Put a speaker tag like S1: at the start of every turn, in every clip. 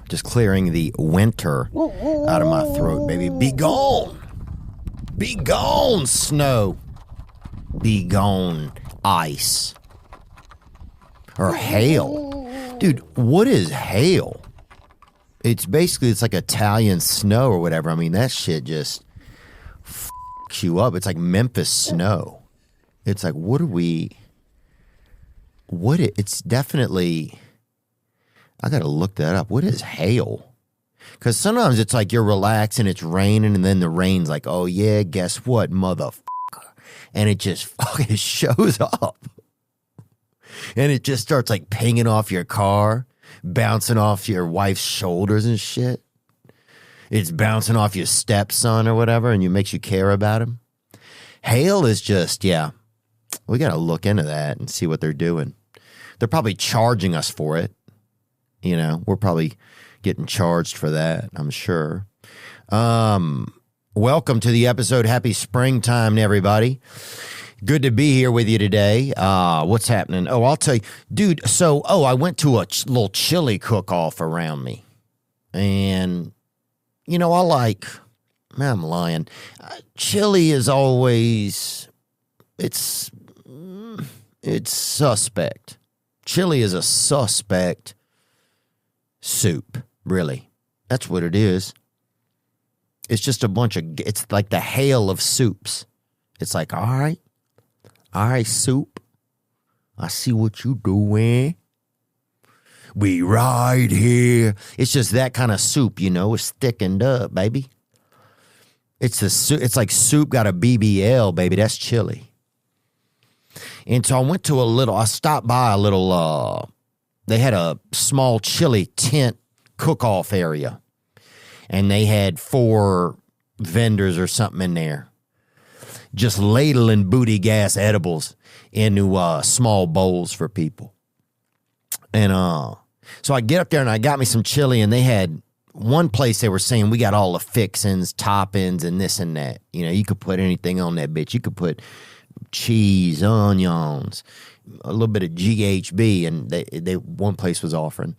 S1: Just clearing the winter out of my throat, baby. Be gone. Be gone, snow. Be gone, ice. Or hail. Dude, what is hail? It's like Italian snow or whatever. I mean, that shit just fucks you up. It's like Memphis snow. It's like, it's definitely, I gotta look that up. What is hail? Because sometimes it's like you're relaxing, it's raining, and then the rain's like, oh yeah, guess what, motherfucker? And it just fucking shows up. And it just starts like pinging off your car, bouncing off your wife's shoulders and shit. It's bouncing off your stepson or whatever, and it makes you care about him. Hail is just, yeah, we got to look into that and see what they're doing. They're probably charging us for it. You know, we're probably getting charged for that, I'm sure. Welcome to the episode. Happy springtime to everybody. Good to be here with you today. What's happening? Oh, I'll tell you. Dude, I went to a little chili cook-off around me. And, you know, I'm lying. Chili is always, it's suspect. Chili is a suspect soup, really. That's what it is. It's just it's like the hail of soups. It's like, all right, soup. I see what you doing. We ride here. It's just that kind of soup, you know. It's thickened up, baby. It's like soup got a BBL, baby. That's chili. And so I stopped by a little, they had a small chili tent cook-off area. And they had 4 vendors or something in there. Just ladling booty gas edibles into small bowls for people. And so I get up there and I got me some chili, and they had one place they were saying we got all the fixings, toppings, and this and that. You know, you could put anything on that bitch. You could put cheese, onions, a little bit of GHB, and they one place was offering.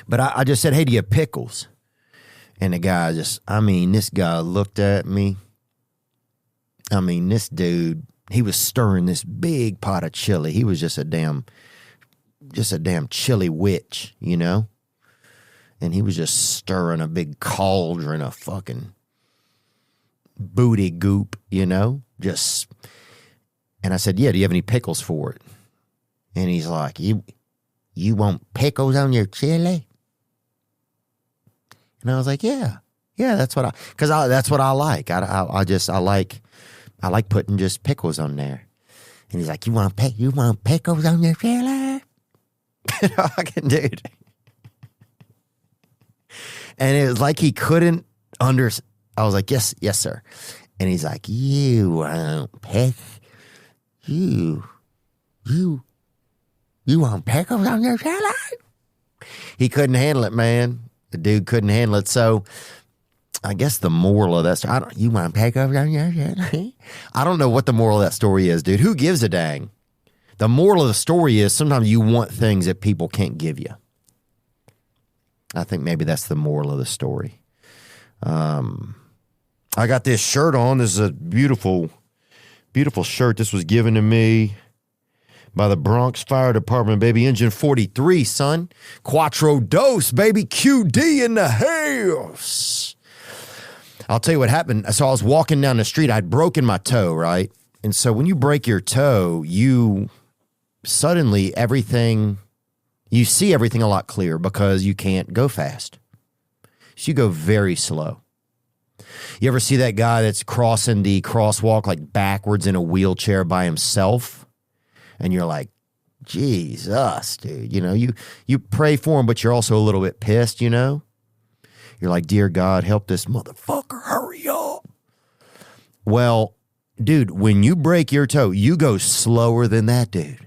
S1: But I just said, hey, do you have pickles? And the guy this guy looked at me. I mean, this dude, he was stirring this big pot of chili. He was just a damn chili witch, you know? And he was just stirring a big cauldron of fucking booty goop, you know? And I said, yeah, do you have any pickles for it? And he's like, you want pickles on your chili? And I was like, yeah, that's what that's what I like. I like putting just pickles on there. And he's like, you want pickles on your chili? Fucking dude. And it was like he couldn't understand. I was like, yes, sir. And he's like, you want pickles? You want pickles on your chili? He couldn't handle it, man. The dude couldn't handle it. So I guess the moral of that story, you want pickles on your chili? I don't know what the moral of that story is, dude. Who gives a dang? The moral of the story is sometimes you want things that people can't give you. I think maybe that's the moral of the story. I got this shirt on. This is a beautiful, beautiful shirt. This was given to me by the Bronx Fire Department, baby. Engine 43, son. Quattro Dos, baby. QD in the house. I'll tell you what happened. So I was walking down the street. I'd broken my toe, right? And so when you break your toe, you suddenly you see everything a lot clearer because you can't go fast. So you go very slow. You ever see that guy that's crossing the crosswalk like backwards in a wheelchair by himself? And you're like, Jesus, dude. You know, you pray for him, but you're also a little bit pissed, you know? You're like, dear God, help this motherfucker, hurry up. Well, dude, when you break your toe, you go slower than that dude.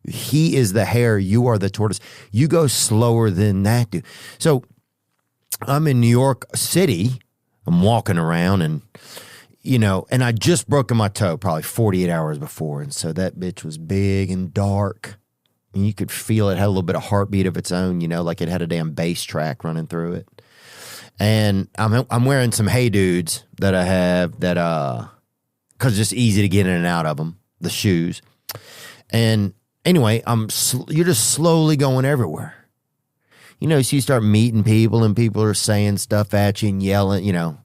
S1: He is the hare, you are the tortoise. You go slower than that dude. So I'm in New York City. I'm walking around and, you know, and I just broken my toe probably 48 hours before. And so that bitch was big and dark. And you could feel it had a little bit of heartbeat of its own, you know, like it had a damn bass track running through it. And I'm wearing some Hey Dudes that I have that, because it's just easy to get in and out of them, the shoes. And anyway, you're just slowly going everywhere. You know, so you start meeting people and people are saying stuff at you and yelling, you know,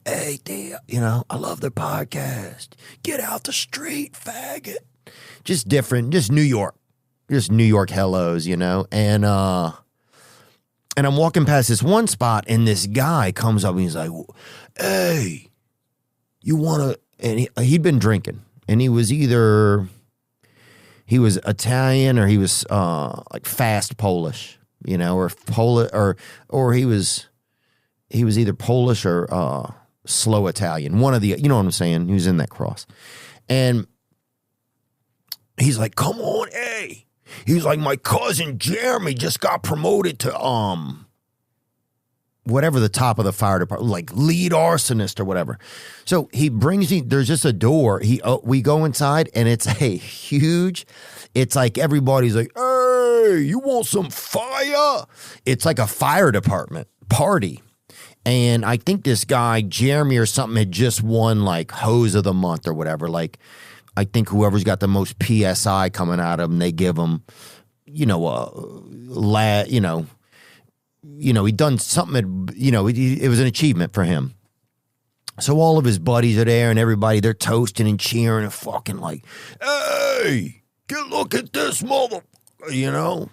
S1: hey, Theo, you know, I love their podcast. Get out the street, faggot. Just different, just New York hellos, you know. And I'm walking past this one spot and this guy comes up and he's like, hey, you want to, and he'd been drinking and he was Italian or he was like fast Polish, you know, or he was either Polish or slow Italian, one of the, you know what I'm saying? He was in that cross. And he's like, come on, hey. He's like, my cousin Jeremy just got promoted to whatever the top of the fire department, like lead arsonist or whatever. So he brings me, there's just a door. We go inside and it's it's like everybody's like, hey, you want some fire? It's like a fire department party. And I think this guy, Jeremy or something, had just won like hose of the month or whatever. Like, I think whoever's got the most PSI coming out of him, they give him, you know, he'd done something, you know, it was an achievement for him. So all of his buddies are there and everybody, they're toasting and cheering and fucking like, hey, look at this mother, you know?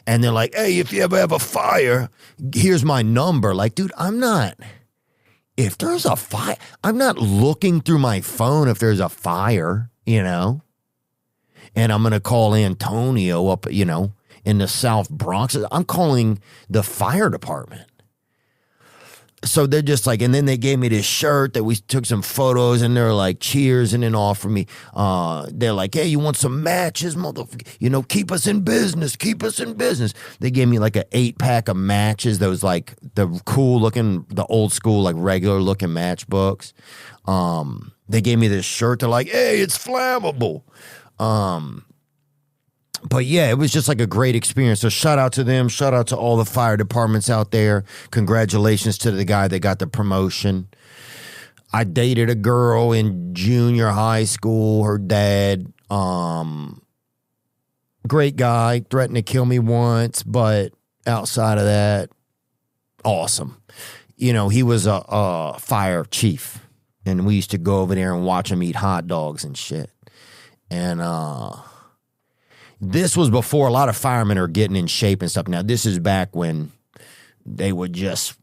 S1: And they're like, hey, if you ever have a fire, here's my number. Like, dude, if there's a fire, I'm not looking through my phone if there's a fire, you know? And I'm going to call Antonio up, you know, in the South Bronx. I'm calling the fire department. So they're just like, and then they gave me this shirt that we took some photos and they're like, cheers, and then offer me, they're like, hey, you want some matches, motherfucker? You know, keep us in business. They gave me like an 8-pack of matches, those like the cool looking, the old school, like regular looking matchbooks. They gave me this shirt. They're like, hey, it's flammable. But yeah, it was just like a great experience. So shout out to them. Shout out to all the fire departments out there. Congratulations to the guy that got the promotion. I dated a girl in junior high school. Her dad, great guy, threatened to kill me once, but outside of that, awesome. You know, he was a fire chief, and we used to go over there and watch him eat hot dogs and shit. And this was before a lot of firemen are getting in shape and stuff. Now, this is back when they were just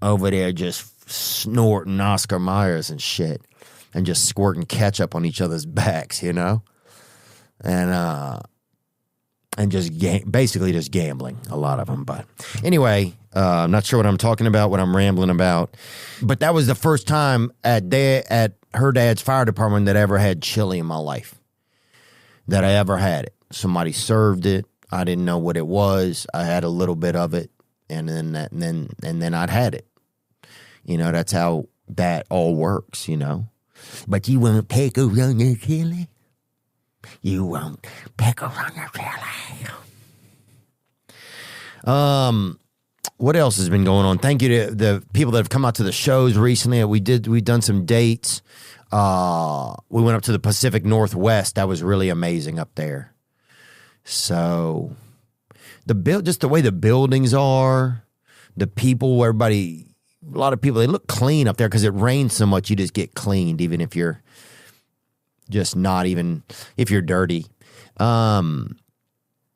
S1: over there just snorting Oscar Mayers and shit and just squirting ketchup on each other's backs, you know? And just basically just gambling, a lot of them. But anyway, I'm not sure what I'm talking about, what I'm rambling about. But that was the first time at her dad's fire department that I ever had chili in my life, that I ever had it. Somebody served it. I didn't know what it was. I had a little bit of it, and then I'd had it. You know, that's how that all works, you know. But you won't take a run of chili. You won't take a run of chili. What else has been going on? Thank you to the people that have come out to the shows recently. We've done some dates. We went up to the Pacific Northwest. That was really amazing up there. So just the way the buildings are, the people, everybody, a lot of people, they look clean up there because it rains so much. You just get cleaned, even if you're just not even, if you're dirty. Yeah,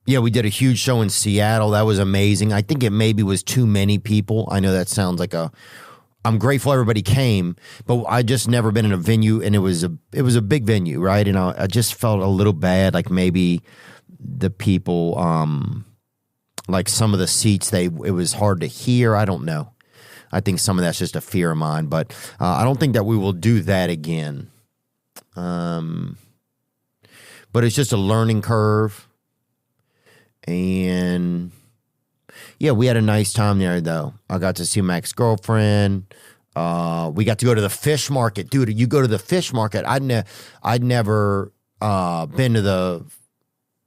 S1: we did a huge show in Seattle. That was amazing. I think it maybe was too many people. I know that sounds like I'm grateful everybody came, but I just never been in a venue, and it was a big venue, right? And I just felt a little bad, like maybe the people, like some of the seats, it was hard to hear. I don't know. I think some of that's just a fear of mine, but I don't think that we will do that again. But it's just a learning curve. And yeah, we had a nice time there, though. I got to see my ex-girlfriend. We got to go to the fish market. Dude, you go to the fish market. I'd never been to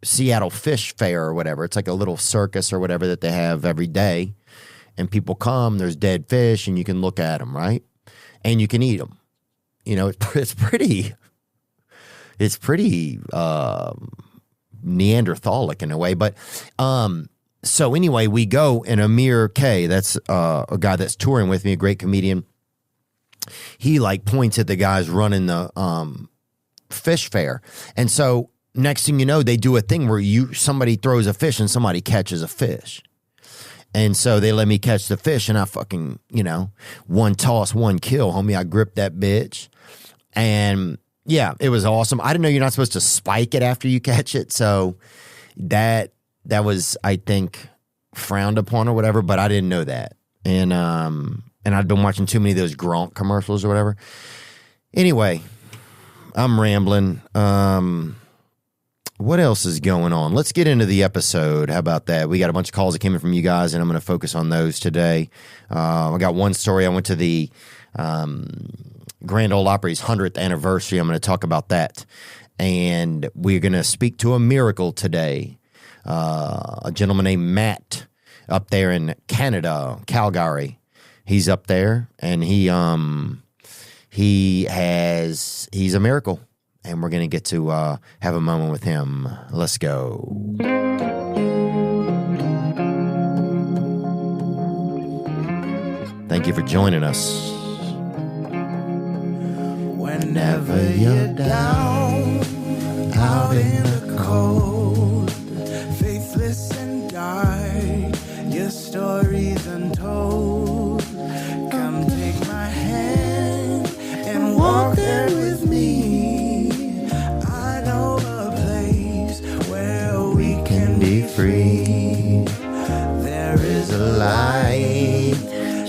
S1: Seattle Fish Fair or whatever. It's like a little circus or whatever that they have every day. And people come, there's dead fish, and you can look at them, right? And you can eat them. You know, it's pretty Neanderthalic in a way. But so anyway, we go, and Amir K, that's a guy that's touring with me, a great comedian. He like points at the guys running the fish fair. And so next thing you know, they do a thing where somebody throws a fish and somebody catches a fish. And so they let me catch the fish, and I fucking, you know, one toss, one kill, homie. I gripped that bitch. And yeah, it was awesome. I didn't know you're not supposed to spike it after you catch it. So that was, I think, frowned upon or whatever, but I didn't know that. And I'd been watching too many of those Gronk commercials or whatever. Anyway, I'm rambling. What else is going on? Let's get into the episode. How about that? We got a bunch of calls that came in from you guys, and I'm going to focus on those today. I got one story. I went to the Grand Ole Opry's 100th anniversary. I'm going to talk about that. And we're going to speak to a miracle today. A gentleman named Matt up there in Canada, Calgary. He's up there, and he's a miracle. And we're going to get to have a moment with him. Let's go. Thank you for joining us. Whenever you're down, out in the cold, faithless and dark, your story's untold. Come take my hand and walk there with me. Free. There is a light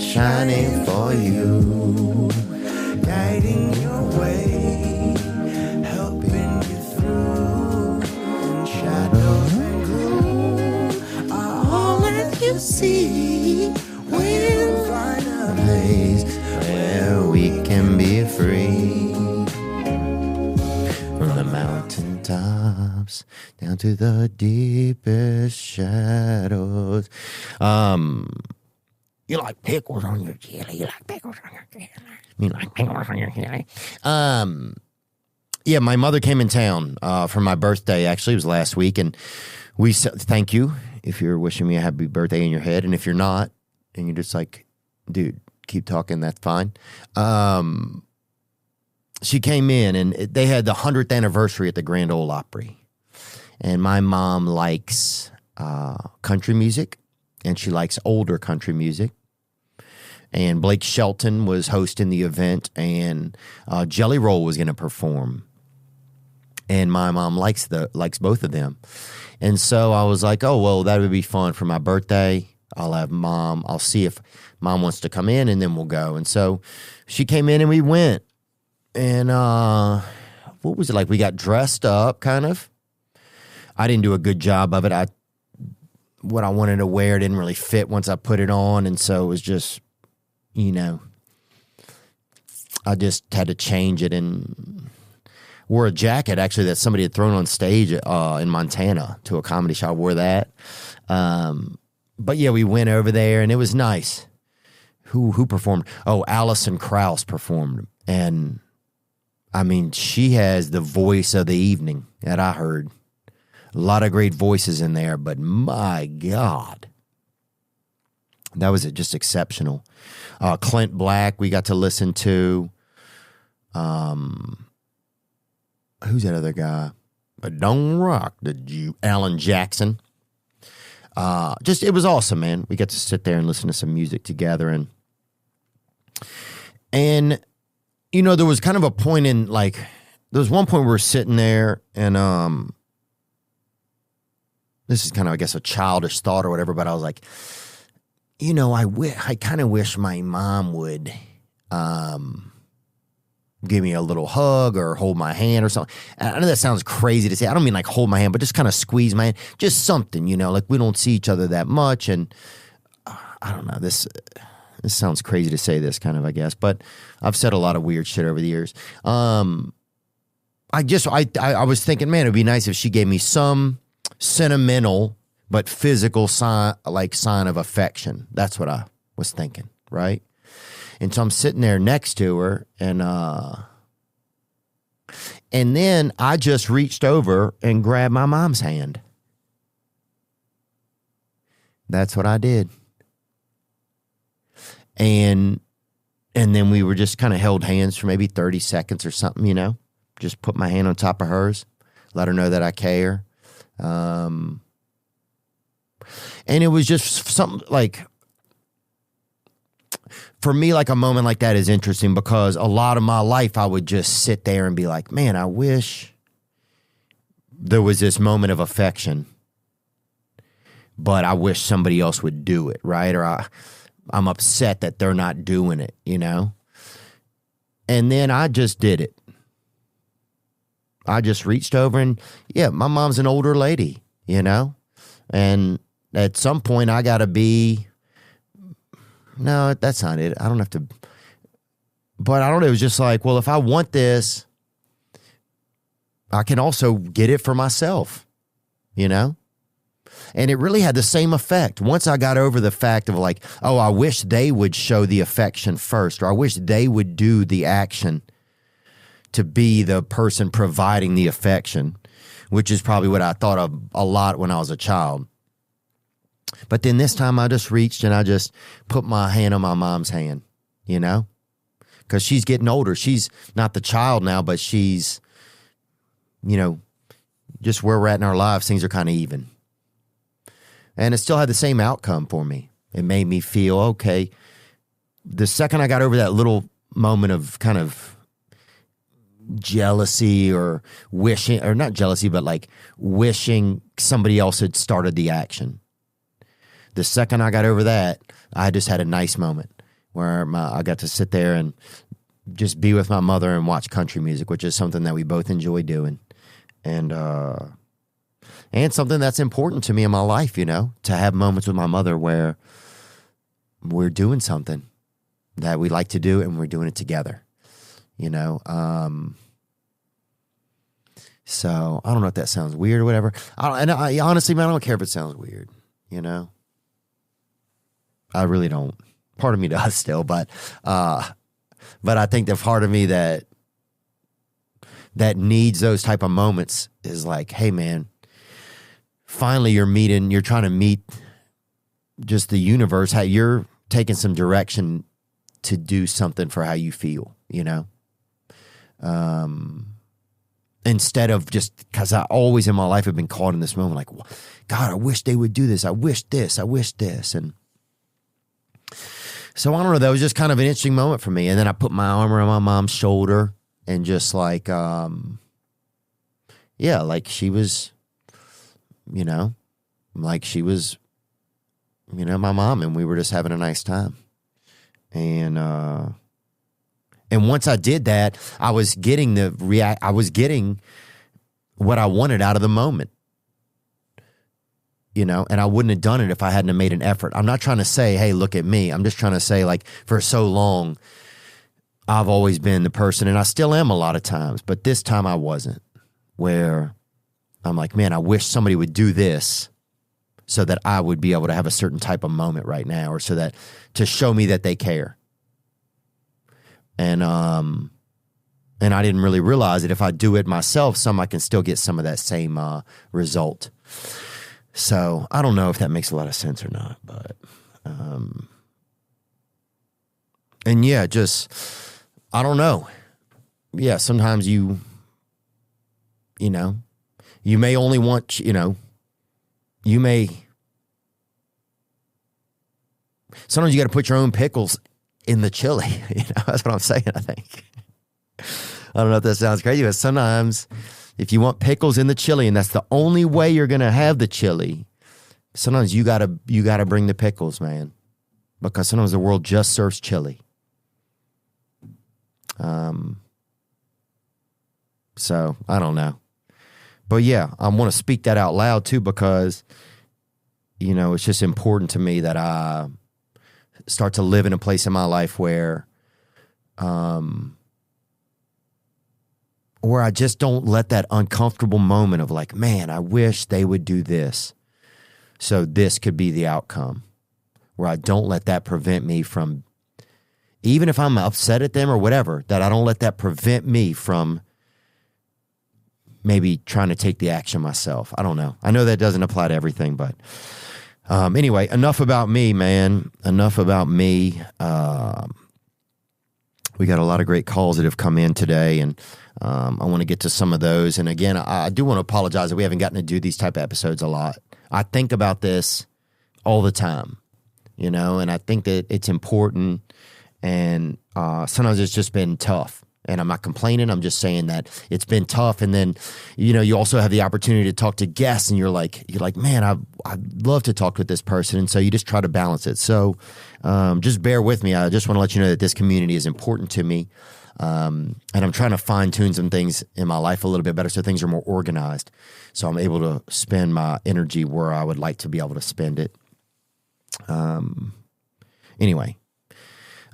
S1: shining for you, guiding your way, helping you through. And shadows and gloom are all that you see. We'll find a place where we can be free. From the mountaintops down to the deepest shadows. You like pickles on your jelly? You like pickles on your jelly? You like pickles on your jelly? Yeah, my mother came in town for my birthday. Actually, it was last week, and we said, thank you if you're wishing me a happy birthday in your head, and if you're not, and you're just like, dude, keep talking, that's fine. She came in, and they had the 100th anniversary at the Grand Ole Opry. And my mom likes country music, and she likes older country music. And Blake Shelton was hosting the event, and Jelly Roll was going to perform. And my mom likes both of them. And so I was like, oh, well, that would be fun for my birthday. I'll see if mom wants to come in, and then we'll go. And so she came in, and we went. And what was it like? We got dressed up, kind of. I didn't do a good job of it. What I wanted to wear didn't really fit once I put it on, and so it was just, you know, I just had to change it and wore a jacket, actually, that somebody had thrown on stage in Montana to a comedy show. I wore that. But, yeah, we went over there, and it was nice. Who performed? Oh, Alison Krauss performed, and I mean, she has the voice of the evening that I heard. A lot of great voices in there, but my God. That was just exceptional. Clint Black, we got to listen to. Who's that other guy? But don't rock Alan Jackson. It was awesome, man. We got to sit there and listen to some music together. And you know, there was kind of a point there was one point we were sitting there, and this is kind of, I guess, a childish thought or whatever, but I was like, you know, I kind of wish my mom would give me a little hug or hold my hand or something. I know that sounds crazy to say. I don't mean like hold my hand, but just kind of squeeze my hand. Just something, you know, like we don't see each other that much, and I don't know, this sounds crazy to say this, kind of, I guess, but I've said a lot of weird shit over the years. I was thinking, man, it'd be nice if she gave me some sentimental but physical sign of affection. That's what I was thinking, right? And so I'm sitting there next to her, and then I just reached over and grabbed my mom's hand. That's what I did. And then we were just kind of held hands for maybe 30 seconds or something, you know. Just put my hand on top of hers, let her know that I care. And it was just something like, for me, like a moment like that is interesting because a lot of my life I would just sit there and be like, man, I wish there was this moment of affection, but I wish somebody else would do it, right? Or I'm upset that they're not doing it, you know? And then I just did it. I just reached over and, yeah, my mom's an older lady, you know? And at some point I got to be, no, that's not it. I don't have to, but I don't know. It was just like, well, if I want this, I can also get it for myself, you know? And it really had the same effect. Once I got over the fact of like, oh, I wish they would show the affection first, or I wish they would do the action to be the person providing the affection, which is probably what I thought of a lot when I was a child. But then this time I just reached and I just put my hand on my mom's hand, you know, because she's getting older. She's not the child now, but she's, you know, just where we're at in our lives, things are kind of even. And it still had the same outcome for me. It made me feel, okay, the second I got over that little moment of kind of jealousy or wishing, or not jealousy, but like wishing somebody else had started the action. The second I got over that, I just had a nice moment where I got to sit there and just be with my mother and watch country music, which is something that we both enjoy doing. And something that's important to me in my life, you know, to have moments with my mother where we're doing something that we like to do and we're doing it together, you know. So I don't know if that sounds weird or whatever. I honestly, man, I don't care if it sounds weird, you know. I really don't. Part of me does still, but I think the part of me that needs those type of moments is like, hey, man, finally you're trying to meet just the universe, how you're taking some direction to do something for how you feel, you know? Instead of just, because I always in my life have been caught in this moment like, God, I wish they would do this. I wish this. And so I don't know, that was just kind of an interesting moment for me. And then I put my arm around my mom's shoulder and just like, yeah, like she was, you know, like she was, you know, my mom, and we were just having a nice time. And once I did that, I was getting I was getting what I wanted out of the moment, you know, and I wouldn't have done it if I hadn't have made an effort. I'm not trying to say, hey, look at me. I'm just trying to say, like, for so long, I've always been the person, and I still am a lot of times, but this time I wasn't, where I'm like, man, I wish somebody would do this so that I would be able to have a certain type of moment right now, or so that to show me that they care. And I didn't really realize that if I do it myself, I can still get some of that same result. So I don't know if that makes a lot of sense or not, but and yeah, just I don't know. Yeah, sometimes you know, you may only want, you know, sometimes you got to put your own pickles in the chili. You know, that's what I'm saying, I think. I don't know if that sounds crazy, but sometimes if you want pickles in the chili and that's the only way you're going to have the chili, sometimes you got to bring the pickles, man, because sometimes the world just serves chili. So I don't know. But yeah, I want to speak that out loud too, because, you know, it's just important to me that I start to live in a place in my life where where I just don't let that uncomfortable moment of like, man, I wish they would do this, so this could be the outcome, where I don't let that prevent me from, even if I'm upset at them or whatever, that I don't let that prevent me from maybe trying to take the action myself. I don't know. I know that doesn't apply to everything, but anyway, enough about me, man. Enough about me. We got a lot of great calls that have come in today, and I want to get to some of those. And again, I do want to apologize that we haven't gotten to do these type of episodes a lot. I think about this all the time, you know, and I think that it's important, and sometimes it's just been tough. And I'm not complaining. I'm just saying that it's been tough. And then, you know, you also have the opportunity to talk to guests, and you're like, man, I'd love to talk with this person. And so you just try to balance it. So just bear with me. I just want to let you know that this community is important to me. And I'm trying to fine tune some things in my life a little bit better, so things are more organized. So I'm able to spend my energy where I would like to be able to spend it. Anyway,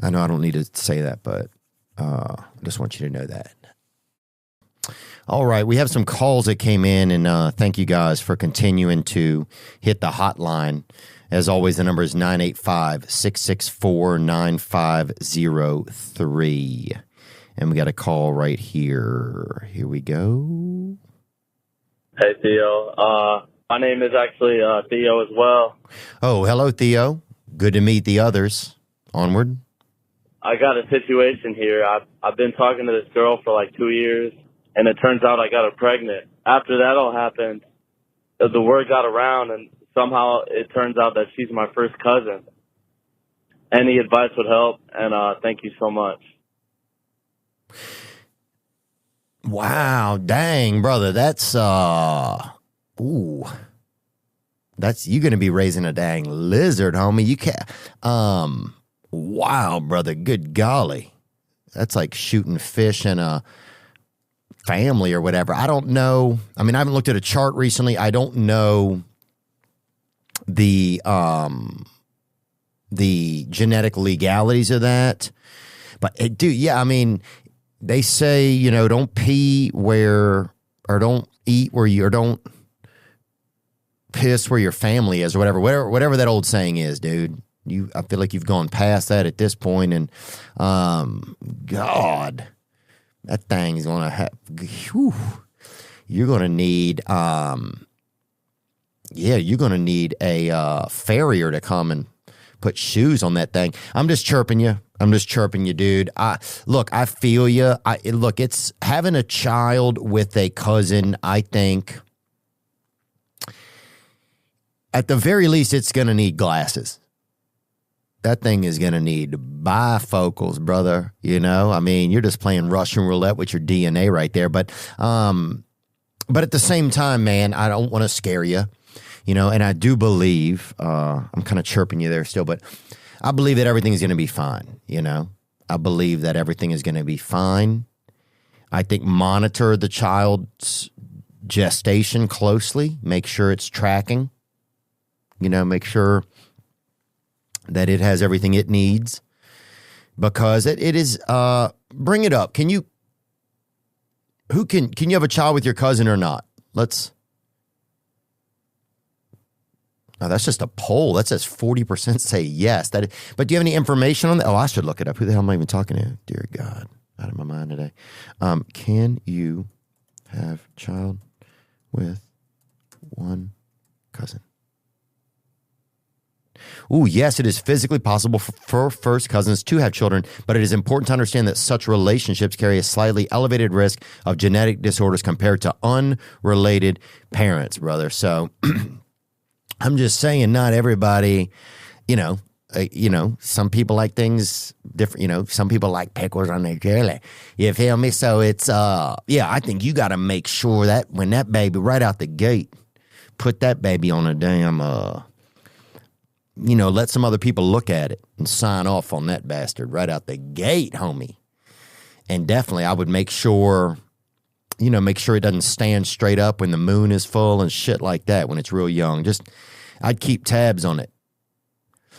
S1: I know I don't need to say that, but I just want you to know that. All right, we have some calls that came in, and thank you guys for continuing to hit the hotline. As always, the number is 985-664-9503. And we got a call right here. Here we go.
S2: Hey, Theo. My name is actually Theo as well.
S1: Oh, hello, Theo. Good to meet the others. Onward.
S2: I got a situation here. I've been talking to this girl for like 2 years, and it turns out I got her pregnant. After that all happened, the word got around, and somehow it turns out that she's my first cousin. Any advice would help, and thank you so much.
S1: Wow, dang, brother. That's you're going to be raising a dang lizard, homie. You can't, wow, brother. Good golly. That's like shooting fish in a family or whatever. I don't know. I mean, I haven't looked at a chart recently. I don't know the genetic legalities of that. But I mean, they say, you know, don't pee where, or don't eat where you, or don't piss where your family is, or whatever that old saying is, dude. I feel like you've gone past that at this point, and God, that thing's gonna have. You're gonna need, you're gonna need a farrier to come and put shoes on that thing. I'm just chirping you, dude. I feel you. It's having a child with a cousin. I think, at the very least, it's gonna need glasses. That thing is going to need bifocals, brother. You know, I mean, you're just playing Russian roulette with your DNA right there. But at the same time, man, I don't want to scare you, you know, and I do believe, I'm kind of chirping you there still, but I believe that everything is going to be fine. You know, I believe that everything is going to be fine. I think monitor the child's gestation closely, make sure it's tracking, you know, make sure that it has everything it needs, because it is, bring it up. Can you have a child with your cousin or not? That's just a poll. That says 40% say yes. But do you have any information on that? Oh, I should look it up. Who the hell am I even talking to? Dear God, out of my mind today. Can you have a child with one cousin? Ooh, yes, it is physically possible for first cousins to have children, but it is important to understand that such relationships carry a slightly elevated risk of genetic disorders compared to unrelated parents, brother. So I'm just saying, not everybody, some people like things different, some people like pickles on their jelly. You feel me? So it's, I think you got to make sure that when that baby, right out the gate, put that baby on a damn, let some other people look at it and sign off on that bastard right out the gate, homie. And definitely I would make sure it doesn't stand straight up when the moon is full and shit like that when it's real young. I'd keep tabs on it.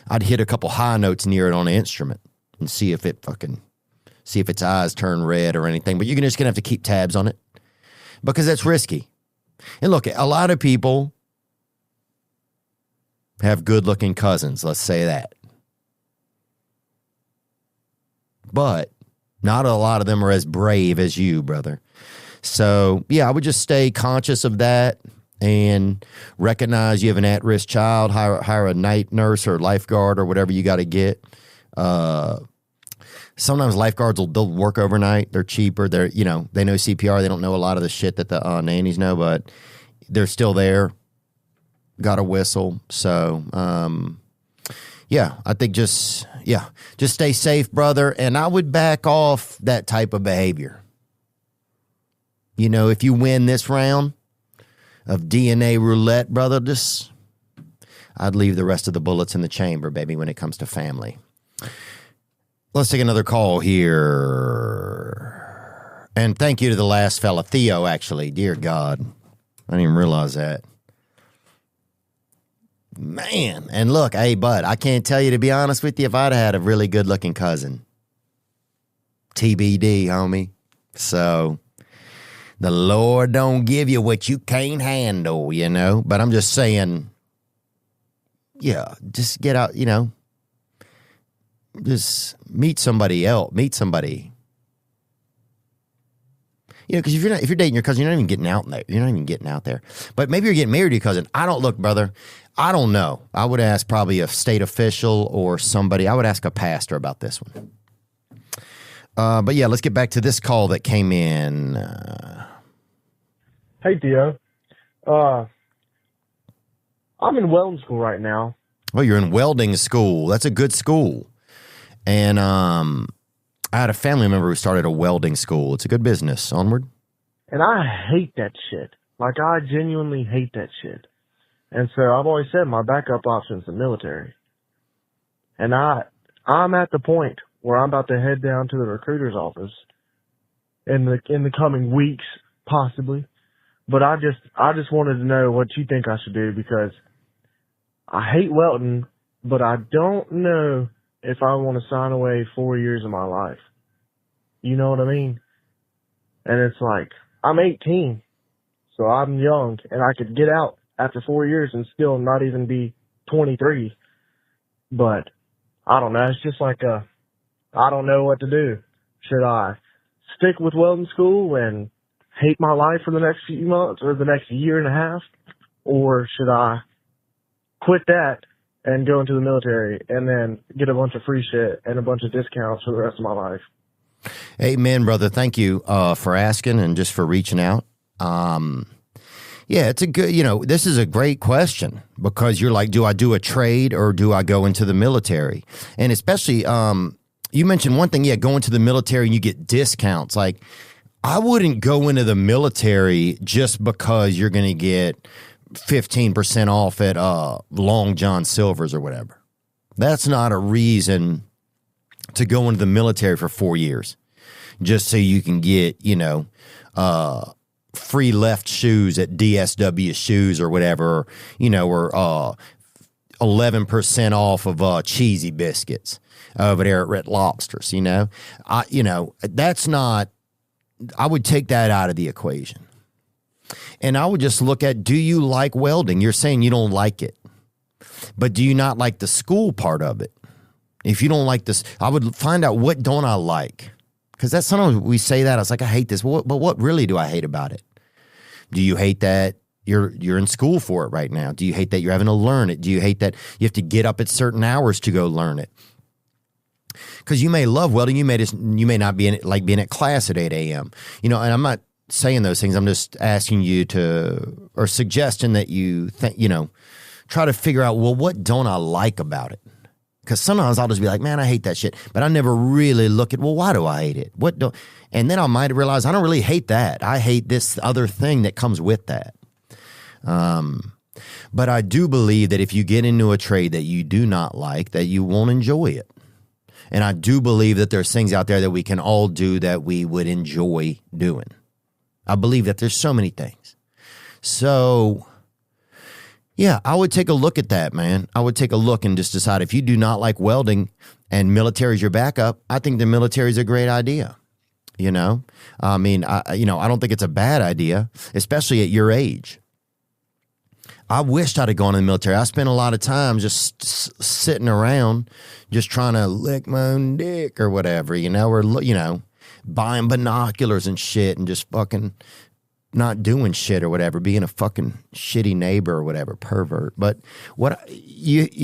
S1: I'd hit a couple high notes near it on the instrument and see if its eyes turn red or anything. But you're just going to have to keep tabs on it. because that's risky. And look, a lot of people have good-looking cousins, let's say that. But not a lot of them are as brave as you, brother. So, yeah, I would just stay conscious of that and recognize you have an at-risk child, hire a night nurse or lifeguard or whatever you got to get. Sometimes lifeguards they'll work overnight. They're cheaper. They know CPR. They don't know a lot of the shit that the nannies know, but they're still there. Got a whistle. So, yeah, I think just stay safe, brother. And I would back off that type of behavior. If you win this round of DNA roulette, brother, I'd leave the rest of the bullets in the chamber, baby, when it comes to family. Let's take another call here. And thank you to the last fella, Theo, actually. Dear God. I didn't even realize that. Man. And look, hey, bud, I can't tell you, to be honest with you, if I'd had a really good-looking cousin. TBD, homie. So, the Lord don't give you what you can't handle, But I'm just saying, yeah, just get out, just meet somebody else. Meet somebody. Because if you're dating your cousin, you're not even getting out there. You're not even getting out there. But maybe you're getting married to your cousin. I don't look, brother. I don't know. I would ask probably a state official or somebody. I would ask a pastor about this one. But yeah, let's get back to this call that came in.
S3: Hey, Theo. I'm in welding school right now.
S1: Well, you're in welding school. That's a good school. And I had a family member who started a welding school. It's a good business. Onward.
S3: And I hate that shit. Like, I genuinely hate that shit. And so I've always said my backup option is the military. And I'm at the point where I'm about to head down to the recruiter's office in the coming weeks, possibly. But I just wanted to know what you think I should do, because I hate welding, but I don't know if I want to sign away 4 years of my life. You know what I mean? And it's like, I'm 18, so I'm young, and I could get out after 4 years and still not even be 23. But I don't know. It's just like I don't know what to do. Should I stick with welding school and hate my life for the next few months or the next year and a half? Or should I quit that and go into the military and then get a bunch of free shit and a bunch of discounts for the rest of my life?
S1: Amen, brother. Thank you for asking and just for reaching out. Yeah, it's a good, this is a great question, because you're like, do I do a trade or do I go into the military? And especially, you mentioned one thing, going to the military and you get discounts. Like, I wouldn't go into the military just because you're going to get 15% off at Long John Silver's or whatever. That's not a reason to go into the military for 4 years just so you can get, free left shoes at DSW shoes or whatever, or 11% off of cheesy biscuits over there at Red Lobsters. That's not. I would take that out of the equation. And I would just look at, do you like welding? You're saying you don't like it. But do you not like the school part of it? If you don't like this, I would find out, what don't I like? Because that's sometimes we say that. I was like, I hate this. But what really do I hate about it? Do you hate that you're in school for it right now? Do you hate that you're having to learn it? Do you hate that you have to get up at certain hours to go learn it? Because you may love welding, you may not be in it, like being at class at 8 a.m. And I'm not saying those things. I'm just asking you or suggesting that you think, try to figure out, well, what don't I like about it? Because sometimes I'll just be like, man, I hate that shit. But I never really look at, well, why do I hate it? And then I might realize I don't really hate that. I hate this other thing that comes with that. But I do believe that if you get into a trade that you do not like, that you won't enjoy it. And I do believe that there's things out there that we can all do that we would enjoy doing. I believe that there's so many things. So, yeah, I would take a look at that, man. I would take a look and just decide, if you do not like welding and military is your backup, I think the military is a great idea. you know? I mean, I don't think it's a bad idea, especially at your age. I wished I'd have gone in the military. I spent a lot of time just sitting around, just trying to lick my own dick or whatever, or, buying binoculars and shit and just fucking not doing shit or whatever, being a fucking shitty neighbor or whatever, pervert. But if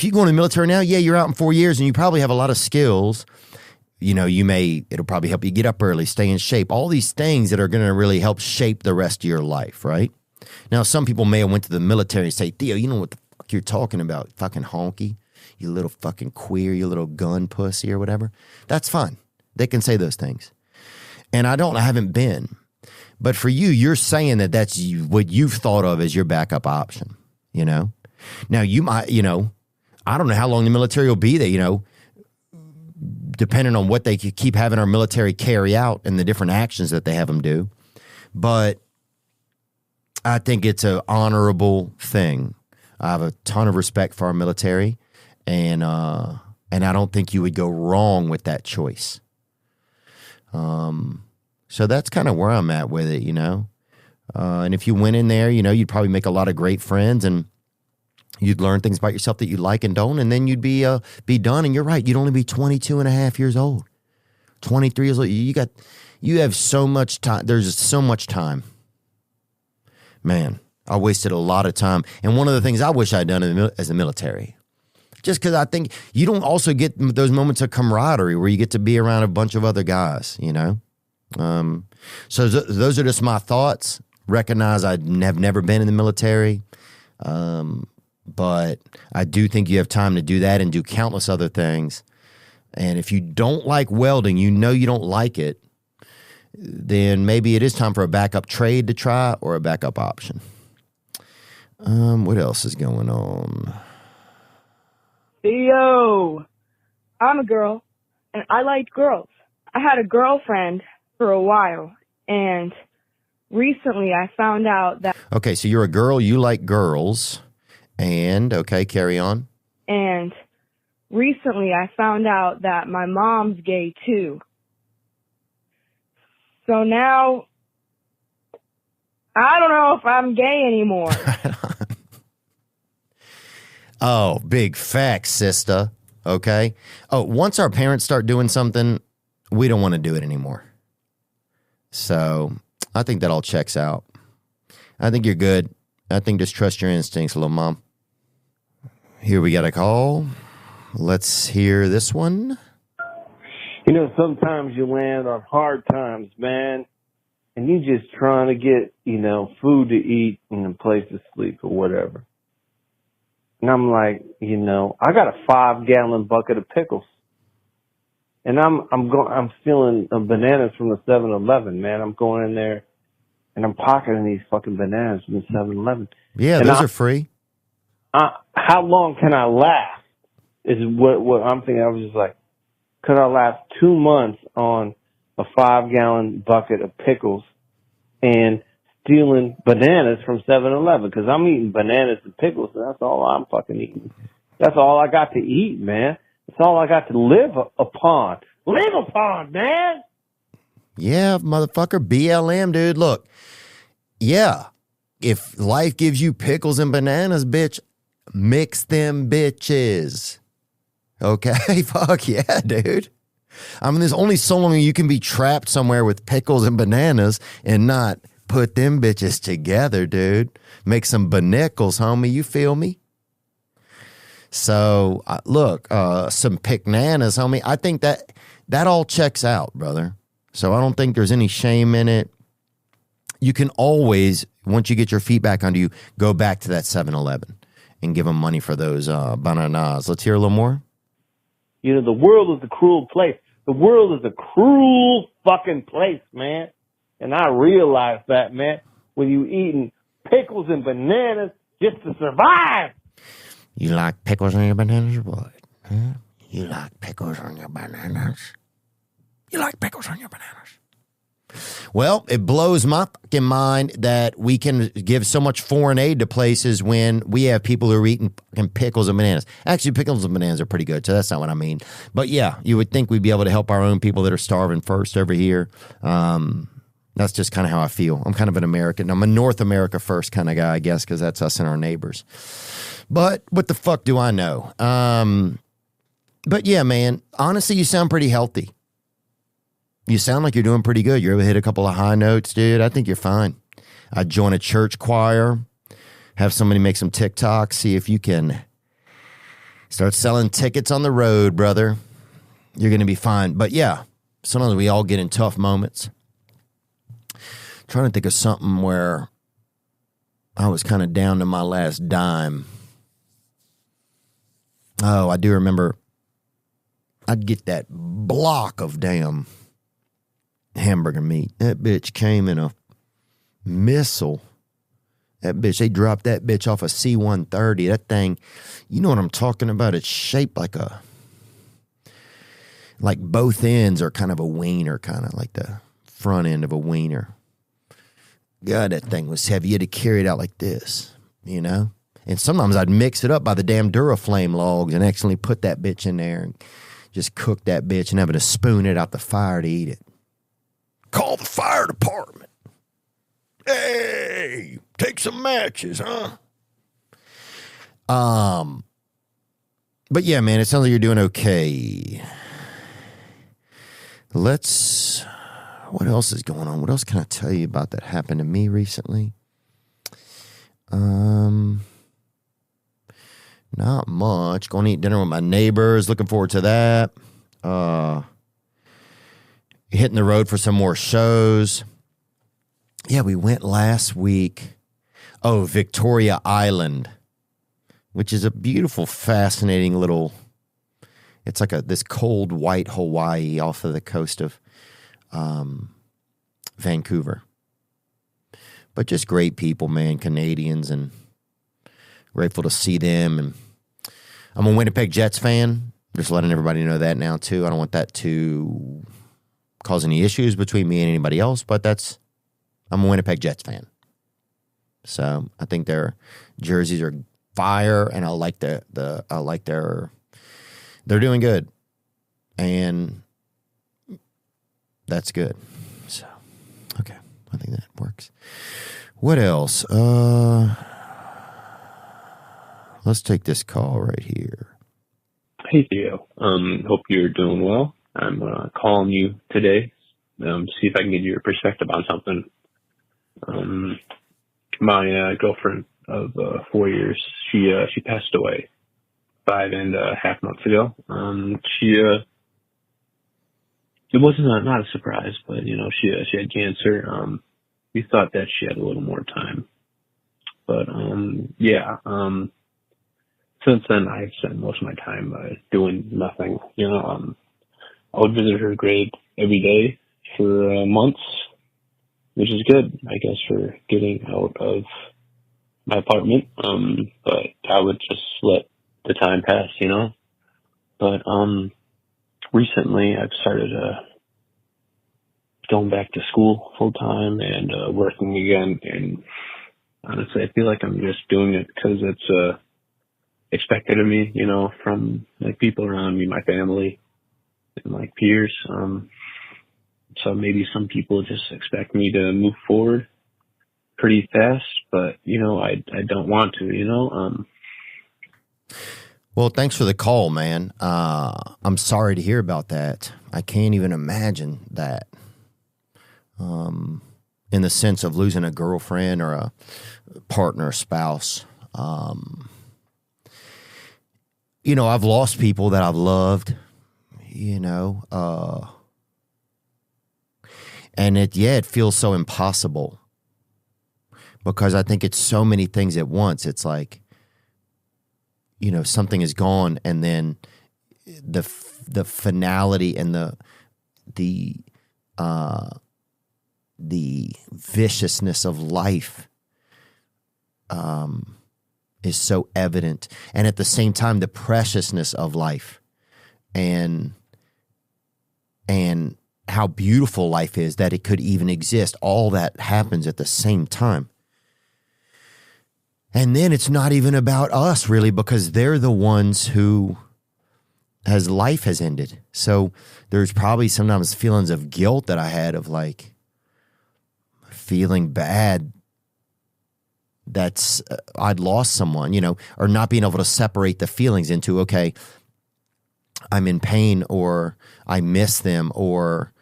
S1: you go in the military now, yeah, you're out in 4 years and you probably have a lot of skills. It'll probably help you get up early, stay in shape, all these things that are going to really help shape the rest of your life, right? Now, some people may have went to the military and say, Theo, you know what the fuck you're talking about, fucking honky, you little fucking queer, you little gun pussy or whatever. That's fine. They can say those things. And I haven't been. But for you, you're saying that that's what you've thought of as your backup option, Now, you might, I don't know how long the military will be there, depending on what they keep having our military carry out and the different actions that they have them do. But I think it's an honorable thing. I have a ton of respect for our military, and I don't think you would go wrong with that choice. So that's kind of where I'm at with it, And if you went in there, you'd probably make a lot of great friends, and you'd learn things about yourself that you like and don't, and then you'd be done. And you're right, you'd only be 22 and a half years old, 23 years old. You have so much time. There's so much time. Man, I wasted a lot of time. And one of the things I wish I'd done as a military, just because I think you don't also get those moments of camaraderie where you get to be around a bunch of other guys, So those are just my thoughts. Recognize I have never been in the military, but I do think you have time to do that and do countless other things. And if you don't like welding, you don't like it, then maybe it is time for a backup trade to try or a backup option. What else is going on?
S4: Theo, I'm a girl, and I like girls. I had a girlfriend for a while, and recently I found out that...
S1: Okay, so you're a girl, you like girls, and, okay, carry on.
S4: And recently I found out that my mom's gay, too. So now, I don't know if I'm gay anymore.
S1: Oh, big facts, sister. Okay. Oh, once our parents start doing something, we don't want to do it anymore. So I think that all checks out. I think you're good. I think just trust your instincts, little mom. Here we got a call. Let's hear this one.
S5: Sometimes you land on hard times, man, and you just trying to get, food to eat and a place to sleep or whatever. And I'm like, I got a 5-gallon bucket of pickles. And I'm stealing bananas from the 7-Eleven, man. I'm going in there and I'm pocketing these fucking bananas from the 7-Eleven.
S1: Yeah,
S5: and
S1: those are free.
S5: How long can I last? Is what I'm thinking. I was just like, could I last 2 months on a 5-gallon bucket of pickles and stealing bananas from 7-Eleven? Because I'm eating bananas and pickles, and that's all I'm fucking eating. That's all I got to eat, man. That's all I got to live upon. Live upon, man!
S1: Yeah, motherfucker, BLM, dude. Look, yeah, if life gives you pickles and bananas, bitch, mix them bitches. Okay, fuck yeah, dude. I mean, there's only so long you can be trapped somewhere with pickles and bananas and not put them bitches together, dude. Make some banickles, homie. You feel me? So, look, some picknanas, homie. I think that all checks out, brother. So I don't think there's any shame in it. You can always, once you get your feet back under you, go back to that 7-Eleven and give them money for those bananas. Let's hear a little more.
S5: The world is a cruel place. The world is a cruel fucking place, man. And I realize that, man, when you eating pickles and bananas just to survive.
S1: You like pickles on your bananas, boy? Huh? You like pickles on your bananas? You like pickles on your bananas? Well, it blows my fucking mind that we can give so much foreign aid to places when we have people who are eating fucking pickles and bananas. Actually, pickles and bananas are pretty good, so that's not what I mean. But yeah, you would think we'd be able to help our own people that are starving first over here. That's just kind of how I feel. I'm kind of an American. I'm a North America first kind of guy, I guess, because that's us and our neighbors. But what the fuck do I know? But yeah, man, honestly, you sound pretty healthy. You sound like you're doing pretty good. You're able to hit a couple of high notes, dude. I think you're fine. I'd join a church choir, have somebody make some TikToks, see if you can start selling tickets on the road, brother. You're going to be fine. But yeah, sometimes we all get in tough moments. Trying to think of something where I was kind of down to my last dime. Oh, I do remember I'd get that block of damn hamburger meat. That bitch came in a missile. That bitch, they dropped that bitch off a C-130. That thing, you know what I'm talking about? It's shaped like both ends are kind of a wiener, kind of like the front end of a wiener. God, that thing was heavy. You had to carry it out like this, you know? And sometimes I'd mix it up by the damn Duraflame logs and accidentally put that bitch in there and just cook that bitch and having to spoon it out the fire to eat it. Call the fire department. Hey, take some matches, huh? But yeah, man, it sounds like you're doing okay. What else is going on? What else can I tell you about that happened to me recently? Not much. Going to eat dinner with my neighbors. Looking forward to that. Hitting the road for some more shows. Yeah, we went last week. Oh, Victoria Island, which is a beautiful, fascinating little. It's like this cold white Hawaii off of the coast of Vancouver. But just great people, man, Canadians, and grateful to see them. And I'm a Winnipeg Jets fan. Just letting everybody know that now, too. I don't want that to cause any issues between me and anybody else, but I'm a Winnipeg Jets fan. So I think their jerseys are fire, and I like they're doing good. And that's good. So, okay. I think that works. What else? Let's take this call right here.
S6: Hey, Theo. Hope you're doing well. I'm calling you today to see if I can get your perspective on something. My girlfriend of 4 years, she passed away 5.5 months ago. It wasn't not a surprise, but she had cancer. We thought that she had a little more time, but since then I've spent most of my time doing nothing. I would visit her grave every day for months, which is good, I guess, for getting out of my apartment. But I would just let the time pass, But recently I've started going back to school full time and working again. And honestly, I feel like I'm just doing it because it's expected of me, from like people around me, my family, and like peers. So maybe some people just expect me to move forward pretty fast, but I don't want to.
S1: Well, thanks for the call, man. I'm sorry to hear about that. I can't even imagine that. In the sense of losing a girlfriend or a partner, spouse. I've lost people that I've loved, and it feels so impossible because I think it's so many things at once. It's like, something is gone, and then the finality and the viciousness of life is so evident, and at the same time the preciousness of life and how beautiful life is, that it could even exist. All that happens at the same time. And then it's not even about us really, because they're the ones who life has ended. So there's probably sometimes feelings of guilt that I had, of like feeling bad that's I'd lost someone, or not being able to separate the feelings into, okay, I'm in pain, or I miss them, or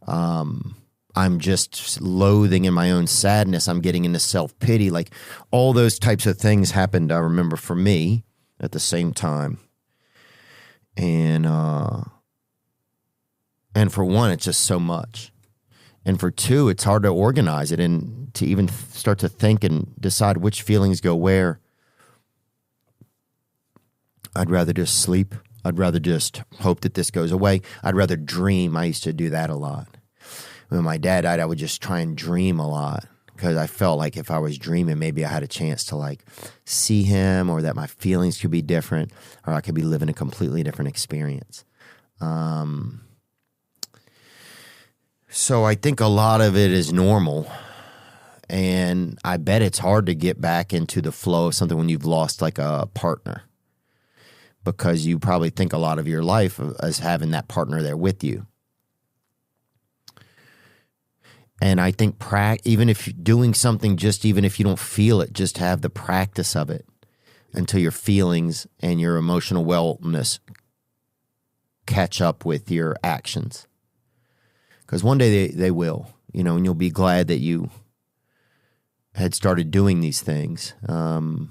S1: I'm just loathing in my own sadness. I'm getting into self-pity. Like all those types of things happened, I remember, for me at the same time. And for one, it's just so much. And for two, it's hard to organize it and to even start to think and decide which feelings go where. I'd rather just sleep. I'd rather just hope that this goes away. I'd rather dream. I used to do that a lot. When my dad died, I would just try and dream a lot, because I felt like if I was dreaming, maybe I had a chance to like see him, or that my feelings could be different, or I could be living a completely different experience. So I think a lot of it is normal, and I bet it's hard to get back into the flow of something when you've lost like a partner, because you probably think a lot of your life as having that partner there with you. And I think even if you're doing something, just even if you don't feel it, just have the practice of it until your feelings and your emotional wellness catch up with your actions. Because one day they will, and you'll be glad that you had started doing these things. Yeah,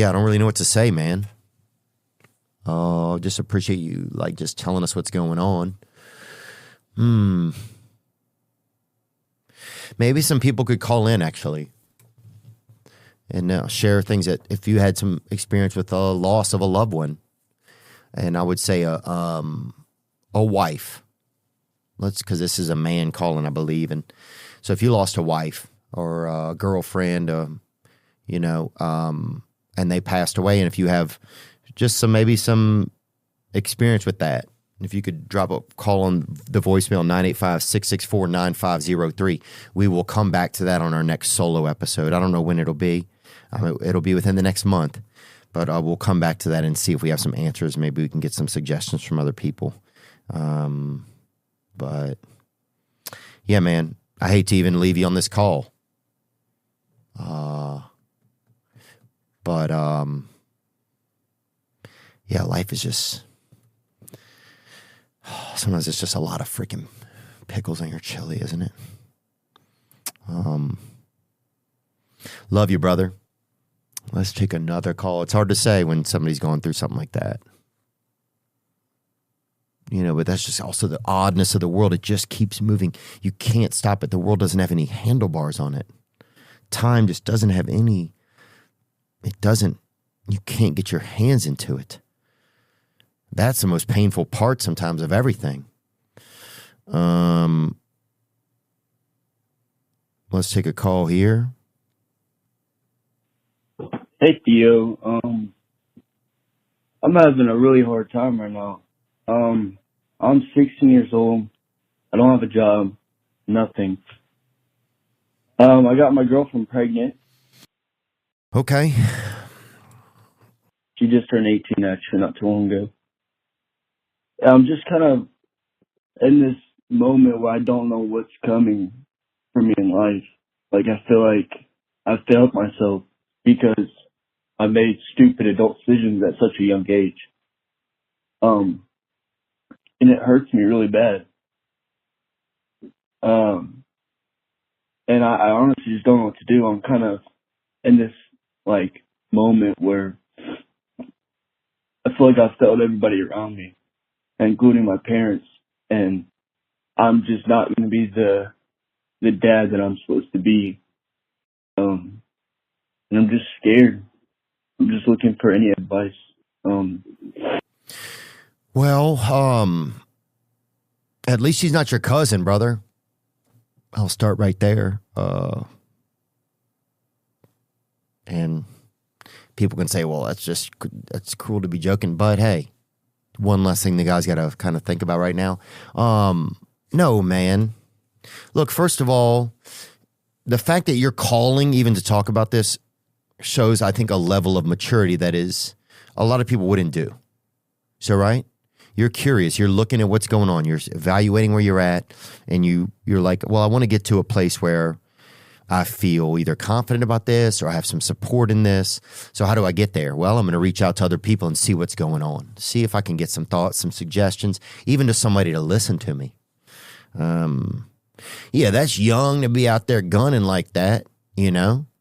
S1: I don't really know what to say, man. Just appreciate you, like, just telling us what's going on. Maybe some people could call in, actually, and share things that if you had some experience with the loss of a loved one. And I would say a wife. Because this is a man calling, I believe. And so if you lost a wife or a girlfriend, and they passed away, and if you have just maybe some experience with that, if you could drop a call on the voicemail 985-664-9503, we will come back to that on our next solo episode. I don't know when it'll be. It'll be within the next month, but we'll come back to that and see if we have some answers. Maybe we can get some suggestions from other people. But yeah, man, I hate to even leave you on this call. But yeah, life is just, sometimes it's just a lot of freaking pickles on your chili, isn't it? Love you, brother. Let's take another call. It's hard to say when somebody's going through something like that. But that's just also the oddness of the world. It just keeps moving. You can't stop it. The world doesn't have any handlebars on it. Time just doesn't have any. It doesn't. You can't get your hands into it. That's the most painful part sometimes of everything. Let's take a call here.
S7: Hey, Theo. I'm having a really hard time right now. I'm 16 years old. I don't have a job. Nothing. I got my girlfriend pregnant.
S1: Okay.
S7: She just turned 18, actually, not too long ago. I'm just kind of in this moment where I don't know what's coming for me in life. Like, I feel like I failed myself because I made stupid adult decisions at such a young age. And it hurts me really bad. And I honestly just don't know what to do. I'm kind of in this, like, moment where I feel like I've failed everybody around me, including my parents, and I'm just not going to be the dad that I'm supposed to be. And I'm just scared. I'm just looking for any advice.
S1: Well, at least she's not your cousin, brother. I'll start right there. And people can say, well, that's cruel to be joking. But hey, one less thing the guy's got to kind of think about right now. No, man. Look, first of all, the fact that you're calling even to talk about this shows, I think, a level of maturity that is a lot of people wouldn't do. So, right? You're curious. You're looking at what's going on. You're evaluating where you're at, and you're like, well, I want to get to a place where I feel either confident about this or I have some support in this. So how do I get there? Well, I'm going to reach out to other people and see what's going on. See if I can get some thoughts, some suggestions, even to somebody to listen to me. Yeah, that's young to be out there gunning like that,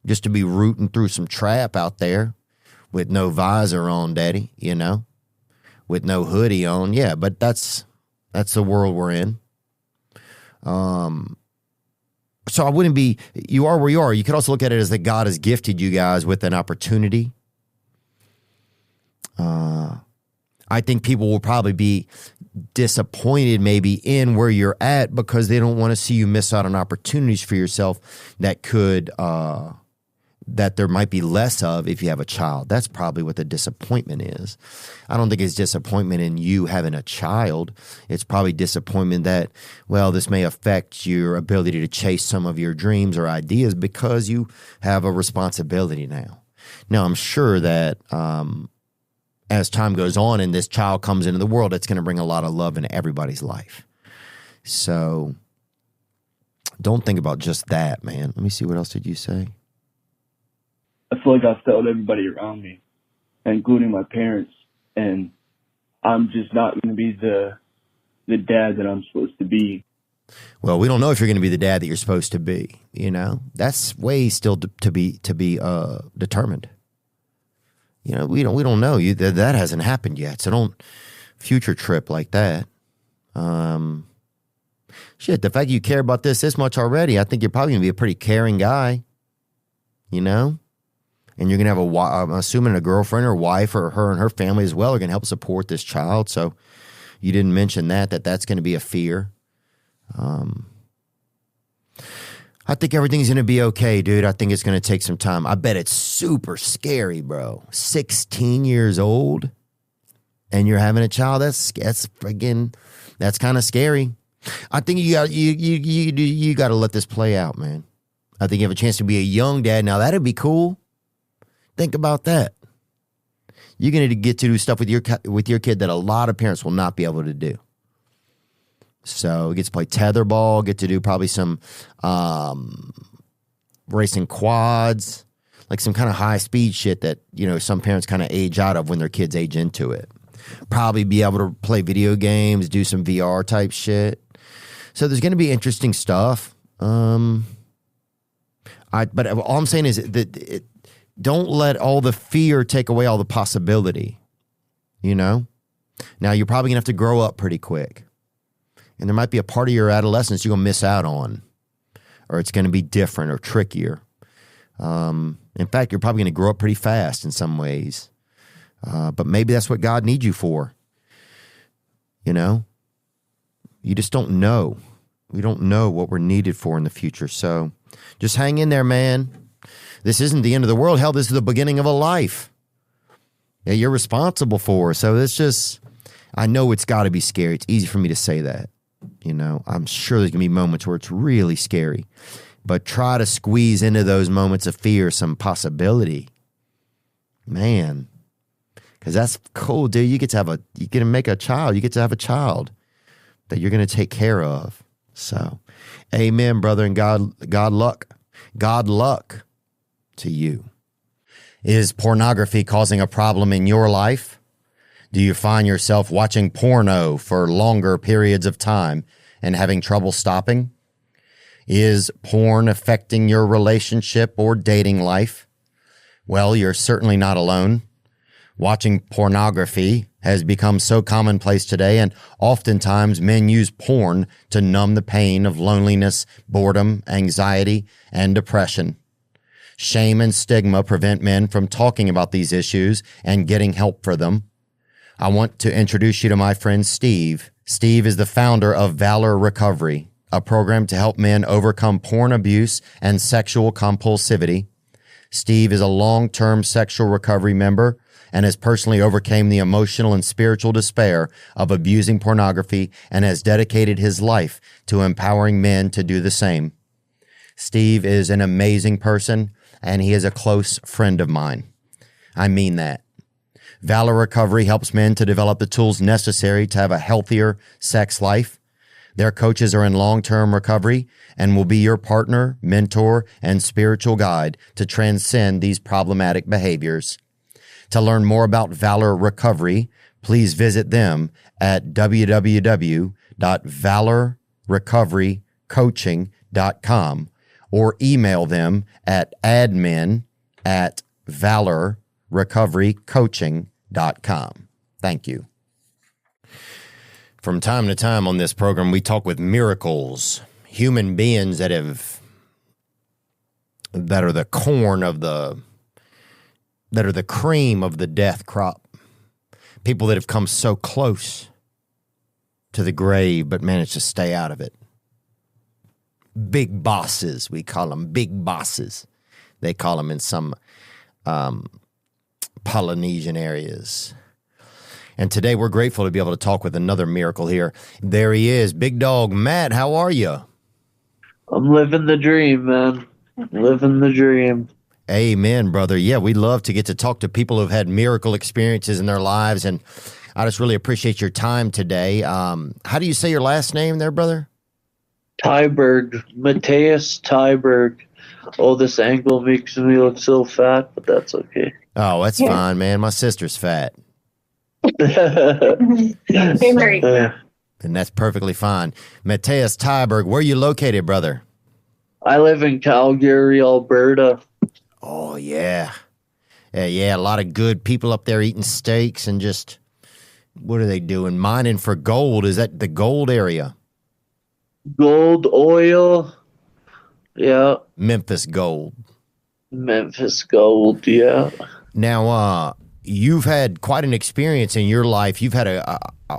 S1: just to be rooting through some trap out there with no visor on, daddy, with no hoodie on. Yeah, but that's the world we're in. So I wouldn't be, you are where you are. You could also look at it as that God has gifted you guys with an opportunity. I think people will probably be disappointed maybe in where you're at because they don't want to see you miss out on opportunities for yourself that could, that there might be less of if you have a child. That's probably what the disappointment is. I don't think it's disappointment in you having a child. It's probably disappointment that, well, this may affect your ability to chase some of your dreams or ideas because you have a responsibility now. Now, I'm sure that as time goes on and this child comes into the world, it's going to bring a lot of love into everybody's life. So don't think about just that, man. Let me see. What else did you say?
S7: I feel like I've failed everybody around me, including my parents, and I'm just not going to be the dad that I'm supposed to be.
S1: Well, we don't know if you're going to be the dad that you're supposed to be. That's way still to be determined. We don't know. That hasn't happened yet. So don't future trip like that. Shit, the fact you care about this much already, I think you're probably going to be a pretty caring guy. And you're going to have I'm assuming a girlfriend or wife or her and her family as well are going to help support this child. So you didn't mention that's going to be a fear. I think everything's going to be okay, dude. I think it's going to take some time. I bet it's super scary, bro. 16 years old and you're having a child. That's kind of scary. I think you got to let this play out, man. I think you have a chance to be a young dad. Now that'd be cool. Think about that. You're going to get to do stuff with your kid that a lot of parents will not be able to do. So get to play tetherball, get to do probably some racing quads, like some kind of high speed shit that, some parents kind of age out of when their kids age into it. Probably be able to play video games, do some VR type shit. So there's going to be interesting stuff. But all I'm saying is that don't let all the fear take away all the possibility, Now, you're probably going to have to grow up pretty quick. And there might be a part of your adolescence you're going to miss out on. Or it's going to be different or trickier. In fact, you're probably going to grow up pretty fast in some ways. But maybe that's what God needs you for. You just don't know. We don't know what we're needed for in the future. So just hang in there, man. This isn't the end of the world. Hell, this is the beginning of a life that you're responsible for. So it's just, I know it's got to be scary. It's easy for me to say that. I'm sure there's going to be moments where it's really scary. But try to squeeze into those moments of fear some possibility. Man. Because that's cool, dude. You get to make a child. You get to have a child that you're going to take care of. So, amen, brother, and God luck to you. Is pornography causing a problem in your life? Do you find yourself watching porno for longer periods of time and having trouble stopping? Is porn affecting your relationship or dating life? Well, you're certainly not alone. Watching pornography has become so commonplace today, and oftentimes men use porn to numb the pain of loneliness, boredom, anxiety, and depression. Shame and stigma prevent men from talking about these issues and getting help for them. I want to introduce you to my friend Steve. Steve is the founder of Valor Recovery, a program to help men overcome porn abuse and sexual compulsivity. Steve is a long-term sexual recovery member and has personally overcame the emotional and spiritual despair of abusing pornography and has dedicated his life to empowering men to do the same. Steve is an amazing person, and he is a close friend of mine. I mean that. Valor Recovery helps men to develop the tools necessary to have a healthier sex life. Their coaches are in long-term recovery and will be your partner, mentor, and spiritual guide to transcend these problematic behaviors. To learn more about Valor Recovery, please visit them at www.valorrecoverycoaching.com or email them at admin@valorrecoverycoaching.com. Thank you. From time to time on this program, we talk with miracles, human beings that are the corn of that are the cream of the death crop. People that have come so close to the grave but managed to stay out of it. Big bosses, we call them big bosses. They call them in some Polynesian areas. And today we're grateful to be able to talk with another miracle here. There he is, Big Dog Matt. How are you?
S8: I'm living the dream, man. Living the dream.
S1: Amen, brother. Yeah, we love to get to talk to people who've had miracle experiences in their lives, and I just really appreciate your time today. How do you say your last name there, brother?
S8: Tyberg. Mateus Tyberg. Oh, this angle makes me look so fat, but that's okay.
S1: Oh, that's fine, man. My sister's fat.
S8: And
S1: that's perfectly fine. Mateus Tyberg, where are you located, brother?
S8: I live in Calgary, Alberta.
S1: Oh, yeah. Yeah, a lot of good people up there eating steaks and just, what are they doing? Mining for gold. Is that the gold area?
S8: Gold, oil. Yeah.
S1: Memphis gold.
S8: Memphis gold, yeah.
S1: Now, you've had quite an experience in your life. You've had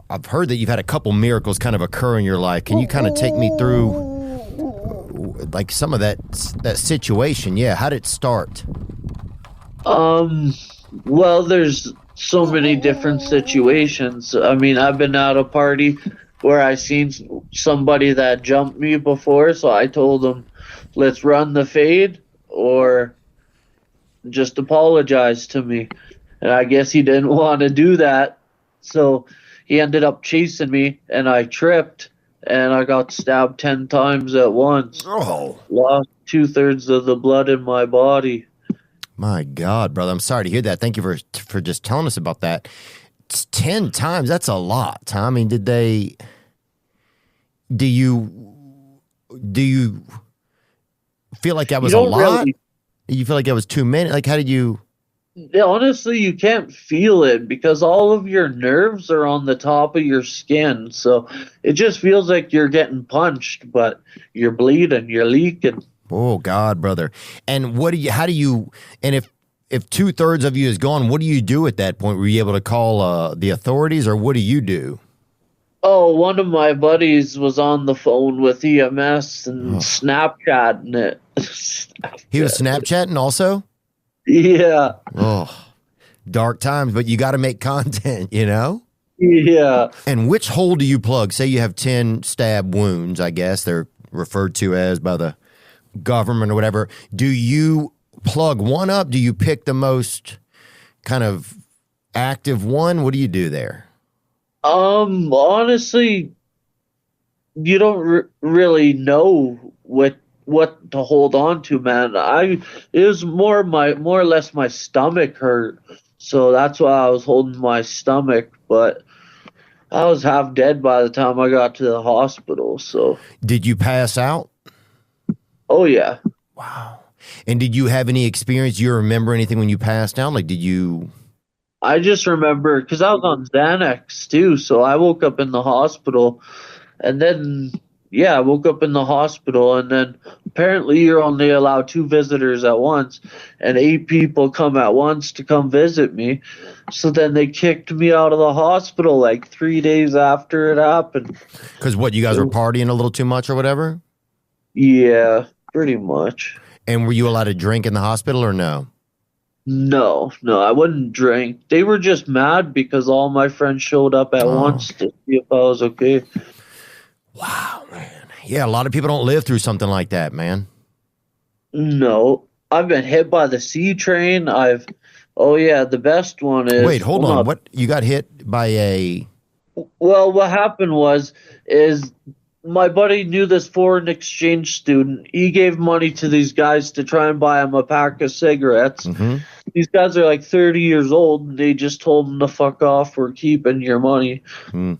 S1: I've heard that you've had a couple miracles kind of occur in your life. Can you kind of take me through like some of that situation? Yeah, how did it start?
S8: Well, there's so many different situations. I mean, I've been at a party where I seen somebody that jumped me before, so I told him, let's run the fade or just apologize to me. And I guess he didn't want to do that. So he ended up chasing me, and I tripped, and I got stabbed 10 times at once.
S1: Oh.
S8: Lost 2/3 of the blood in my body.
S1: My God, brother. I'm sorry to hear that. Thank you for just telling us about that. It's 10 times. That's a lot. I mean, do you feel like that was a lot? You feel like that was too many? Like, how did you...
S8: Honestly, you can't feel it because all of your nerves are on the top of your skin. So it just feels like you're getting punched, but you're bleeding, you're leaking.
S1: Oh, God, brother. And and if 2/3 of you is gone, what do you do at that point? Were you able to call the authorities, or what do you do?
S8: Oh, one of my buddies was on the phone with EMS and Snapchatting it.
S1: He was Snapchatting also?
S8: Yeah.
S1: Oh, dark times, but you got to make content, you know?
S8: Yeah.
S1: And which hole do you plug? Say you have 10 stab wounds, I guess they're referred to as by the government or whatever. Do you plug one up? Do you pick the most kind of active one? What do you do there?
S8: Honestly, you don't really know what to hold on to, man. It was more or less my stomach hurt, so that's why I was holding my stomach. But I was half dead by the time I got to the hospital. So
S1: did you pass out?
S8: Oh yeah.
S1: Wow. And did you have any experience? Do you remember anything when you passed out? Like, did you?
S8: I just remember because I was on Xanax too, so I woke up in the hospital, and then. Yeah, I woke up in the hospital, and then apparently you're only allowed 2 visitors at once, and 8 people come at once to come visit me. So then they kicked me out of the hospital like 3 days after it happened.
S1: Because what, you guys were partying a little too much or whatever?
S8: Yeah, pretty much.
S1: And were you allowed to drink in the hospital or no?
S8: No, I wouldn't drink. They were just mad because all my friends showed up at once to see if I was okay.
S1: Wow, man. Yeah, a lot of people don't live through something like that, man.
S8: No, I've been hit by the C train. The best one is.
S1: Wait, hold on. What, you got hit by a?
S8: Well, what happened is my buddy knew this foreign exchange student. He gave money to these guys to try and buy him a pack of cigarettes.
S1: Mm-hmm.
S8: These guys are like 30 years old, and they just told him to fuck off. We're keeping your money.
S1: Mm.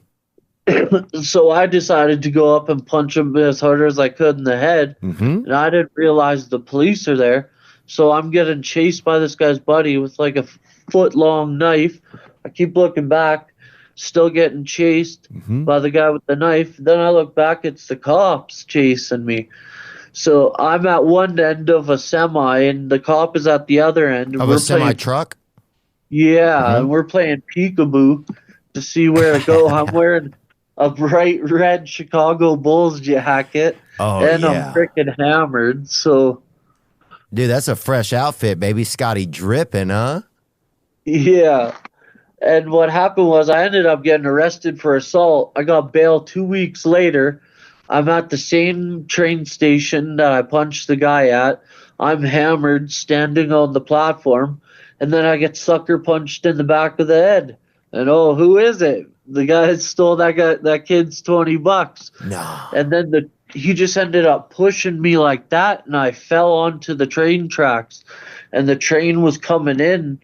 S8: So I decided to go up and punch him as hard as I could in the head, and I didn't realize the police are there. So I'm getting chased by this guy's buddy with like a foot-long knife. I keep looking back, still getting chased by the guy with the knife. Then I look back, it's the cops chasing me. So I'm at one end of a semi, and the cop is at the other end.
S1: Of a semi-truck?
S8: Yeah, and we're playing peekaboo to see where to go. I'm wearing a bright red Chicago Bulls jacket, and I'm freaking hammered. So,
S1: dude, that's a fresh outfit, baby. Scotty dripping, huh?
S8: Yeah. And what happened was I ended up getting arrested for assault. I got bail 2 weeks later. I'm at the same train station that I punched the guy at. I'm hammered, standing on the platform, and then I get sucker punched in the back of the head. And who is it? The guy that stole that kid's $20.
S1: No.
S8: And then he just ended up pushing me like that, and I fell onto the train tracks, and the train was coming in.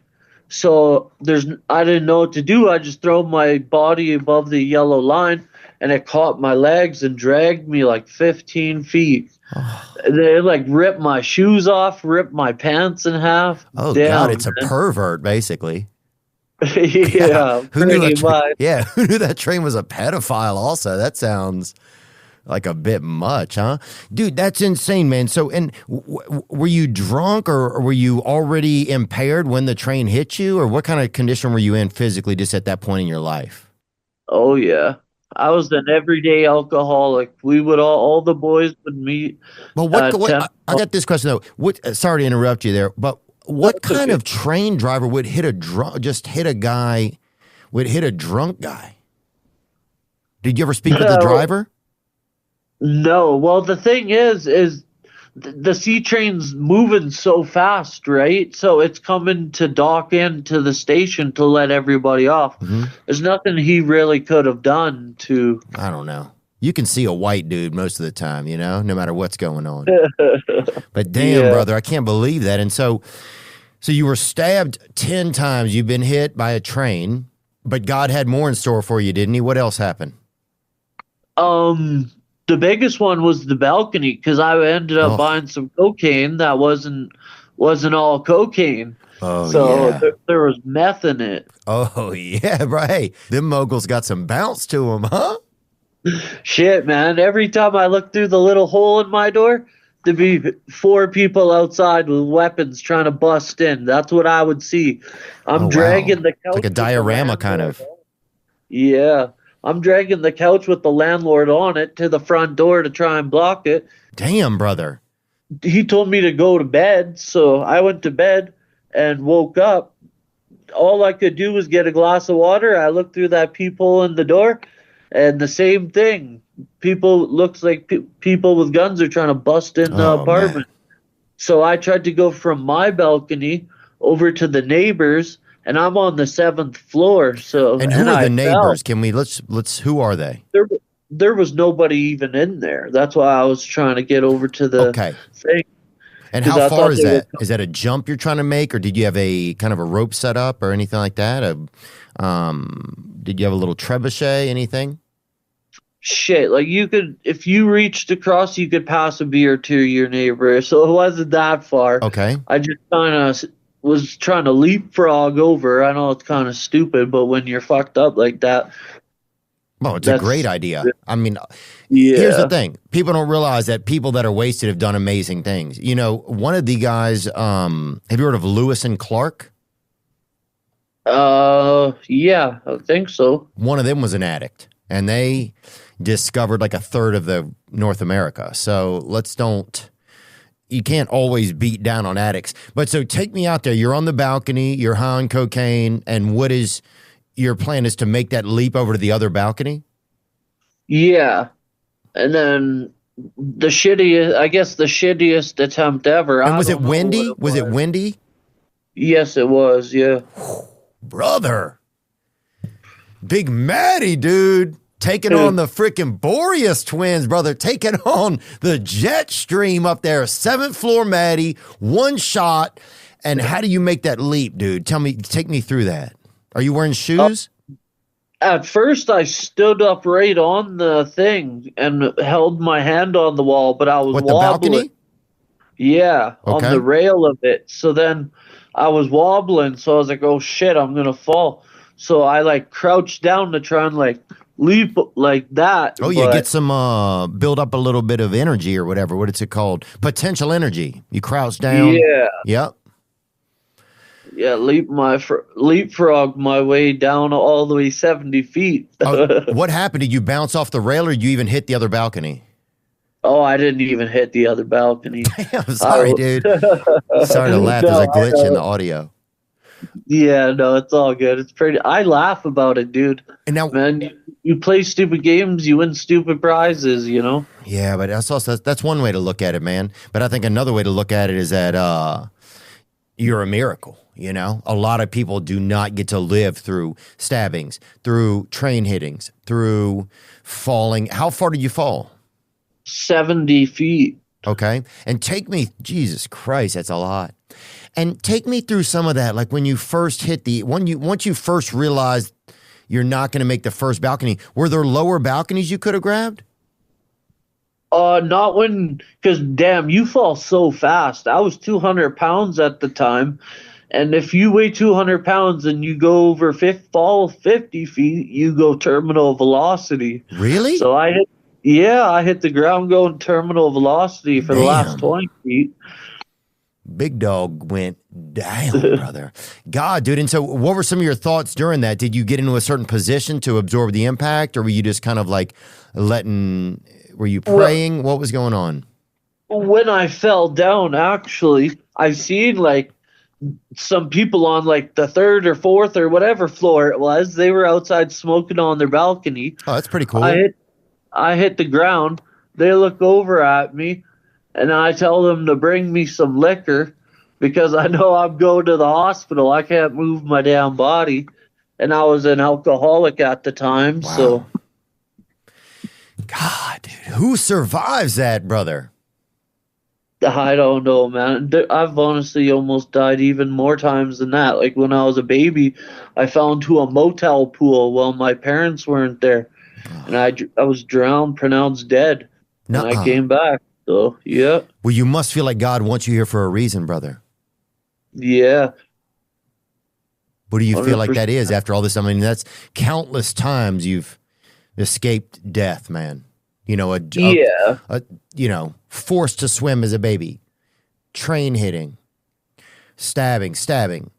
S8: So I didn't know what to do. I just threw my body above the yellow line, and it caught my legs and dragged me like 15 feet. They like ripped my shoes off, ripped my pants in half.
S1: Oh,
S8: Damn,
S1: God, it's
S8: man.
S1: a pervert, basically.
S8: Yeah,
S1: who knew
S8: pretty much.
S1: Yeah, who knew that train was a pedophile also? That sounds like a bit much, huh? Dude, that's insane, man. So, and were you drunk or were you already impaired when the train hit you? Or what kind of condition were you in physically just at that point in your life?
S8: Oh, yeah. I was an everyday alcoholic. We would all the boys would meet.
S1: Well, I got this question though. Sorry to interrupt you there, but what kind of train driver would hit a drunk guy? Did you ever speak with the driver?
S8: No. Well, the thing is the C train's moving so fast, right? So it's coming to dock into the station to let everybody off. There's nothing he really could have done to.
S1: I don't know. You can see a white dude most of the time, no matter what's going on. But damn, brother, I can't believe that. And so you were stabbed 10 times. You've been hit by a train, but God had more in store for you, didn't he? What else happened?
S8: The biggest one was the balcony, because I ended up buying some cocaine that wasn't all cocaine. There was meth in it.
S1: Oh, yeah, bro. Hey, them moguls got some bounce to them, huh?
S8: Shit, man. Every time I look through the little hole in my door, there'd be 4 people outside with weapons trying to bust in. That's what I would see. I'm dragging the couch.
S1: It's like a diorama kind of.
S8: Yeah. I'm dragging the couch with the landlord on it to the front door to try and block it.
S1: Damn, brother.
S8: He told me to go to bed, so I went to bed and woke up. All I could do was get a glass of water. I looked through that peephole in the door, and the same thing. Looks like people with guns are trying to bust in the apartment. Man. So I tried to go from my balcony over to the neighbors, and I'm on the 7th floor. So
S1: and who are the neighbors? Can we let's who are they?
S8: There was nobody even in there. That's why I was trying to get over to the thing.
S1: And how far is that? Is that a jump you're trying to make, or did you have a kind of a rope set up or anything like that? Did you have a little trebuchet, anything?
S8: Shit, like you could, if you reached across, you could pass a beer to your neighbor. So it wasn't that far.
S1: Okay.
S8: I just kind of was trying to leapfrog over. I know it's kind of stupid, but when you're fucked up like that.
S1: Well, it's a great idea. I mean, here's the thing. People don't realize that people that are wasted have done amazing things. One of the guys, have you heard of Lewis and Clark?
S8: Yeah, I think so.
S1: One of them was an addict, and they discovered like a third of the North America. So let's don't, can't always beat down on addicts. But so take me out there. You're on the balcony. You're high on cocaine, and what is your plan? Is to make that leap over to the other balcony?
S8: Yeah, and then the shittiest attempt ever.
S1: And was
S8: I
S1: it
S8: don't know
S1: windy?
S8: what
S1: Was it windy?
S8: Yes, it was. Yeah.
S1: Brother. Big Matty, dude. Taking on the freaking Boreas twins, brother. Taking on the jet stream up there. 7th floor Matty, one shot. And how do you make that leap, dude? Take me through that. Are you wearing shoes?
S8: At first, I stood up right on the thing and held my hand on the wall, but I was
S1: What, the
S8: wobbling.
S1: balcony?
S8: Yeah,
S1: Okay.
S8: on the rail of it. So then I was wobbling, so I was like, oh shit, I'm gonna fall. So I like crouched down to try and like leap like that.
S1: Oh, you get some, build up a little bit of energy or whatever. What is it called? Potential energy. You crouch down.
S8: Yeah.
S1: Yep.
S8: Yeah, leapfrog my way down all the way 70 feet.
S1: What happened? Did you bounce off the rail or did you even hit the other balcony?
S8: Oh, I didn't even hit the other balcony.
S1: I'm sorry, dude. Sorry to laugh. There's a glitch in the audio.
S8: Yeah, no, it's all good. It's pretty. I laugh about it, dude.
S1: And now,
S8: man, you play stupid games, you win stupid prizes. You know.
S1: Yeah, but that's one way to look at it, man. But I think another way to look at it is that you're a miracle. You know, a lot of people do not get to live through stabbings, through train hittings, through falling. How far did you fall?
S8: 70 feet.
S1: Okay. And take me, Jesus Christ, that's a lot. And take me through some of that. Like when you first once you first realized you're not going to make the first balcony, were there lower balconies you could have grabbed?
S8: Not because damn, you fall so fast. I was 200 pounds at the time. And if you weigh 200 pounds and you go over 50 feet, you go terminal velocity.
S1: Really?
S8: So I hit the ground going terminal velocity for the last 20 feet.
S1: Big dog went down, brother. God, dude. And so what were some of your thoughts during that? Did you get into a certain position to absorb the impact, or were you just kind of like were you praying? What was going on?
S8: When I fell down, actually, I seen like some people on like the 3rd or 4th or whatever floor it was. They were outside smoking on their balcony.
S1: Oh, that's pretty cool.
S8: I hit the ground. They look over at me, and I tell them to bring me some liquor because I know I'm going to the hospital. I can't move my damn body. And I was an alcoholic at the time.
S1: Wow.
S8: So,
S1: God, dude, who survives that, brother?
S8: I don't know, man. I've honestly almost died even more times than that. Like when I was a baby, I fell into a motel pool while my parents weren't there. And I was drowned, pronounced dead.
S1: Nuh-uh.
S8: And I came back. So, yeah.
S1: Well, you must feel like God wants you here for a reason, brother.
S8: Yeah.
S1: What do you feel like
S8: 100%.
S1: that is after all this? I mean, that's countless times you've escaped death, man. You know, forced to swim as a baby, train hitting, stabbing,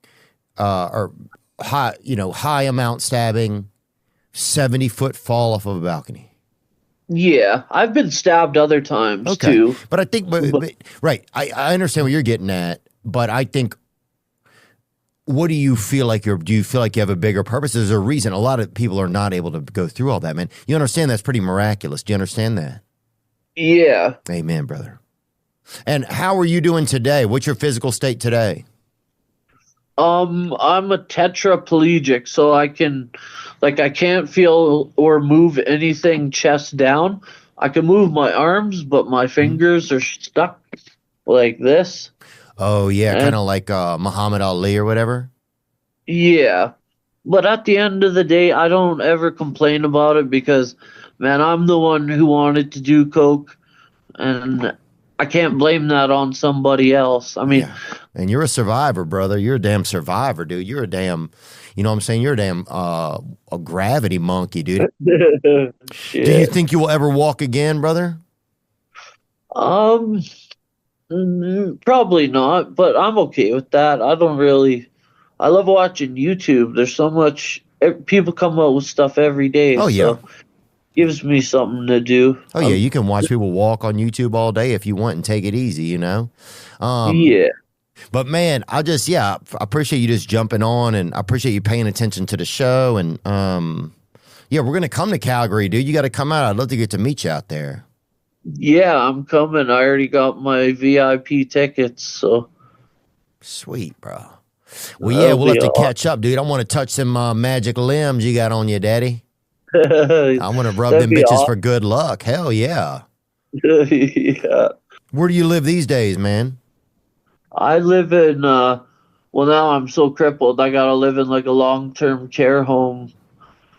S1: or high amount stabbing, 70-foot fall off of a balcony.
S8: Yeah, I've been stabbed other times too.
S1: But I think, right, I understand what you're getting at, but I think, what do you feel like do you feel like you have a bigger purpose? There's a reason a lot of people are not able to go through all that, man. You understand that's pretty miraculous. Do you understand that?
S8: Yeah.
S1: Amen, brother. And how are you doing today? What's your physical state today?
S8: I'm a tetraplegic, so I can't feel or move anything chest down. I can move my arms, but my fingers are stuck like this.
S1: Oh, yeah, kind of like Muhammad Ali or whatever?
S8: Yeah. But at the end of the day, I don't ever complain about it because, man, I'm the one who wanted to do coke, and I can't blame that on somebody else. I mean...
S1: Yeah. And you're a survivor, brother. You're a damn survivor, dude. You're a damn, you know what I'm saying? You're a damn a gravity monkey, dude. Do you think you will ever walk again, brother?
S8: Probably not, but I'm okay with that. I love watching YouTube. There's so much, people come up with stuff every day.
S1: Oh, yeah.
S8: gives me something to do.
S1: Oh yeah, you can watch people walk on YouTube all day if you want and take it easy, you know.
S8: Yeah.
S1: But man, I appreciate you just jumping on, and I appreciate you paying attention to the show. And yeah, we're gonna come to Calgary, dude. You got to come out. I'd love to get to meet you out there.
S8: Yeah, I'm coming. I already got my VIP tickets, so.
S1: Sweet, bro. Well, yeah, we'll have to
S8: awesome.
S1: catch up, dude. I want to touch some magic limbs you got on you, Daddy. I want to rub them bitches for good luck. Hell yeah.
S8: Yeah.
S1: Where do you live these days, man?
S8: I live in, well, now I'm so crippled, I gotta live in like a long-term care home.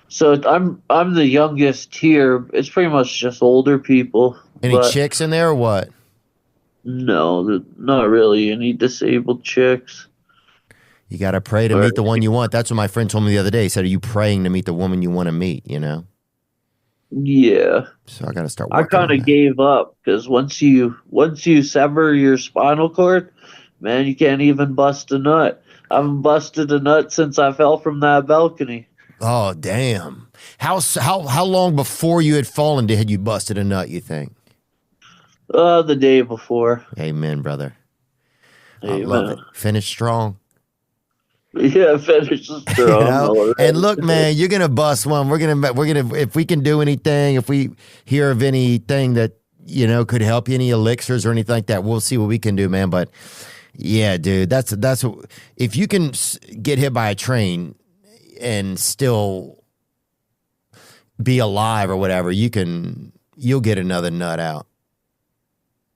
S8: So I'm the youngest here. It's pretty much just older people.
S1: Any chicks in there or what?
S8: No, not really any disabled chicks.
S1: You got to pray to meet the one you want. That's what my friend told me the other day. He said, are you praying to meet the woman you want to meet, you know?
S8: Yeah.
S1: So I got to start
S8: I
S1: working
S8: kind of gave up because once you sever your spinal cord, man, you can't even bust a nut. I haven't busted a nut since I fell from that balcony.
S1: Oh, damn. How long before you had fallen had you busted a nut, you think?
S8: The day before.
S1: Amen, brother.
S8: Amen.
S1: I love it. Finish strong.
S8: Yeah, finish strong.
S1: You know? And look, man, you're gonna bust one. We're gonna if we can do anything, if we hear of anything that could help you, any elixirs or anything like that, we'll see what we can do, man. But yeah, dude, that's if you can get hit by a train and still be alive or whatever, you'll get another nut out.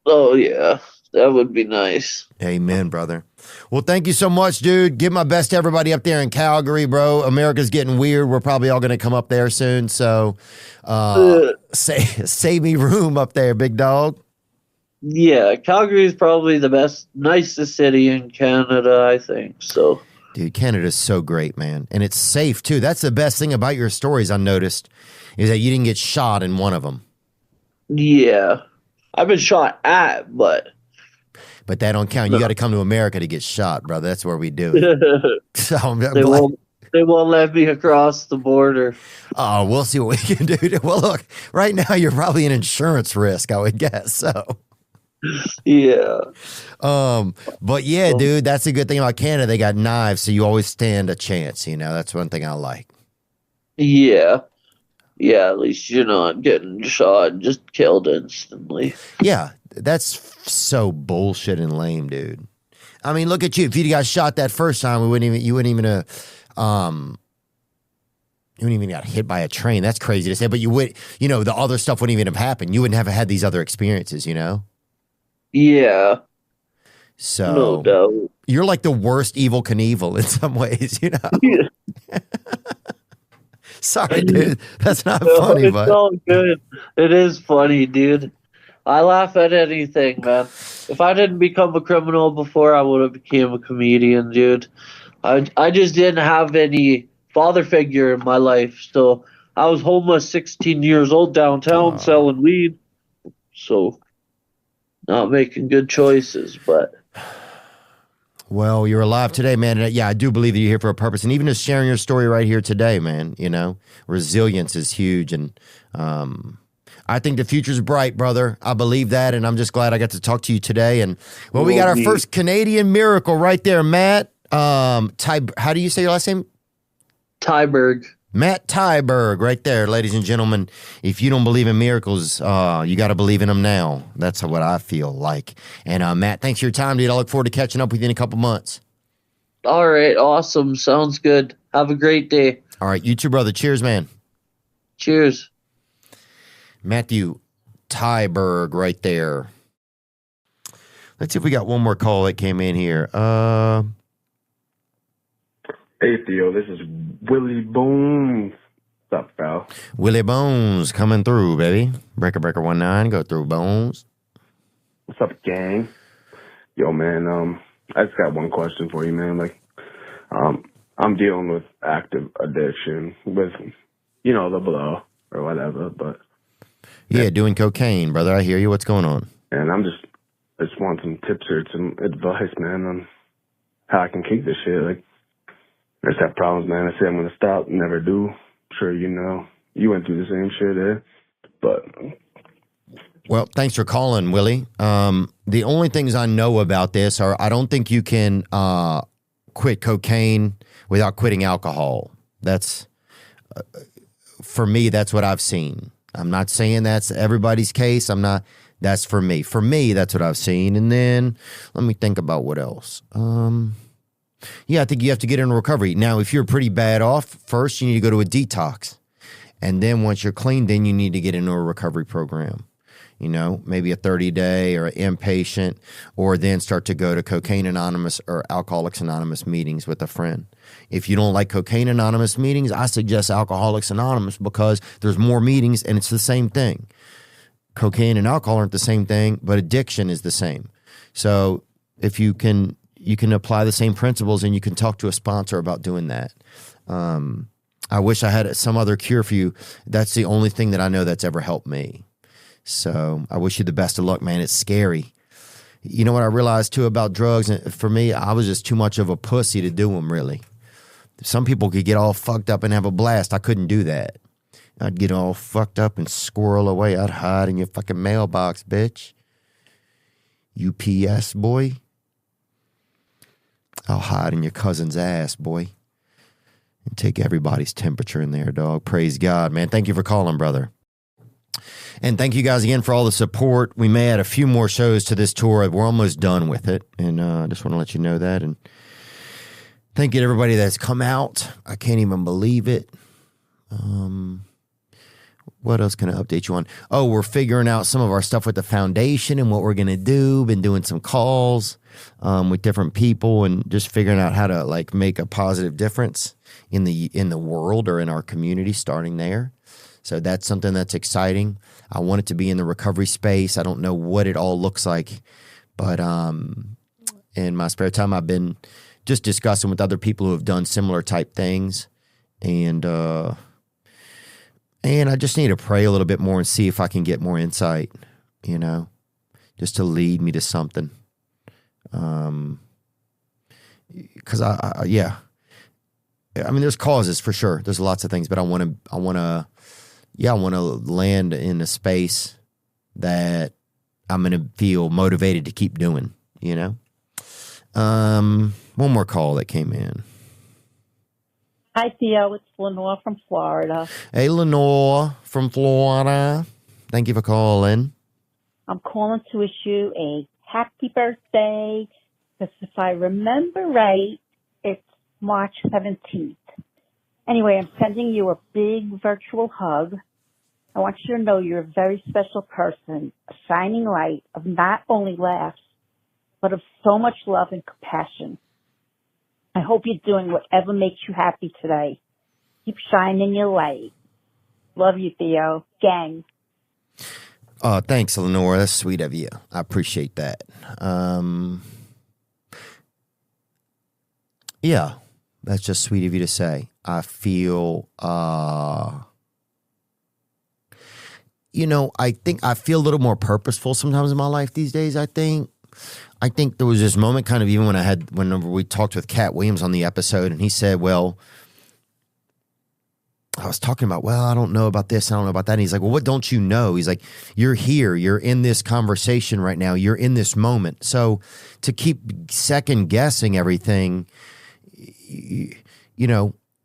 S8: Oh yeah, that would be nice.
S1: Amen, brother. Well, thank you so much, dude. Give my best to everybody up there in Calgary, bro. America's getting weird. We're probably all going to come up there soon. So save me room up there, big dog.
S8: Yeah, Calgary is probably the nicest city in Canada, I think. So,
S1: dude, Canada's so great, man. And it's safe, too. That's the best thing about your stories, I noticed, is that you didn't get shot in one of them.
S8: Yeah. I've been shot at, but
S1: that don't count. You got to come to America to get shot, brother. That's where we do it. So
S8: they won't let me across the border.
S1: Oh, we'll see what we can do. Well, look, right now you're probably an insurance risk, I would guess. So,
S8: yeah.
S1: But yeah, dude, that's a good thing about Canada. They got knives, so you always stand a chance. That's one thing I like.
S8: Yeah. Yeah, at least you're not getting shot and just killed instantly.
S1: Yeah, that's so bullshit and lame, dude. I mean, look at you. If you got shot that first time, you wouldn't even got hit by a train. That's crazy to say, but you would, the other stuff wouldn't even have happened. You wouldn't have had these other experiences,
S8: Yeah.
S1: So
S8: no doubt.
S1: You're like the worst Evel Knievel in some ways,
S8: Yeah.
S1: Sorry, dude. That's not funny,
S8: it's
S1: but
S8: all good. It is funny, dude. I laugh at anything, man. If I didn't become a criminal before, I would have became a comedian, dude. I just didn't have any father figure in my life, so I was homeless 16 years old downtown selling weed. So not making good choices, but
S1: well, you're alive today, man. And yeah, I do believe that you're here for a purpose. And even just sharing your story right here today, man, resilience is huge. And I think the future's bright, brother. I believe that. And I'm just glad I got to talk to you today. And well, we got our first Canadian miracle right there, Matt. How do you say your last name?
S8: Tyberg.
S1: Matt Tyberg right there, ladies and gentlemen. If you don't believe in miracles, you got to believe in them now. That's what I feel like. And Matt, thanks for your time, dude. I look forward to catching up with you in a couple months.
S8: All right. Awesome. Sounds good. Have a great day.
S1: All right. You too, brother. Cheers, man.
S8: Cheers.
S1: Matthew Tyberg right there. Let's see if we got one more call that came in here.
S9: Hey, Theo, this is Willie Bones. What's up, pal?
S1: Willie Bones coming through, baby. Breaker 19, go through Bones.
S9: What's up, gang? Yo, man, I just got one question for you, man. Like, I'm dealing with active addiction with, the blow or whatever, but...
S1: Yeah, doing cocaine, brother. I hear you. What's going on?
S9: And I just want some tips or some advice, man, on how I can kick this shit. Like, I just have problems, man. I say I'm going to stop, never do. I'm sure you know. you went through the same shit, But
S1: Well, thanks for calling, Willie. The only things I know about this are I don't think you can quit cocaine without quitting alcohol. That's for me. That's what I've seen. I'm not saying that's everybody's case. That's for me. For me, that's what I've seen. And then let me think about what else. Yeah, I think you have to get into recovery. Now, if you're pretty bad off, first you need to go to a detox. And then once you're clean, then you need to get into a recovery program. You know, maybe a 30-day or an inpatient, or then start to go to Cocaine Anonymous or Alcoholics Anonymous meetings with a friend. If you don't like Cocaine Anonymous meetings, I suggest Alcoholics Anonymous because there's more meetings and it's the same thing. Cocaine and alcohol aren't the same thing, but addiction is the same. So if you can apply the same principles and you can talk to a sponsor about doing that. I wish I had some other cure for you. That's the only thing that I know that's ever helped me. So I wish you the best of luck, man. It's scary. You know what I realized too about drugs? For me, I was just too much of a pussy to do them, really. Some people could get all fucked up and have a blast. I couldn't do that. I'd get all fucked up and squirrel away. I'd hide in your fucking mailbox, bitch. UPS, boy. I'll hide in your cousin's ass, boy. And take everybody's temperature in there, dog. Praise God, man. Thank you for calling, brother. And thank you guys again for all the support. We may add a few more shows to this tour. We're almost done with it. And I just want to let you know that. And thank you to everybody that's come out. I can't even believe it. What else can I update you on? Oh, we're figuring out some of our stuff with the foundation and what we're going to do. Been doing some calls with different people and just figuring out how to like make a positive difference in the world or in our community, starting there. So that's something that's exciting. I want it to be in the recovery space. I don't know what it all looks like, but in my spare time, I've been just discussing with other people who have done similar type things. And I just need to pray a little bit more and see if I can get more insight, you know, just to lead me to something. Because yeah. I mean, there's causes for sure. There's lots of things, but I want to land in a space that I'm going to feel motivated to keep doing, you know? One more call that came in.
S10: Hi, Theo. It's Lenore from Florida.
S1: Hey, Lenore from Florida. Thank you for calling.
S10: I'm calling to wish you a happy birthday, because if I remember right, it's March 17th. Anyway, I'm sending you a big virtual hug. I want you to know you're a very special person, a shining light of not only laughs, but of so much love and compassion. I hope you're doing whatever makes you happy today. Keep shining your light. Love you, Theo. Gang.
S1: Thanks, Lenore. That's sweet of you. I appreciate that. Yeah, that's just sweet of you to say. I feel, I think I feel a little more purposeful sometimes in my life these days, I think there was this moment kind of even whenever we talked with Cat Williams on the episode, and he said, well, I was talking about, well, I don't know about this, I don't know about that. And he's like, well, what don't you know? He's like, you're here, you're in this conversation right now, you're in this moment. So to keep second guessing everything,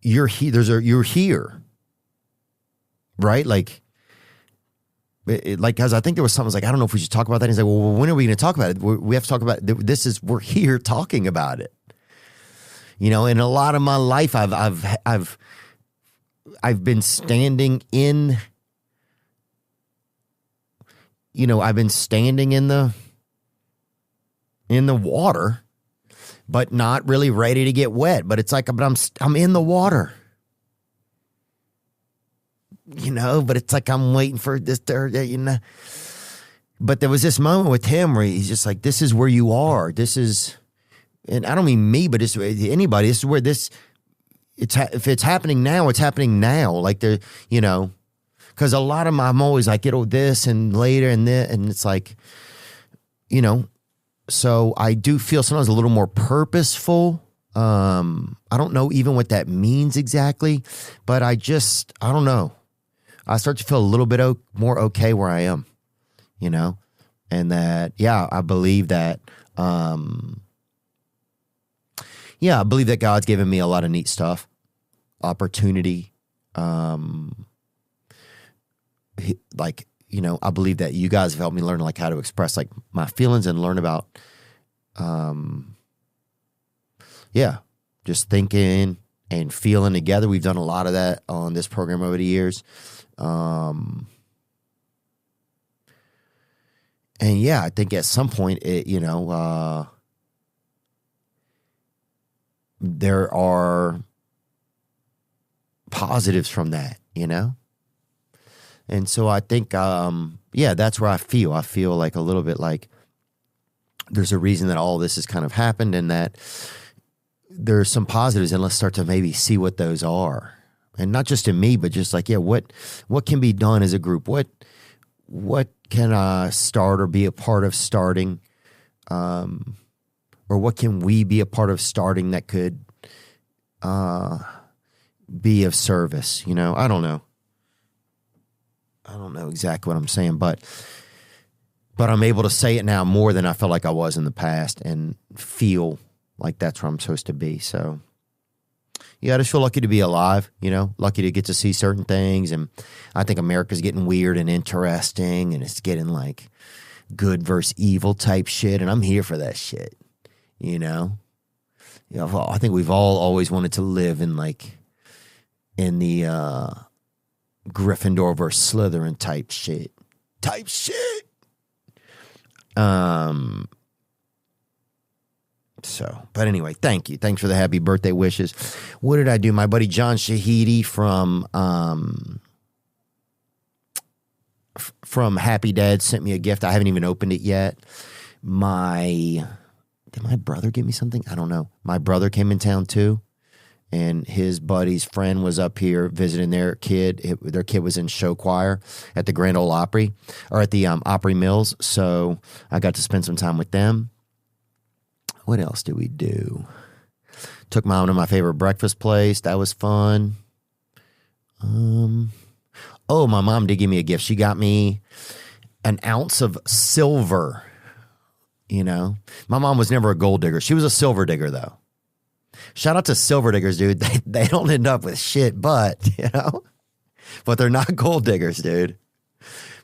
S1: you're here, right? Like, because I think there was something, I was like, I don't know if we should talk about that. He's like, well, when are we going to talk about it? We have to talk about it. We're here talking about it. In a lot of my life, I've been standing in, I've been standing in the water, but not really ready to get wet. But it's like, I'm in the water. But it's like I'm waiting for this, But there was this moment with him where he's just like, this is where you are. This is, and I don't mean me, but it's anybody. This is where if it's happening now, it's happening now. Like because a lot of I'm always like, this and later and this, and it's like, so I do feel sometimes a little more purposeful. I don't know even what that means exactly, but I don't know. I start to feel a little bit more okay where I am, you know, and that, I believe that, I believe that God's given me a lot of neat stuff, opportunity. Like, you know, I believe that you guys have helped me learn like how to express like my feelings and learn about, just thinking and feeling together. We've done a lot of that on this program over the years. And I think at some point there are positives from that, you know? And so I think, that's where I feel. I feel like a little bit like there's a reason that all this has kind of happened, and that there's some positives, and let's start to maybe see what those are. And not just in me, but just like, what can be done as a group? What can I start or be a part of starting? Or what can we be a part of starting that could be of service? You know, I don't know exactly what I'm saying, but I'm able to say it now more than I felt like I was in the past, and feel like that's where I'm supposed to be. So, I just feel lucky to be alive, you know, lucky to get to see certain things. And I think America's getting weird and interesting, and it's getting like good versus evil type shit. And I'm here for that shit, you know? I think we've all always wanted to live in the Gryffindor versus Slytherin type shit. But anyway, thank you. Thanks for the happy birthday wishes. What did I do? My buddy John Shahidi from Happy Dad sent me a gift. I haven't even opened it yet. Did my brother give me something? I don't know. My brother came in town too, and his buddy's friend was up here visiting their kid. Their kid was in show choir at the Grand Ole Opry, or at the Opry Mills. So I got to spend some time with them. What else did we do? Took Mom to my favorite breakfast place. That was fun. My mom did give me a gift. She got me an ounce of silver. You know, my mom was never a gold digger. She was a silver digger, though. Shout out to silver diggers, dude. They don't end up with shit, but they're not gold diggers, dude.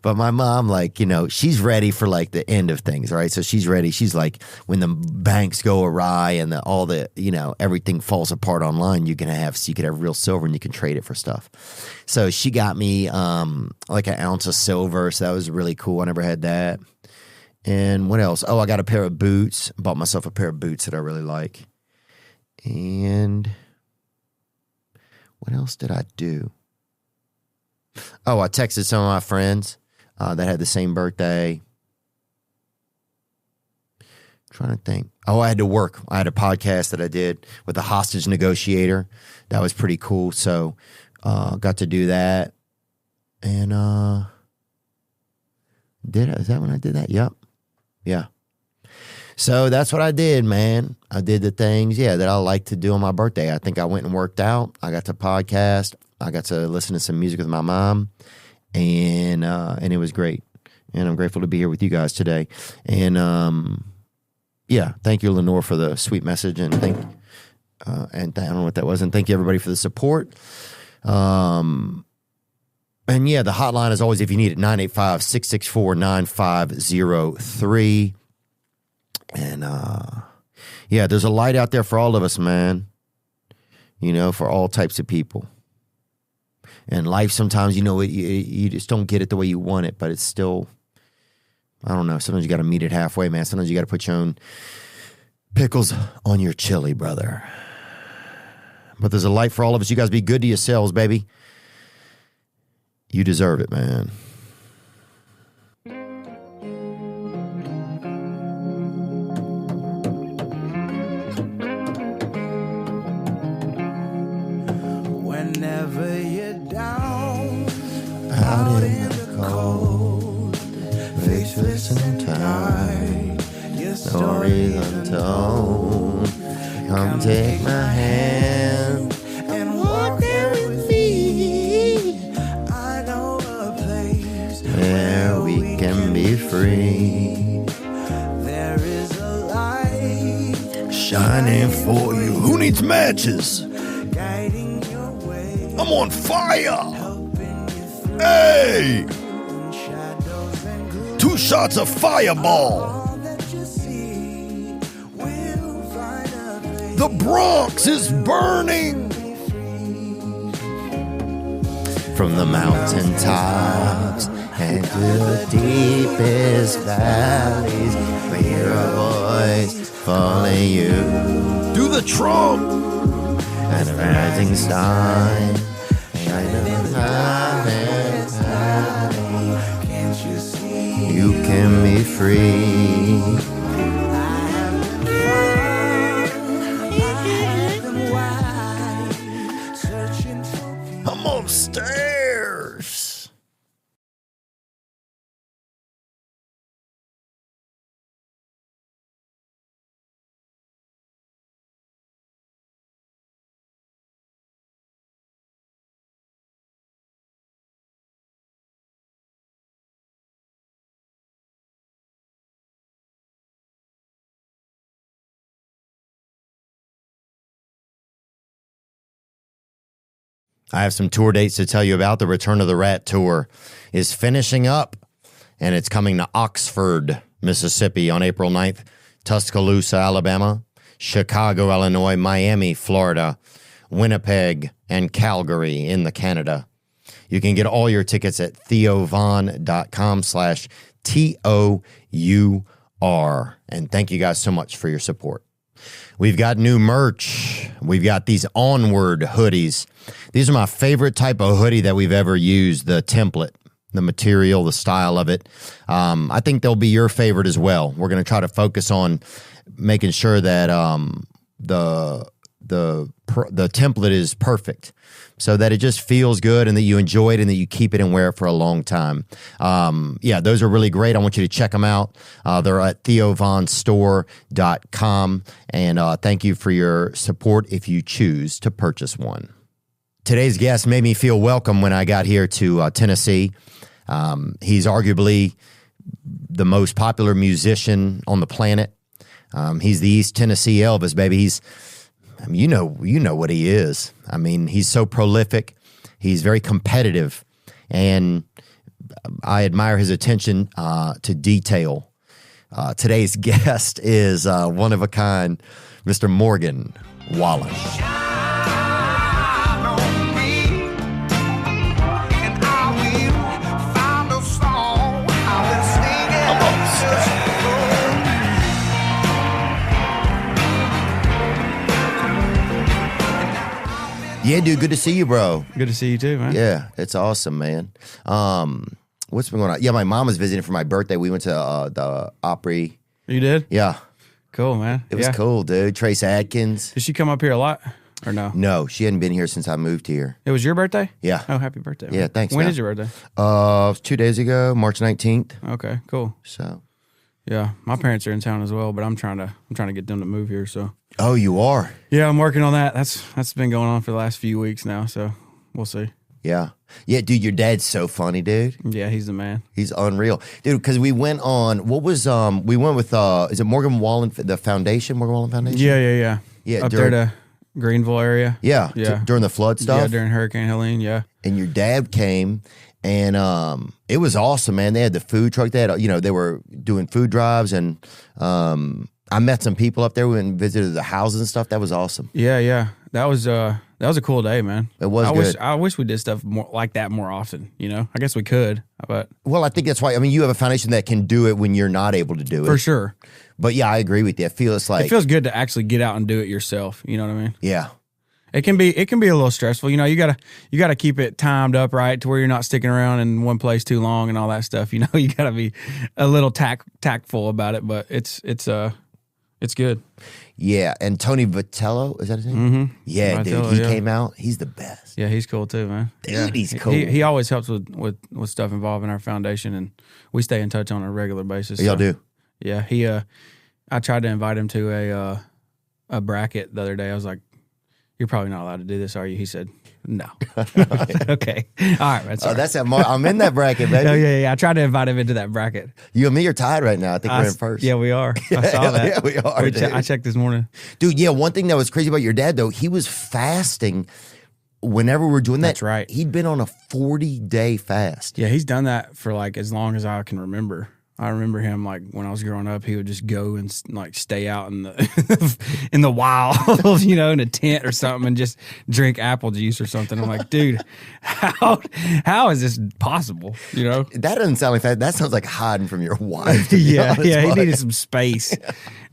S1: But my mom, like, you know, she's ready for like the end of things, right? So she's ready. She's like, when the banks go awry and all the, you know, everything falls apart online, you could have real silver and you can trade it for stuff. So she got me like an ounce of silver. So that was really cool. I never had that. And what else? Oh, I got a pair of boots. Bought myself a pair of boots that I really like. And what else did I do? Oh, I texted some of my friends that had the same birthday. Trying to think. Oh, I had to work. I had a podcast that I did with a hostage negotiator. That was pretty cool. So got to do that. And is that when I did that? Yep. Yeah. So that's what I did, man. I did the things, that I like to do on my birthday. I think I went and worked out. I got to podcast. I got to listen to some music with my mom, and it was great. And I'm grateful to be here with you guys today. And thank you, Lenore, for the sweet message, and I don't know what that was. And thank you, everybody, for the support. And the hotline is always, if you need it, 985-664-9503. And there's a light out there for all of us, man. You know, for all types of people. And life sometimes, you know, you just don't get it the way you want it, but it's still, I don't know. Sometimes you got to meet it halfway, man. Sometimes you got to put your own pickles on your chili, brother. But there's a light for all of us. You guys be good to yourselves, baby. You deserve it, man.
S11: Whenever you're down,
S1: out in the cold, faceless and tired, your stories untold. Come take my hand and walk there with me. I know shining for you. Who needs matches? I'm on fire. Hey! 2 shots of Fireball. The Bronx is burning. From the mountain tops and to the deepest valleys, we hear a voice calling you. Do the trump and a rising star. You can be free. I'm upstairs. I have some tour dates to tell you about. The Return of the Rat tour is finishing up, and it's coming to Oxford, Mississippi on April 9th, Tuscaloosa, Alabama, Chicago, Illinois, Miami, Florida, Winnipeg, and Calgary in the Canada. You can get all your tickets at theovon.com/TOUR. And thank you guys so much for your support. We've got new merch. We've got these Onward hoodies. These are my favorite type of hoodie that we've ever used, the template, the material, the style of it. I think they'll be your favorite as well. We're going to try to focus on making sure that the template is perfect so that it just feels good and that you enjoy it and that you keep it and wear it for a long time. Yeah, those are really great. I want you to check them out. They're at theovonstore.com. And thank you for your support if you choose to purchase one. Today's guest made me feel welcome when I got here to Tennessee. He's arguably the most popular musician on the planet. He's the East Tennessee Elvis, baby. You know what he is. I mean, he's so prolific. He's very competitive, and I admire his attention to detail. Today's guest is one of a kind, Mr. Morgan Wallen. Yeah, dude, good to see you, bro.
S12: Good to see you too, man.
S1: Yeah, it's awesome, man. What's been going on? Yeah, my mom was visiting for my birthday. We went to the Opry.
S12: You did?
S1: Yeah.
S12: Cool, man.
S1: It was cool, dude. Trace Adkins.
S12: Did she come up here a lot or no?
S1: No, she hadn't been here since I moved here.
S12: It was your birthday?
S1: Yeah.
S12: Oh, happy birthday. Man.
S1: Yeah, thanks.
S12: When is your birthday?
S1: 2 days ago, March 19th.
S12: Okay, cool.
S1: So,
S12: yeah, my parents are in town as well, but I'm trying to get them to move here. So.
S1: Oh, you are?
S12: Yeah, I'm working on that. That's been going on for the last few weeks now. So we'll see.
S1: Yeah. Yeah, dude, your dad's so funny, dude.
S12: Yeah, he's the man.
S1: He's unreal. Dude, because we went on, we went with, is it Morgan Wallen, the foundation, Morgan Wallen Foundation?
S12: Yeah.
S1: Yeah,
S12: up there to Greenville area.
S1: Yeah, during the flood stuff?
S12: Yeah, during Hurricane Helene, yeah.
S1: And your dad came, and it was awesome, man. They had the food truck. They had, they were doing food drives, and I met some people up there. We went and visited the houses and stuff. That was awesome.
S12: Yeah. That was a cool day, man.
S1: It was good.
S12: I wish we did stuff more like that more often, I guess we could, but.
S1: Well, I think that's why, you have a foundation that can do it when you're not able to do it.
S12: For sure.
S1: But yeah, I agree with you. It feels
S12: good to actually get out and do it yourself. You know what I mean?
S1: Yeah.
S12: It can be a little stressful. You gotta keep it timed up right to where you're not sticking around in one place too long and all that stuff. You gotta be a little tactful about it, but it's good.
S1: Yeah, and Tony Vitello, is that his name?
S12: Mm-hmm.
S1: Yeah,
S12: Vitello,
S1: dude, he came out. He's the best.
S12: Yeah, he's cool too, man.
S1: Dude, he's cool.
S12: He always helps with stuff involving our foundation, and we stay in touch on a regular basis.
S1: Y'all do?
S12: Yeah, I tried to invite him to a bracket the other day. I was like, You're probably not allowed to do this, are you? He said, no. Okay. All right.
S1: That's I'm in that bracket, baby.
S12: Oh, yeah. I tried to invite him into that bracket.
S1: You and me are tied right now. I think we're in first.
S12: Yeah, we are. I saw that.
S1: Yeah, we are.
S12: I checked this morning.
S1: Dude, yeah, one thing that was crazy about your dad, though, he was fasting whenever we were doing that.
S12: That's right.
S1: He'd been on a 40-day fast.
S12: Yeah, he's done that for like as long as I can remember. I remember him like when I was growing up, he would just go and like stay out in the in the wild, you know, in a tent or something and just drink apple juice or something. I'm like, dude, how is this possible? You know,
S1: that doesn't sound like that. That sounds like hiding from your wife.
S12: Yeah, he needed some space.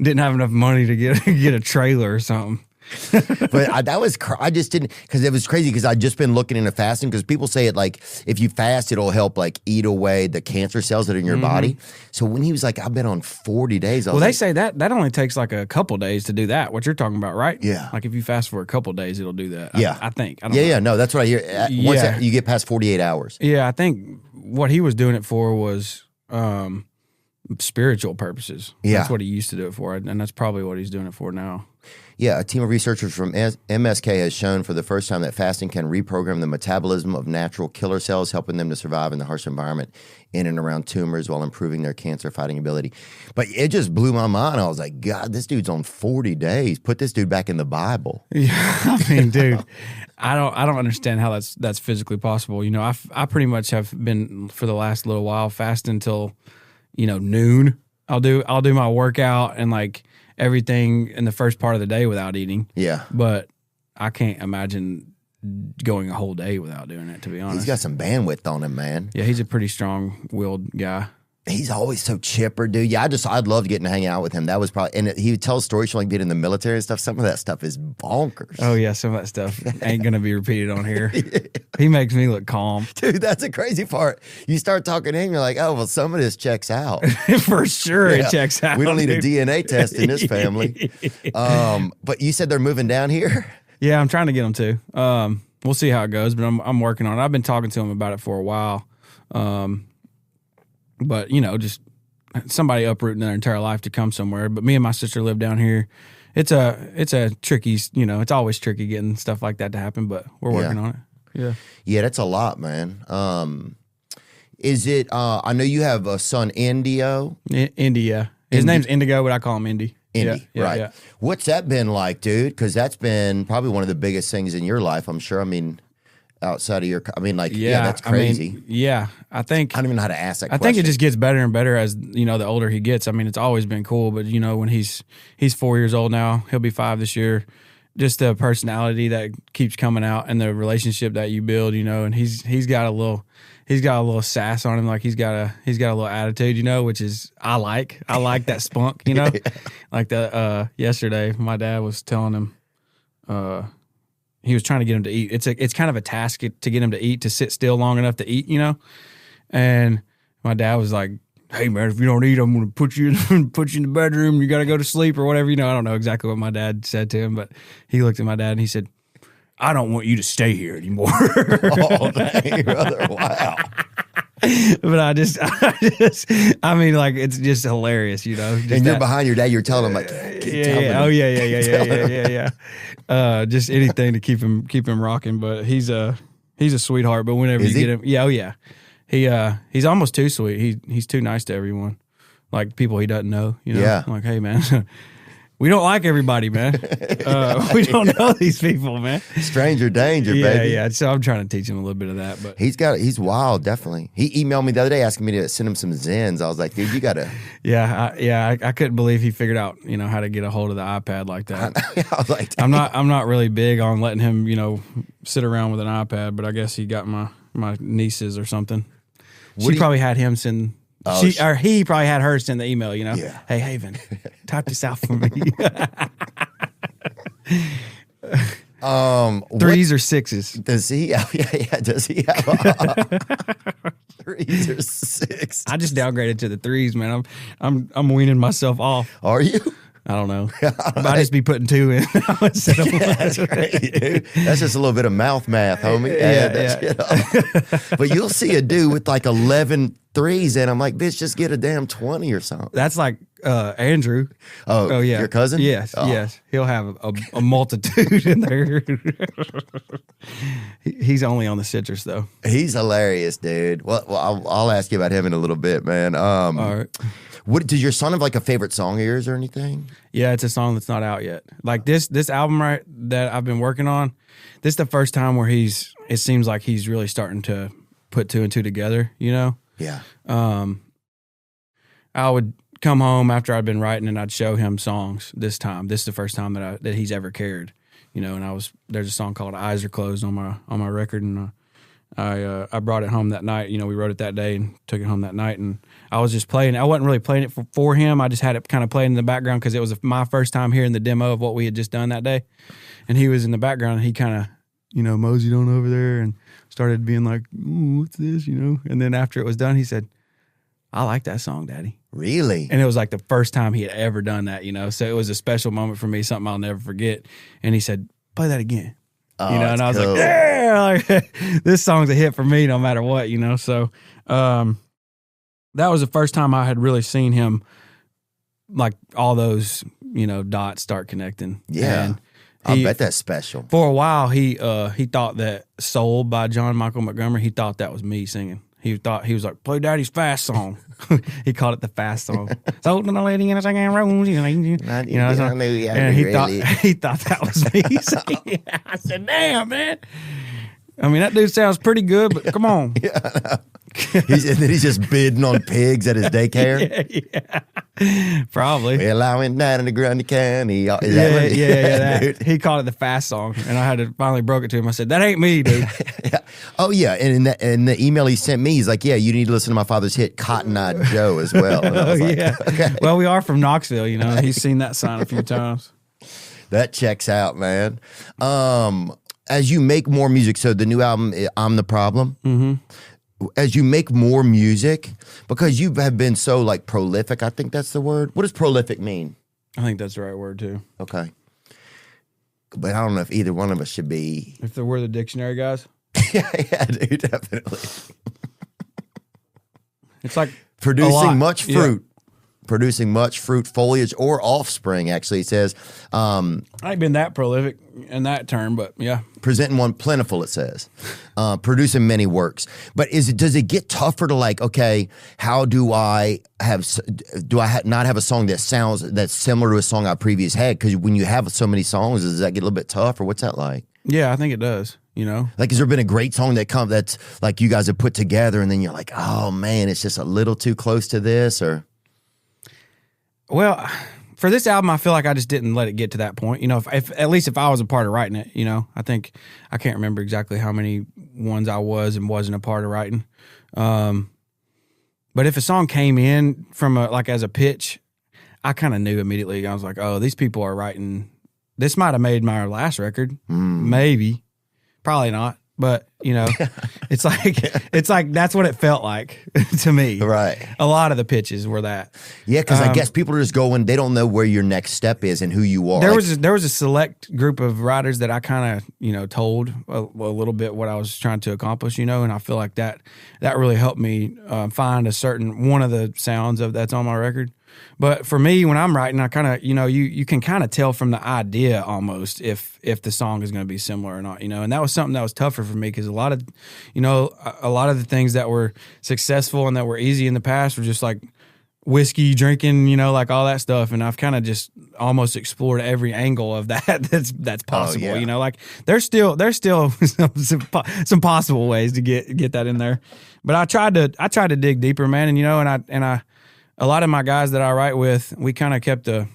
S12: Didn't have enough money to get a trailer or something.
S1: But I just didn't, because it was crazy because I'd just been looking into fasting because people say it like if you fast it'll help like eat away the cancer cells that are in your body. So when he was like, I've been on 40 days, I was
S12: they
S1: like,
S12: say that only takes like a couple days to do that. What you're talking about, right?
S1: Yeah.
S12: Like if you fast for a couple days, it'll do that.
S1: Yeah,
S12: I think. I don't know.
S1: Yeah. No, that's what I hear. Once you get past 48 hours.
S12: Yeah, I think what he was doing it for was spiritual purposes.
S1: Yeah,
S12: that's what he used to do it for, and that's probably what he's doing it for now.
S1: Yeah, a team of researchers from MSK has shown for the first time that fasting can reprogram the metabolism of natural killer cells, helping them to survive in the harsh environment in and around tumors while improving their cancer-fighting ability. But it just blew my mind. I was like, God, this dude's on 40 days. Put this dude back in the Bible.
S12: Yeah, I mean, dude, I don't understand how that's physically possible. You know, I pretty much have been for the last little while fasting until, you know, noon. I'll do my workout and like everything in the first part of the day without eating.
S1: Yeah.
S12: But I can't imagine going a whole day without doing it, to be honest.
S1: He's got some bandwidth on him, man.
S12: Yeah, he's a pretty strong-willed guy.
S1: He's always so chipper, dude. Yeah, I'd love getting to hang out with him. That was probably, and he would tell stories from like being in the military and stuff. Some of that stuff is bonkers.
S12: Oh yeah, some of that stuff ain't gonna be repeated on here. Yeah. He makes me look calm,
S1: dude. That's the crazy part. You start talking to him, you're like, oh well, some of this checks out
S12: for sure. Yeah. It checks out.
S1: We don't need a DNA test in this family. But you said they're moving down here.
S12: Yeah, I'm trying to get them to. We'll see how it goes, but I'm working on it. I've been talking to him about it for a while. But, you know, just somebody uprooting their entire life to come somewhere. But me and my sister live down here. It's a tricky, you know, it's always tricky getting stuff like that to happen, but we're working on it. Yeah.
S1: Yeah, that's a lot, man. Is it, I know you have a son, Indio.
S12: India. His name's Indigo, but I call him Indy.
S1: Indy, yeah, right. Yeah. What's that been like, dude? Because that's been probably one of the biggest things in your life, I'm sure. I mean, outside of your, I mean, like, yeah that's crazy.
S12: I mean, I think
S1: I don't even know how to ask that question.
S12: I think it just gets better and better as, you know, the older he gets. I mean, it's always been cool, but, you know, when he's 4 years old now, he'll be 5 this year. Just the personality that keeps coming out and the relationship that you build, you know, and he's got a little sass on him, like he's got a little attitude, you know, which is I like that spunk, you know. Like yesterday my dad was telling him he was trying to get him to eat. It's kind of a task to get him to eat, to sit still long enough to eat, you know. And my dad was like, "Hey man, if you don't eat, I'm gonna put you in the bedroom. You gotta go to sleep or whatever." You know, I don't know exactly what my dad said to him, but he looked at my dad and he said, "I don't want you to stay here anymore."
S1: Oh, dang, brother! Wow.
S12: But I mean, like, it's just hilarious, you know. Just
S1: and you're behind your dad. You're telling him like,
S12: yeah. Oh yeah. Just anything to keep him rocking. But he's a sweetheart. But whenever you get him, he's almost too sweet. He's too nice to everyone, like people he doesn't know. You know,
S1: yeah.
S12: Like, hey man. We don't like everybody, man. We don't know these people, man.
S1: Stranger danger, baby.
S12: Yeah. So I'm trying to teach him a little bit of that, but
S1: he's wild, definitely. He emailed me the other day asking me to send him some Zens. I was like, dude, you gotta.
S12: I couldn't believe he figured out, you know, how to get a hold of the iPad like that.
S1: I was like,
S12: I'm not really big on letting him, you know, sit around with an iPad, but I guess he got my nieces or something. She probably had him send. Or he probably had her send the email, you know.
S1: Yeah.
S12: Hey, Haven, type this out for me. 3s or 6s?
S1: Does he? Yeah. Does he have 3s or 6s?
S12: I just downgraded to the 3s, man. I'm weaning myself off.
S1: Are you?
S12: I don't know. I just be putting 2 in instead of 1.
S1: That's great, dude. That's just a little bit of mouth math, homie. Yeah. But you'll see a dude with like 11 3s, and I'm like, bitch, just get a damn 20 or something.
S12: That's like Andrew.
S1: Oh,
S12: yeah,
S1: your cousin?
S12: Yes,
S1: Oh.
S12: yes. He'll have a multitude in there. He's only on the citrus though.
S1: He's hilarious, dude. Well, I'll ask you about him in a little bit, man.
S12: All right.
S1: What does your son have like a favorite song of yours or anything?
S12: Yeah, it's a song that's not out yet. Like this album that I've been working on. This is the first time where it seems like he's really starting to put two and two together. You know.
S1: Yeah.
S12: I would come home after I'd been writing and I'd show him songs. This is the first time that he's ever cared, you know. And there's a song called "Eyes Are Closed" on my record, and I brought it home that night. You know, we wrote it that day and took it home that night, and I was just playing. I wasn't really playing it for him. I just had it kind of playing in the background because it was my first time hearing the demo of what we had just done that day, and he was in the background. And he kind of, you know, moseyed on over there and started being like, "What's this?" You know. And then after it was done, he said, "I like that song, Daddy."
S1: Really?
S12: And it was like the first time he had ever done that, you know. So it was a special moment for me, something I'll never forget. And he said, "Play that again."
S1: Oh,
S12: you know, and I was
S1: cool.
S12: like, "Yeah, like, this song's a hit for me no matter what," you know. So that was the first time I had really seen him, like all those, you know, dots start connecting.
S1: Yeah.
S12: And
S1: I bet that's special.
S12: For a while, he thought that "Soul" by John Michael Montgomery, he thought that was me singing. He was like, "Play Daddy's fast song." He called it the fast song. So the lady in a second room, you know, and he thought that was me singing. I said, "Damn, man." I mean, that dude sounds pretty good, but come on.
S1: Yeah. He's just bidding on pigs at his daycare.
S12: Yeah. Probably.
S1: Well, I went down in the Grundy County.
S12: Yeah, that. He called it the fast song, and I had to finally broke it to him. I said, "That ain't me, dude."
S1: Yeah. Oh yeah, and in the email he sent me, he's like, "Yeah, you need to listen to my father's hit Cotton Eye Joe as well." And I was like,
S12: yeah.
S1: Okay.
S12: Well, we are from Knoxville, you know. He's seen that sign a few times.
S1: That checks out, man. As you make more music, so the new album, "I'm the Problem."
S12: Mm-hmm.
S1: As you make more music, because you have been so like prolific, I think that's the word. What does prolific mean?
S12: I think that's the right word too.
S1: Okay. But I don't know if either one of us should be.
S12: If there were the dictionary guys.
S1: yeah, dude, definitely.
S12: It's like
S1: producing much fruit.
S12: Yeah.
S1: Producing much fruit, foliage, or offspring, actually. It says.
S12: I ain't been that prolific in that term, but yeah.
S1: Presenting one plentiful, it says. Producing many works. But does it get tougher to like, okay, how do I not have a song that's similar to a song I previously had? Because when you have so many songs, does that get a little bit tough, or what's that like?
S12: Yeah, I think it does. You know,
S1: like, has there been a great song that's like you guys have put together, and then you're like, oh man, it's just a little too close to this, or?
S12: Well, for this album, I feel like I just didn't let it get to that point. You know, if at least if I was a part of writing it, you know, I can't remember exactly how many ones I was and wasn't a part of writing. But if a song came in from as a pitch, I kind of knew immediately. I was like, oh, these people are writing. This might have made my last record, maybe, probably not. But you know, it's like that's what it felt like to me.
S1: Right.
S12: A lot of the pitches were that.
S1: Yeah, because I guess people are just going. They don't know where your next step is and who you are.
S12: There was a select group of writers that I kind of told a little bit what I was trying to accomplish. You know, and I feel like that really helped me find a certain one of the sounds that's on my record. But for me, when I'm writing, I kind of, you can kind of tell from the idea almost if the song is going to be similar or not, and that was something that was tougher for me because a lot of the things that were successful and that were easy in the past were just like whiskey drinking, like all that stuff. And I've kind of just almost explored every angle of that that's possible,
S1: yeah.
S12: Like there's still some possible ways to get that in there. But I tried to dig deeper, man. And I a lot of my guys that I write with, we kind of kept at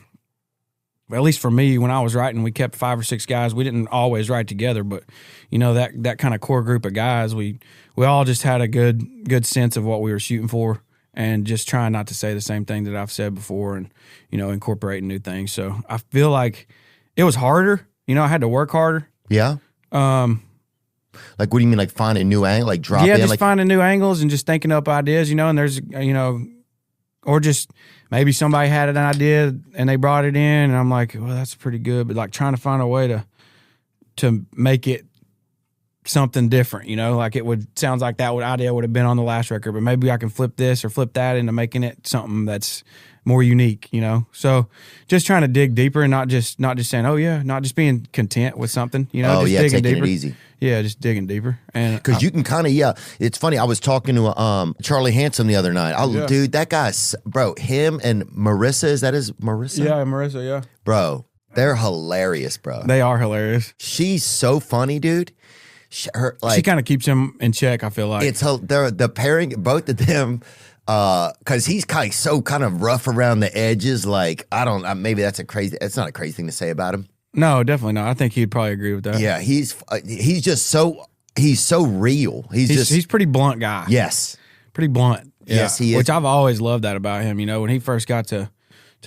S12: least for me, when I was writing, we kept 5 or 6 guys. We didn't always write together, but that kind of core group of guys, we all just had a good sense of what we were shooting for, and just trying not to say the same thing that I've said before, and incorporating new things. So I feel like it was harder. I had to work harder.
S1: Yeah. Like, what do you mean? Like finding new angle, like drop in?
S12: Yeah, just finding new angles and just thinking up ideas. And there's or just maybe somebody had an idea and they brought it in, and I'm like, well, that's pretty good. But like trying to find a way to make it something different, like sounds like that idea would have been on the last record, but maybe I can flip this or flip that into making it something that's more unique, So just trying to dig deeper and not just saying, oh yeah, not just being content with something,
S1: Oh
S12: just
S1: yeah,
S12: digging
S1: taking
S12: deeper.
S1: it easy.
S12: Yeah, just digging deeper. And
S1: because you can kind of it's funny. I was talking to Charlie Handsome the other night. Dude, that guy's bro. Him and Marissa, is that his Marissa?
S12: Yeah, Marissa. Yeah,
S1: bro, they're hilarious, bro.
S12: They are hilarious.
S1: She's so funny, dude. She
S12: kind of keeps him in check. I feel like
S1: they're the pairing, both of them. Because he's kind of rough around the edges. Like maybe it's not a crazy thing to say about him.
S12: No, definitely not. I think he'd probably agree with that.
S1: Yeah, he's just so real. He's
S12: pretty blunt guy.
S1: Yes,
S12: pretty blunt. Yeah.
S1: Yes, he is.
S12: Which I've always loved that about him. When he first got to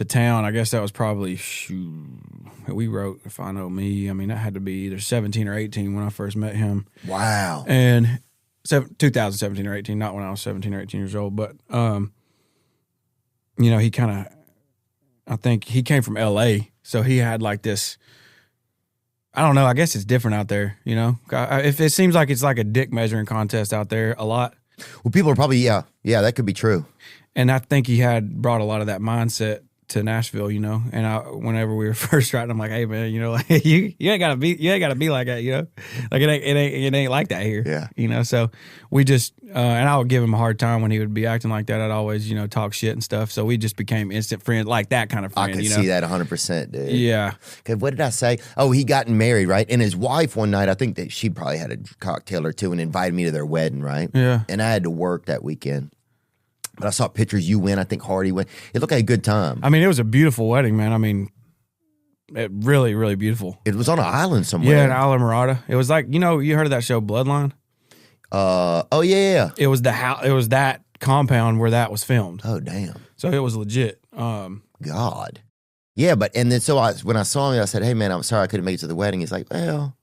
S12: town, I guess that was probably we wrote If I Know Me. I mean, that had to be either 17 or 18 when I first met him.
S1: Wow.
S12: And 2017 or 18, not when I was 17 or 18 years old, but he kind of, I think he came from LA, so he had like this, I don't know, I guess it's different out there, if it seems like it's like a dick measuring contest out there a lot.
S1: Well, people are probably, yeah, that could be true.
S12: And I think he had brought a lot of that mindset to Nashville, and whenever we were first writing, I'm like, hey man, you ain't gotta be like that, like it ain't like that here.
S1: Yeah.
S12: So we just, and I would give him a hard time when he would be acting like that. I'd always, talk shit and stuff. So we just became instant friends, like that kind of friend.
S1: I could see that 100%, dude.
S12: Yeah.
S1: Cause what did I say? Oh, he gotten married, right? And his wife one night, I think that she probably had a cocktail or two and invited me to their wedding, right?
S12: Yeah.
S1: And I had to work that weekend. But I saw pictures. You went. I think Hardy went. It looked like a good time.
S12: I mean, it was a beautiful wedding, man. I mean, it really, really beautiful.
S1: It was on an island somewhere.
S12: Yeah, in Isla Mirada. It was like, you heard of that show Bloodline?
S1: Oh yeah.
S12: It was it was that compound where that was filmed.
S1: Oh damn.
S12: So it was legit.
S1: God. Yeah, but and then when I saw him, I said, "Hey man, I'm sorry I couldn't make it to the wedding." He's like, "Well,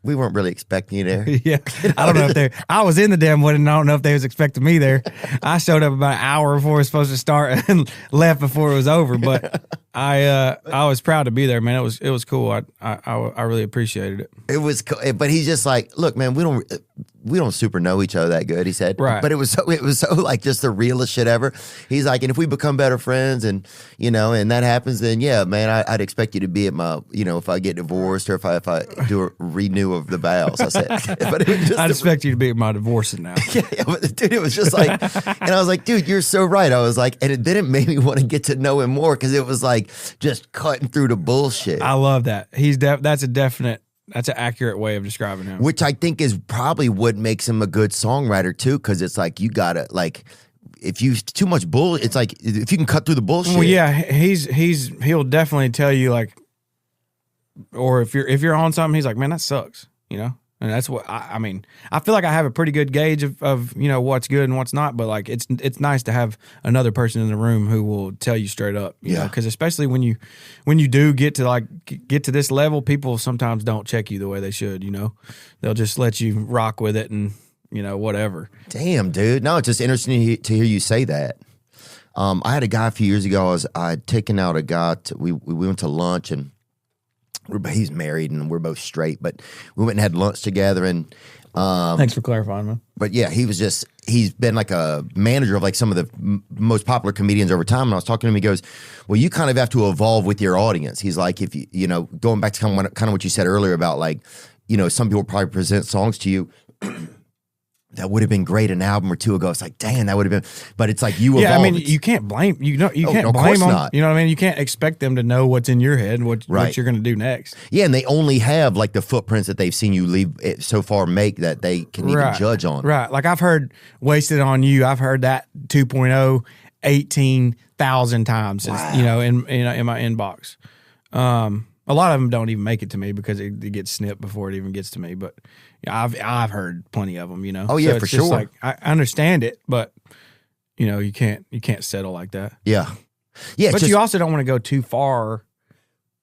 S1: we weren't really expecting you there."
S12: Yeah. I don't know if I was in the damn wedding. I don't know if they was expecting me there. I showed up about an hour before it was supposed to start and left before it was over. But I was proud to be there, man. It was cool. I really appreciated it.
S1: It was cool. But he's just like, look, man, we don't super know each other that good, he said.
S12: Right.
S1: But it was so like just the realest shit ever. He's like, and if we become better friends and, and that happens, then yeah, man, I'd expect you to be at my, if I get divorced or if I do a renew of the vows. I said, but it was just
S12: I'd expect you to be at my divorcing now.
S1: Yeah, but dude, it was just like, and I was like, dude, you're so right. I was like, and then it made me want to get to know him more because it was like just cutting through the bullshit.
S12: I love that. That's an accurate way of describing him.
S1: Which I think is probably what makes him a good songwriter too, because it's like you gotta like if you too much bull, it's like if you can cut through the bullshit.
S12: Well, yeah, he'll definitely tell you like, or if you're on something, he's like, man, that sucks, And that's what I mean. I feel like I have a pretty good gauge of what's good and what's not, but like it's nice to have another person in the room who will tell you straight up, you know, because especially when you do get to this level, people sometimes don't check you the way they should, they'll just let you rock with it and whatever.
S1: Damn, dude. No, it's just interesting to hear you say that. I had a guy a few years ago. I had taken out a guy. We went to lunch and. He's married and we're both straight, but we went and had lunch together and
S12: thanks for clarifying, man.
S1: But yeah, he's been like a manager of like some of the most popular comedians over time. And I was talking to him, he goes, well, you kind of have to evolve with your audience. He's like, if you going back to kind of what you said earlier about like, some people probably present songs to you that would have been great an album or two ago. It's like, damn, that would have been, but it's like you evolve.
S12: Yeah, I mean, you can't blame, can't blame them.
S1: Not.
S12: You know what I mean? You can't expect them to know what's in your head, what you're going to do next.
S1: Yeah, and they only have like the footprints that they've seen you leave so far make that they can even judge on.
S12: Right. Like I've heard Wasted on You. I've heard that 2.0 18,000 times,
S1: wow.
S12: in my inbox. A lot of them don't even make it to me because it gets snipped before it even gets to me. But yeah, I've heard plenty of them.
S1: Oh yeah,
S12: so
S1: for
S12: it's just
S1: sure.
S12: Like I understand it, but you can't settle like that.
S1: Yeah, yeah.
S12: But you also don't want to go too far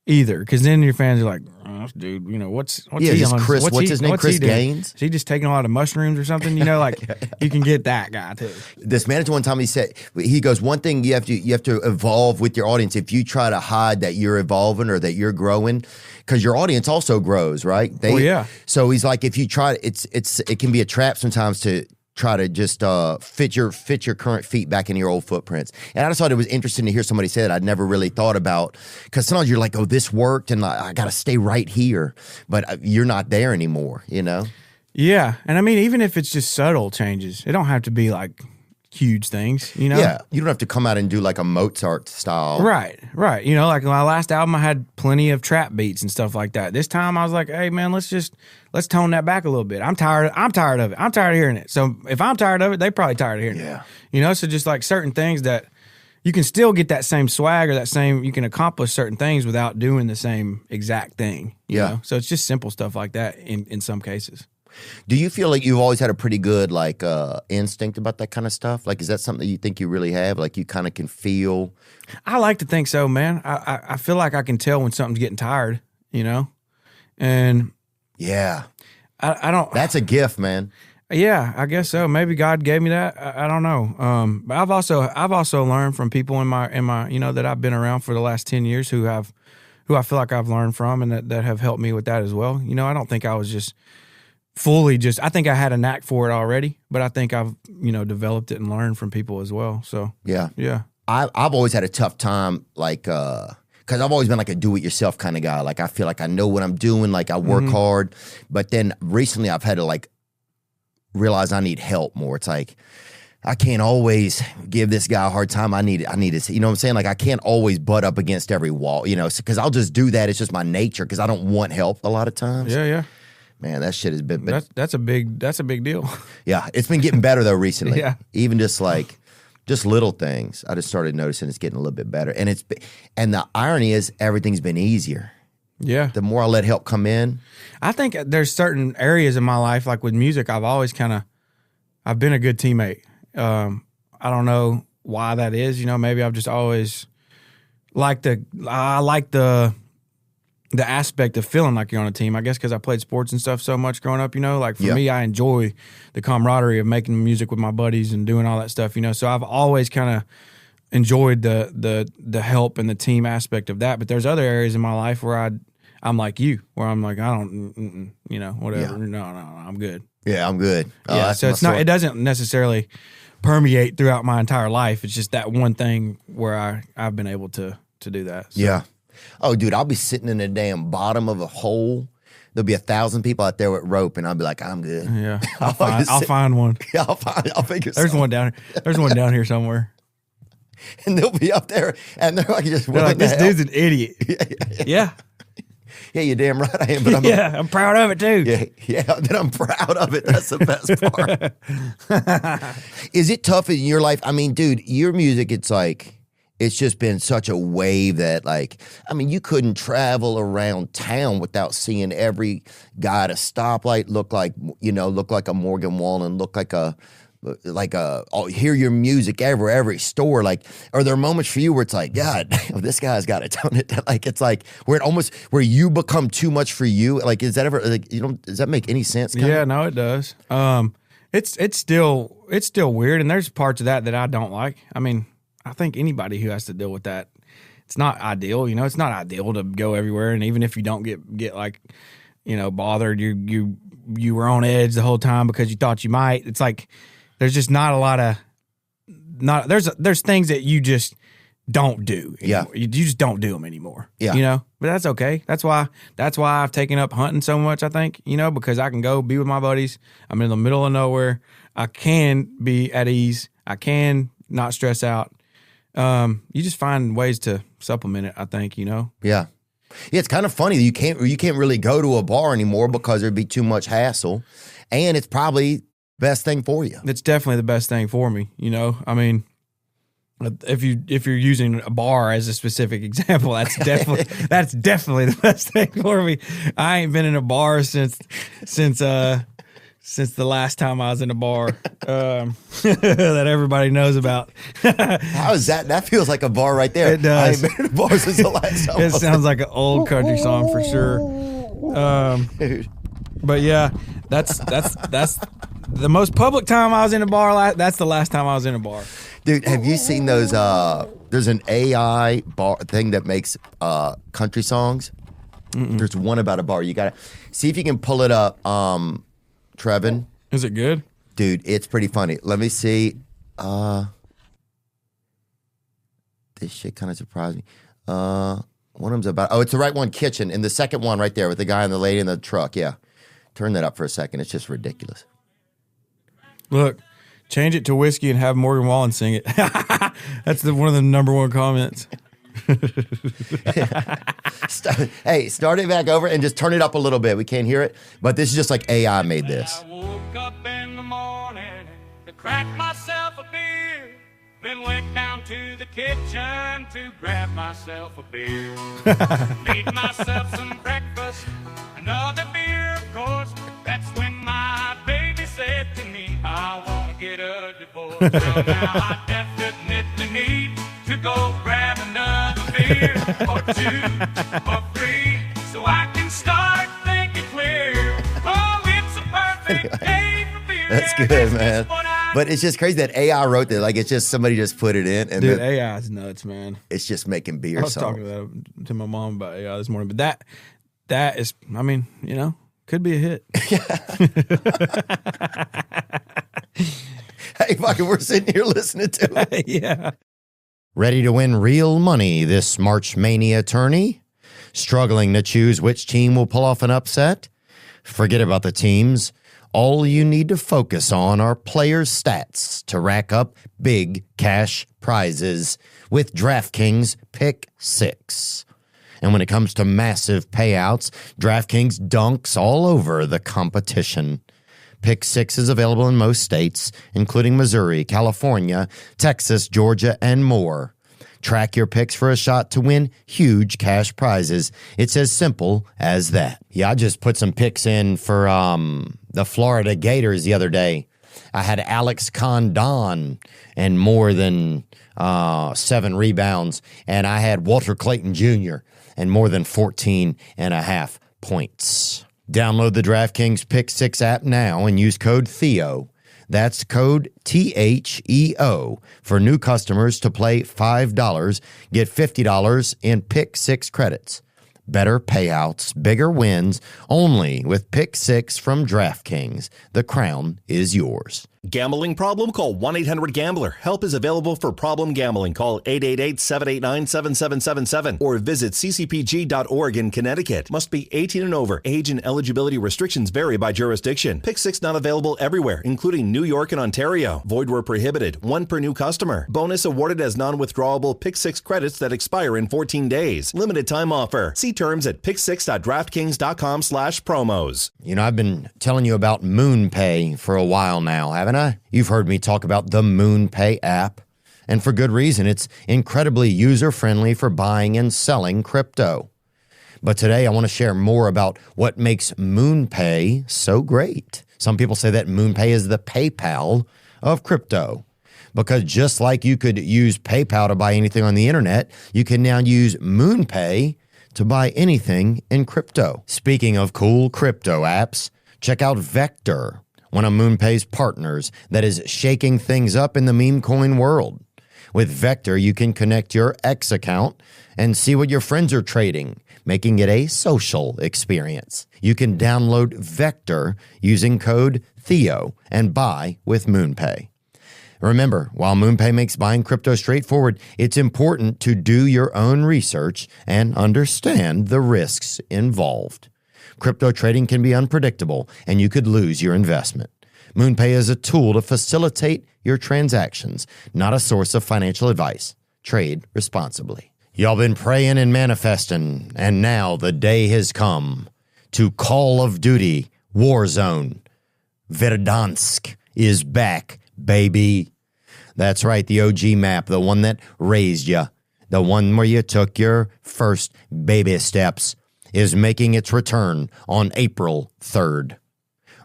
S12: either, because then your fans are like, this dude, what's
S1: Yeah,
S12: he
S1: just
S12: on?
S1: Chris- what's his name?
S12: What's
S1: Chris
S12: he doing?
S1: Gaines?
S12: Is he just taking a lot of mushrooms or something? Like you can get that guy too.
S1: This manager one time he goes, one thing you have to evolve with your audience. If you try to hide that you're evolving or that you're growing, because your audience also grows, right?
S12: Yeah.
S1: So he's like, if you try, it can be a trap sometimes to try to just fit your current feet back in your old footprints. And I just thought it was interesting to hear somebody say that I'd never really thought about, because sometimes you're like, oh, this worked and I got to stay right here, but you're not there anymore,
S12: Yeah, and I mean, even if it's just subtle changes, it don't have to be like huge things,
S1: Yeah, you don't have to come out and do like a Mozart style.
S12: Right. Like my last album, I had plenty of trap beats and stuff like that. This time, I was like, hey man, let's tone that back a little bit. I'm tired of it. I'm tired of hearing it. So if I'm tired of it, they probably tired of hearing it. So just like certain things that you can still get that same swag or you can accomplish certain things without doing the same exact thing. You know? So it's just simple stuff like that in some cases.
S1: Do you feel like you've always had a pretty good like instinct about that kind of stuff? Like, is that something that you think you really have? Like, you kind of can feel?
S12: I like to think so, man. I feel like I can tell when something's getting tired, and
S1: yeah,
S12: I don't.
S1: That's a gift, man.
S12: Yeah, I guess so. Maybe God gave me that. I don't know. But I've also learned from people in my that I've been around for the last 10 years who I feel like I've learned from and that have helped me with that as well. I don't think I was just fully I think I had a knack for it already, but I think I've, developed it and learned from people as well. So
S1: yeah.
S12: I've
S1: always had a tough time, like, because I've always been like a do-it-yourself kind of guy. Like, I feel like I know what I'm doing. Like, I work hard. But then recently I've had to like realize I need help more. It's like, I can't always give this guy a hard time. I need to, you know what I'm saying? Like, I can't always butt up against every wall, because I'll just do that. It's just my nature, because I don't want help a lot of times.
S12: Yeah.
S1: Man, that shit has been.
S12: That's a big deal.
S1: Yeah, it's been getting better though recently.
S12: Yeah.
S1: Even just little things. I just started noticing it's getting a little bit better, and the irony is everything's been easier.
S12: Yeah.
S1: The more I let help come in,
S12: I think there's certain areas in my life, like with music, I've always I've been a good teammate. I don't know why that is. Maybe I've just always I like the aspect of feeling like you're on a team, I guess, because I played sports and stuff so much growing up, like for me, I enjoy the camaraderie of making music with my buddies and doing all that stuff, so I've always kind of enjoyed the help and the team aspect of that. But there's other areas in my life where I'm like you, where I'm like, I don't, whatever.
S1: Yeah.
S12: No, I'm good.
S1: Yeah, I'm good.
S12: Yeah, so it doesn't necessarily permeate throughout my entire life. It's just that one thing where I've been able to do that. So.
S1: Yeah. Oh, dude, I'll be sitting in the damn bottom of a hole. There'll be 1,000 people out there with rope, and I'll be like, I'm good.
S12: Yeah, I'll find one.
S1: Yeah, I'll figure.
S12: There's one down here. There's one down here somewhere.
S1: And they'll be up there, and they're like,
S12: this dude's an idiot. Yeah.
S1: Yeah, you're damn right I am. But
S12: I'm proud of it too.
S1: Yeah, then I'm proud of it. That's the best part. Is it tough in your life? I mean, dude, your music, it's just been such a wave that, like, I mean, you couldn't travel around town without seeing every guy at a stoplight look like a Morgan Wallen, hear your music every store. Like, are there moments for you where it's like, God, this guy's got it, don't it? Like, it's like where you become too much for you. Like, is that ever does that make any sense?
S12: Yeah, no, it does. It's still weird, and there's parts of that I don't like. I mean, I think anybody who has to deal with that, it's not ideal. It's not ideal to go everywhere, and even if you don't get like, bothered, you were on edge the whole time because you thought you might. It's like there's just not a lot of there's things that you just don't do anymore.
S1: Yeah,
S12: you just don't do them anymore.
S1: Yeah,
S12: but that's okay. That's why I've taken up hunting so much. I think because I can go be with my buddies. I'm in the middle of nowhere. I can be at ease. I can not stress out. You just find ways to supplement it, I think,
S1: Yeah. It's kind of funny that you can't really go to a bar anymore because there'd be too much hassle, and it's probably best thing for you.
S12: It's definitely the best thing for me, I mean, if you're using a bar as a specific example, that's definitely the best thing for me. I ain't been in a bar since the last time I was in a bar that everybody knows about.
S1: How is that? That feels like a bar right there.
S12: It does.
S1: I ain't been in a bar since the last time.
S12: It sounds like an old country song for sure. But yeah, that's the most public time I was in a bar. That's the last time I was in a bar.
S1: Dude, have you seen those? There's an AI bar thing that makes country songs.
S12: Mm-mm.
S1: There's one about a bar. You gotta see if you can pull it up. Trevin,
S12: is it good?
S1: Dude, it's pretty funny. Let me see. This shit kind of surprised me. One of them's about. Oh, it's the right one. Kitchen, and the second one right there with the guy and the lady in the truck. Yeah, turn that up for a second. It's just ridiculous.
S12: Look, change it to whiskey and have Morgan Wallen sing it. That's one of the number one comments.
S1: Hey, start it back over and just turn it up a little bit. We can't hear it, but this is just like AI made this.
S11: I woke up in the morning to crack myself a beer, then went down to the kitchen to grab myself a beer. Made myself some breakfast, another beer, of course. That's when my baby said to me, I want to get a divorce. Well, now I definitely need to go grab another beer or two for free so I can start thinking clear. Oh, it's a perfect day for beer.
S1: That's good, man. But it's just crazy that AI wrote that. Like, it's just somebody just put it in. And
S12: dude,
S1: then
S12: AI is nuts, man.
S1: It's just making beer
S12: I was
S1: songs.
S12: talking to my mom about AI this morning, but that is, I mean, you know, could be a hit.
S1: Hey, fucking, we're sitting here listening to it.
S12: Yeah.
S1: Ready to win real money this March Mania tourney? Struggling to choose which team will pull off an upset? Forget about the teams. All you need to focus on are players' stats to rack up big cash prizes with DraftKings Pick 6. And when it comes to massive payouts, DraftKings dunks all over the competition. Pick 6 is available in most states, including Missouri, California, Texas, Georgia, and more. Track your picks for a shot to win huge cash prizes. It's as simple as that. Yeah, I just put some picks in for the Florida Gators the other day. I had Alex Condon and more than 7 rebounds, and I had Walter Clayton Jr. and more than 14.5 points. Download the DraftKings Pick 6 app now and use code Theo. That's code THEO for new customers to play $5. Get $50 in Pick 6 credits. Better payouts, bigger wins, only with Pick 6 from DraftKings. The crown is yours.
S13: Gambling problem? Call 1-800-GAMBLER. Help is available for problem gambling. Call 888-789-7777 or visit ccpg.org in Connecticut. Must be 18 and over. Age and eligibility restrictions vary by jurisdiction. Pick 6 not available everywhere, including New York and Ontario. Void where prohibited. 1 per new customer. Bonus awarded as non-withdrawable Pick 6 credits that expire in 14 days. Limited time offer. See terms at pick6.draftkings.com/promos.
S1: You know, I've been telling you about MoonPay for a while now, haven't I? You've heard me talk about the MoonPay app, and for good reason. It's incredibly user-friendly for buying and selling crypto. But today I want to share more about what makes MoonPay so great. Some people say that MoonPay is the PayPal of crypto, because just like you could use PayPal to buy anything on the internet, you can now use MoonPay to buy anything in crypto. Speaking of cool crypto apps, check out Vector, one of MoonPay's partners that is shaking things up in the meme coin world. With Vector, you can connect your X account and see what your friends are trading, making it a social experience. You can download Vector using code Theo and buy with MoonPay. Remember, while MoonPay makes buying crypto straightforward, it's important to do your own research and understand the risks involved. Crypto trading can be unpredictable, and you could lose your investment. MoonPay is a tool to facilitate your transactions, not a source of financial advice. Trade responsibly. Y'all been praying and manifesting, and now the day has come to Call of Duty Warzone. Verdansk is back, baby. That's right, the OG map, the one that raised you, the one where you took your first baby steps, is making its return on April 3rd.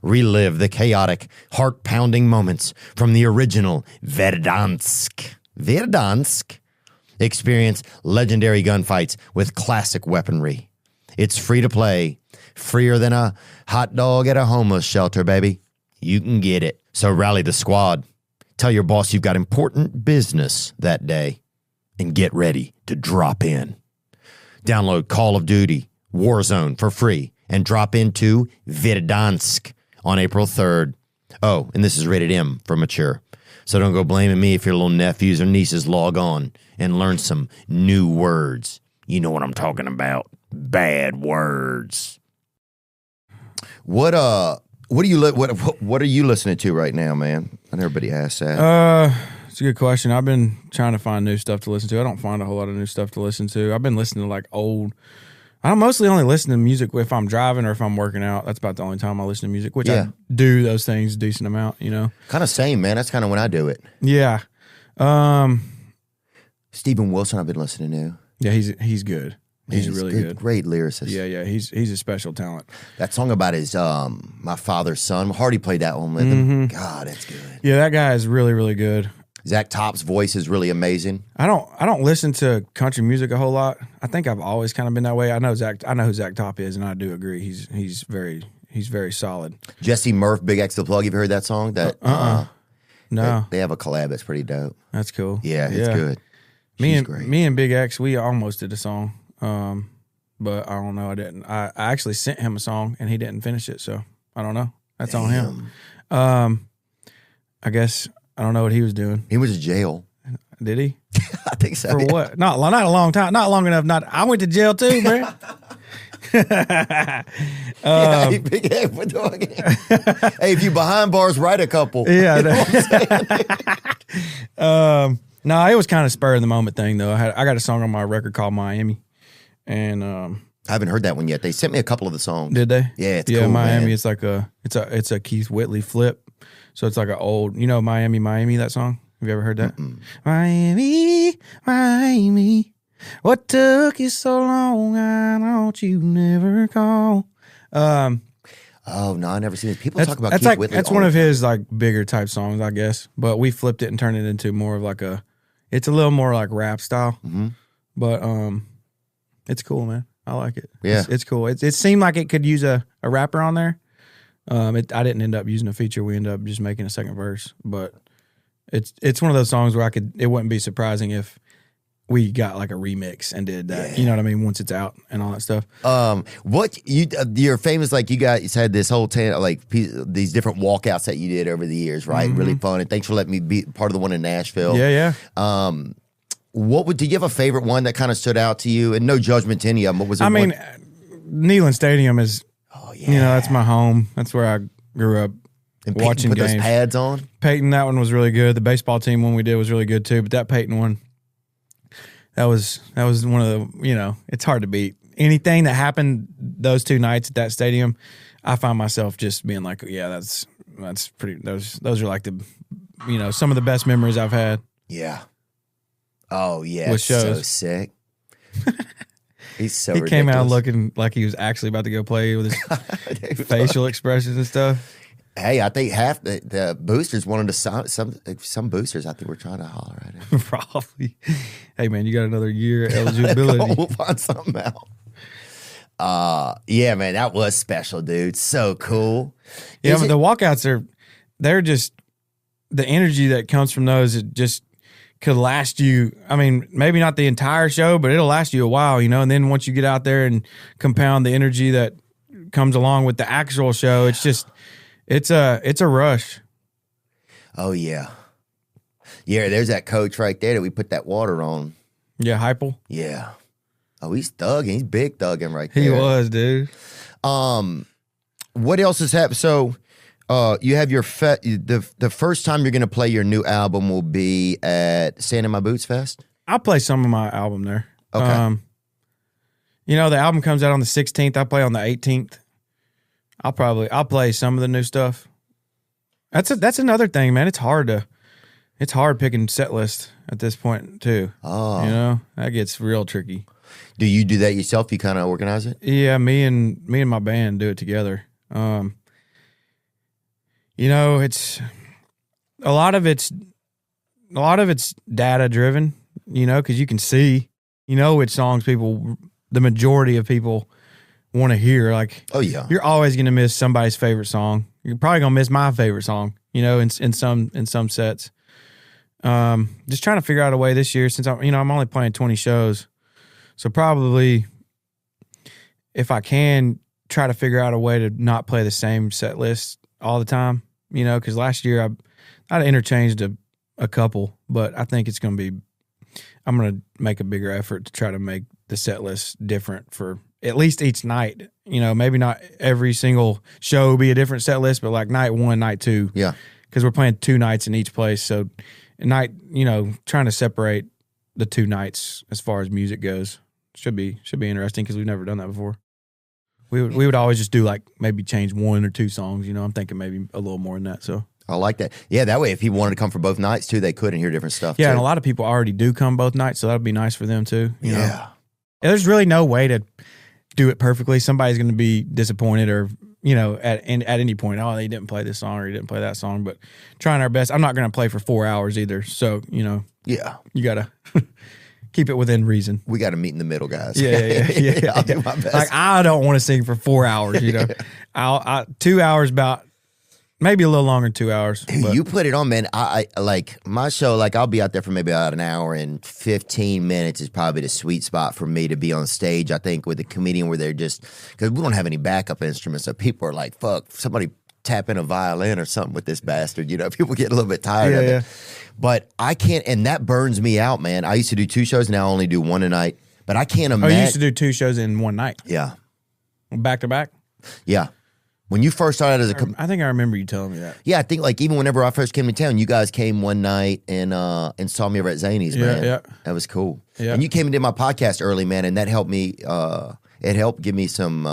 S1: Relive the chaotic, heart-pounding moments from the original Verdansk. Verdansk. Experience legendary gunfights with classic weaponry. It's free to play, Freer than a hot dog at a homeless shelter, baby. You can get it. So rally the squad. Tell your boss you've got important business that day and get ready to drop in. Download Call of Duty Warzone for free and drop into Verdansk on April 3rd. Oh, and this is rated M for mature. So don't go blaming me if your little nephews or nieces log on and learn some new words. You know what I'm talking about. Bad words. What are you listening to right now, man? I know everybody asks that.
S12: It's a good question. I've been trying to find new stuff to listen to. I don't find a whole lot of new stuff to listen to. I've been listening to like old. I mostly only listen to music if I'm driving or if I'm working out. That's about the only time I listen to music, which I do those things a decent amount, you know.
S1: Kind of same, man. That's kind of when I do it.
S12: Yeah.
S1: Stephen Wilson I've been listening to.
S12: Yeah, he's good. He's really good.
S1: Great lyricist.
S12: Yeah. He's a special talent.
S1: That song about his My Father's Son. Hardy played that one with him. God, that's good.
S12: Yeah, that guy is really, really good.
S1: Zach Top's voice is really amazing.
S12: I don't listen to country music a whole lot. I think I've always kind of been that way. I know who Zach Top is, and I do agree. He's very solid.
S1: Jesse Murph, Big X the Plug. You've heard that song?
S12: No.
S1: They have a collab that's pretty dope.
S12: That's cool.
S1: Yeah, it's good.
S12: Me and Big X, we almost did a song. But I don't know. I didn't. I actually sent him a song and he didn't finish it, so I don't know. That's on him. I guess I don't know what he was doing.
S1: He was in jail.
S12: Did he?
S1: I think so.
S12: For what? Not a long time. Not long enough. I went to jail too, man.
S1: Hey, Big X, what doing? Hey, if you behind bars, write a couple.
S12: Yeah.
S1: You know
S12: no, it was kind of spur of the moment thing though. I got a song on my record called Miami, and
S1: I haven't heard that one yet. They sent me a couple of the songs.
S12: Did they?
S1: Yeah, it's cool,
S12: Miami.
S1: man.
S12: It's like it's a Keith Whitley flip. So it's like an old, Miami, that song. Have you ever heard that? Miami, what took you so long? I thought you never call.
S1: Oh no, I never seen it. People talk about Keith Whitley.
S12: That's one of his like bigger type songs, I guess. But we flipped it and turned it into more of like it's a little more like rap style.
S1: Mm-hmm.
S12: But it's cool, man. I like it.
S1: Yeah,
S12: it's cool. It seemed like it could use a rapper on there. I didn't end up using a feature. We ended up just making a second verse. But it's one of those songs where it wouldn't be surprising if we got like a remix and did that. Yeah. You know what I mean? Once it's out and all that stuff.
S1: What you're famous, like you guys had this whole these different walkouts that you did over the years, right? Mm-hmm. Really fun. And thanks for letting me be part of the one in Nashville.
S12: Yeah.
S1: Do you have a favorite one that kind of stood out to you? And no judgment to any of them, but was it
S12: Neyland Stadium is, that's my home. That's where I grew up.
S1: And Peyton
S12: watching
S1: put
S12: games.
S1: Those pads on?
S12: Peyton, that one was really good. The baseball team one we did was really good too, but that Peyton one, that was one of the, it's hard to beat. Anything that happened those two nights at that stadium, I find myself just being like, yeah, that's pretty, those are like the, some of the best memories I've had.
S1: Yeah. Oh yeah.
S12: With shows.
S1: So sick. He's so
S12: He
S1: ridiculous.
S12: came out looking like he was actually about to go play with his facial expressions and stuff.
S1: Hey, I think half the boosters wanted to sign some boosters. I think we're trying to holler at him.
S12: Probably. Hey man, you got another year eligibility.
S1: We'll find something out. Yeah, man, that was special, dude. So cool.
S12: Yeah, but the walkouts they're just the energy that comes from those. It just could last you. I mean, maybe not the entire show, but it'll last you a while, And then once you get out there and compound the energy that comes along with the actual show, it's just. It's a rush.
S1: Oh yeah. Yeah, there's that coach right there that we put that water on.
S12: Yeah, Heupel.
S1: Yeah. Oh, he's thugging. He's big thugging right there.
S12: He was, dude.
S1: What else has happened? So, you have your the first time you're going to play your new album will be at Sand in My Boots Fest?
S12: I'll play some of my album there.
S1: Okay.
S12: The album comes out on the 16th. I play on the 18th. I'll play some of the new stuff. That's another thing, man. It's hard picking set list at this point too.
S1: Oh,
S12: that gets real tricky.
S1: Do you do that yourself? You kind of organize it?
S12: Yeah, me and my band do it together. It's a lot of it's data driven. Because you can see, which songs the majority of people want to hear. Like,
S1: oh yeah,
S12: you're always going to miss somebody's favorite song. You're probably going to miss my favorite song, you know, in some sets. Just trying to figure out a way this year, since I'm only playing 20 shows. So probably if I can try to figure out a way to not play the same set list all the time, you know, because last year I interchanged a couple, but I think I'm going to make a bigger effort to try to make the set list different for at least each night. You know, maybe not every single show be a different set list, but like night 1, night 2.
S1: Yeah.
S12: Because we're playing 2 nights in each place. So night, you know, trying to separate the 2 nights as far as music goes should be interesting, because we've never done that before. We would always just do like maybe change 1 or 2 songs. You know, I'm thinking maybe a little more than that. So
S1: I like that. Yeah, that way if people wanted to come for both nights too, they could and hear different stuff.
S12: Yeah,
S1: too.
S12: and a lot of people already do come both nights, so that'd be nice for them too. You know?
S1: Yeah.
S12: There's really no way to do it perfectly. Somebody's going to be disappointed, or you know, at any point, oh, they didn't play this song or he didn't play that song. But trying our best. I'm not going to play for 4 hours either. So you know,
S1: yeah,
S12: you got to keep it within reason.
S1: We got to meet in the middle, guys.
S12: Yeah.
S1: I'll do my best.
S12: Like, I don't want to sing for 4 hours. You know, I 2 hours about. Maybe a little longer than 2 hours.
S1: Dude, you put it on, man. I like my show, like I'll be out there for maybe about an hour and 15 minutes is probably the sweet spot for me to be on stage, I think, with a comedian where they're just, because we don't have any backup instruments. So people are like, fuck, somebody tap in a violin or something with this bastard. You know, people get a little bit tired of it. But I can't, and that burns me out, man. I used to do 2 shows, now I only do 1 a night. But I can't imagine.
S12: Oh, you used to do 2 shows in one night?
S1: Yeah.
S12: Back to back?
S1: Yeah. When you first started as
S12: I think I remember you telling me that.
S1: Yeah, I think like even whenever I first came to town, you guys came one night and saw me over at Zany's, man.
S12: Yeah.
S1: That was cool.
S12: Yeah.
S1: And you came and did my podcast early, man, and that helped me. It helped give me some